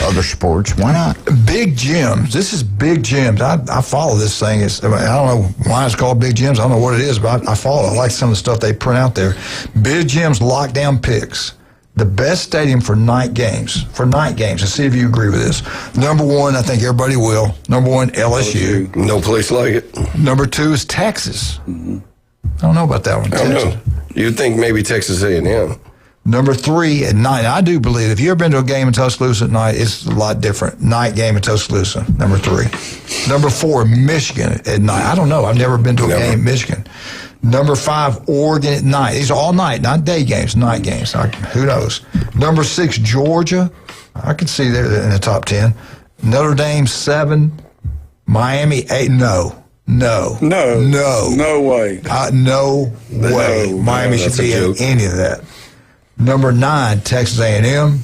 other sports. Why not? Big gyms. This is big gyms. I follow this thing. I don't know why it's called big gyms. I don't know what it is, but I follow it. I like some of the stuff they print out there. Big gyms, lockdown picks. The best stadium for night games. Let's see if you agree with this. Number 1, I think everybody will. Number 1, LSU. No place like it. Number 2 is Texas. Mm-hmm. I don't know about that one. I don't know. You'd think maybe Texas A&M. Number 3 at night. I do believe if you've ever been to a game in Tuscaloosa at night, it's a lot different. Night game in Tuscaloosa. Number 3. Number 4, Michigan at night. I don't know. I've never been to a game in Michigan. Number 5, Oregon at night. These are all night, not day games, night games. Who knows? Number 6, Georgia. I can see they're in the top 10. Notre Dame 7. Miami 8. No way. No way. Miami should be in any of that. Number 9, Texas A&M.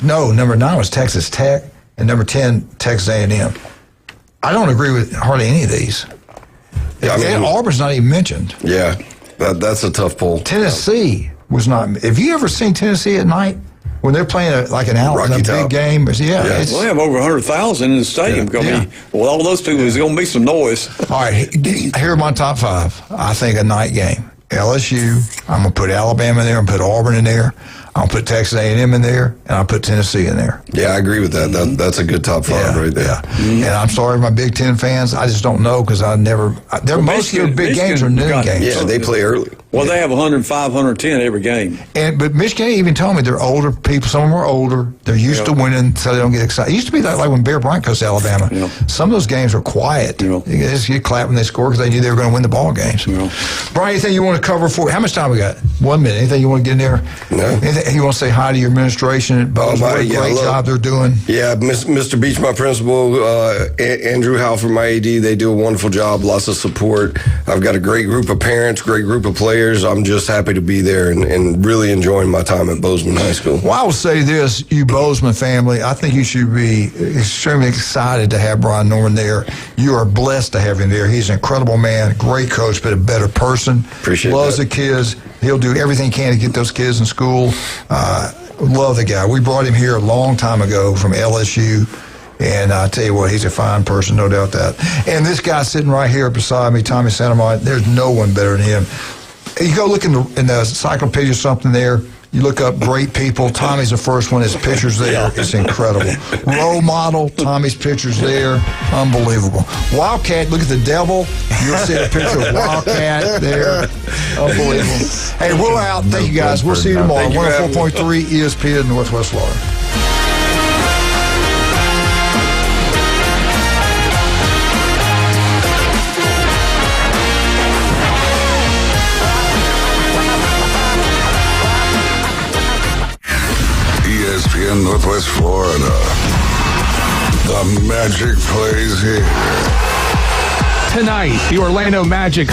No, number 9 was Texas Tech, and number 10, Texas A&M. I don't agree with hardly any of these. Auburn's not even mentioned. Yeah, that's a tough poll. Tennessee was not. Have you ever seen Tennessee at night? When they're playing a big game, well, they have over 100,000 in the stadium. Well, all those people, there's going to be some noise. All right, here are my top 5. I think a night game. LSU, I'm going to put Alabama in there, I'm going to put Auburn in there, I'll put Texas A&M in there, and I'll put Tennessee in there. Yeah, I agree with that. That's a good top 5 right there. Yeah. Mm-hmm. And I'm sorry, my Big Ten fans, I just don't know because I never. Most of their big games are noon games. Yeah, they play early. Well, they have 105, 110 every game. But Michigan even told me they're older people. Some of them are older. They're used to winning, so they don't get excited. It used to be like when Bear Bryant coached Alabama. Some of those games were quiet. They just get clapped when they score because they knew they were going to win the ball games. Brian, anything you want to cover for? How much time we got? 1 minute. Anything you want to get in there? No. Anything you want to say hi to your administration at Bowles? What a great job they're doing. Yeah, Mr. Beach, my principal, Andrew Hale from my AD, they do a wonderful job. Lots of support. I've got a great group of parents, great group of players. I'm just happy to be there and really enjoying my time at Bozeman High School. Well, I will say this, you Bozeman family, I think you should be extremely excited to have Brian Norman there. You are blessed to have him there. He's an incredible man, great coach, but a better person. Appreciate Loves that. the kids. He'll do everything he can to get those kids in school. Love the guy. We brought him here a long time ago from LSU. And I tell you what, he's a fine person, no doubt that. And this guy sitting right here beside me, Tommy Santamont, there's no one better than him. You go look in the encyclopedia or something there, You look up great people. Tommy's the first one. His picture's there. It's incredible. Role model. Tommy's picture's there. Unbelievable. Wildcat. Look at the devil. You'll see a picture of Wildcat there. Unbelievable. Hey, we're out. Thank you, guys. We'll see you tomorrow. 104.3 ESPN Northwest Florida. ESPN Northwest Florida. The Magic plays here. Tonight, the Orlando Magic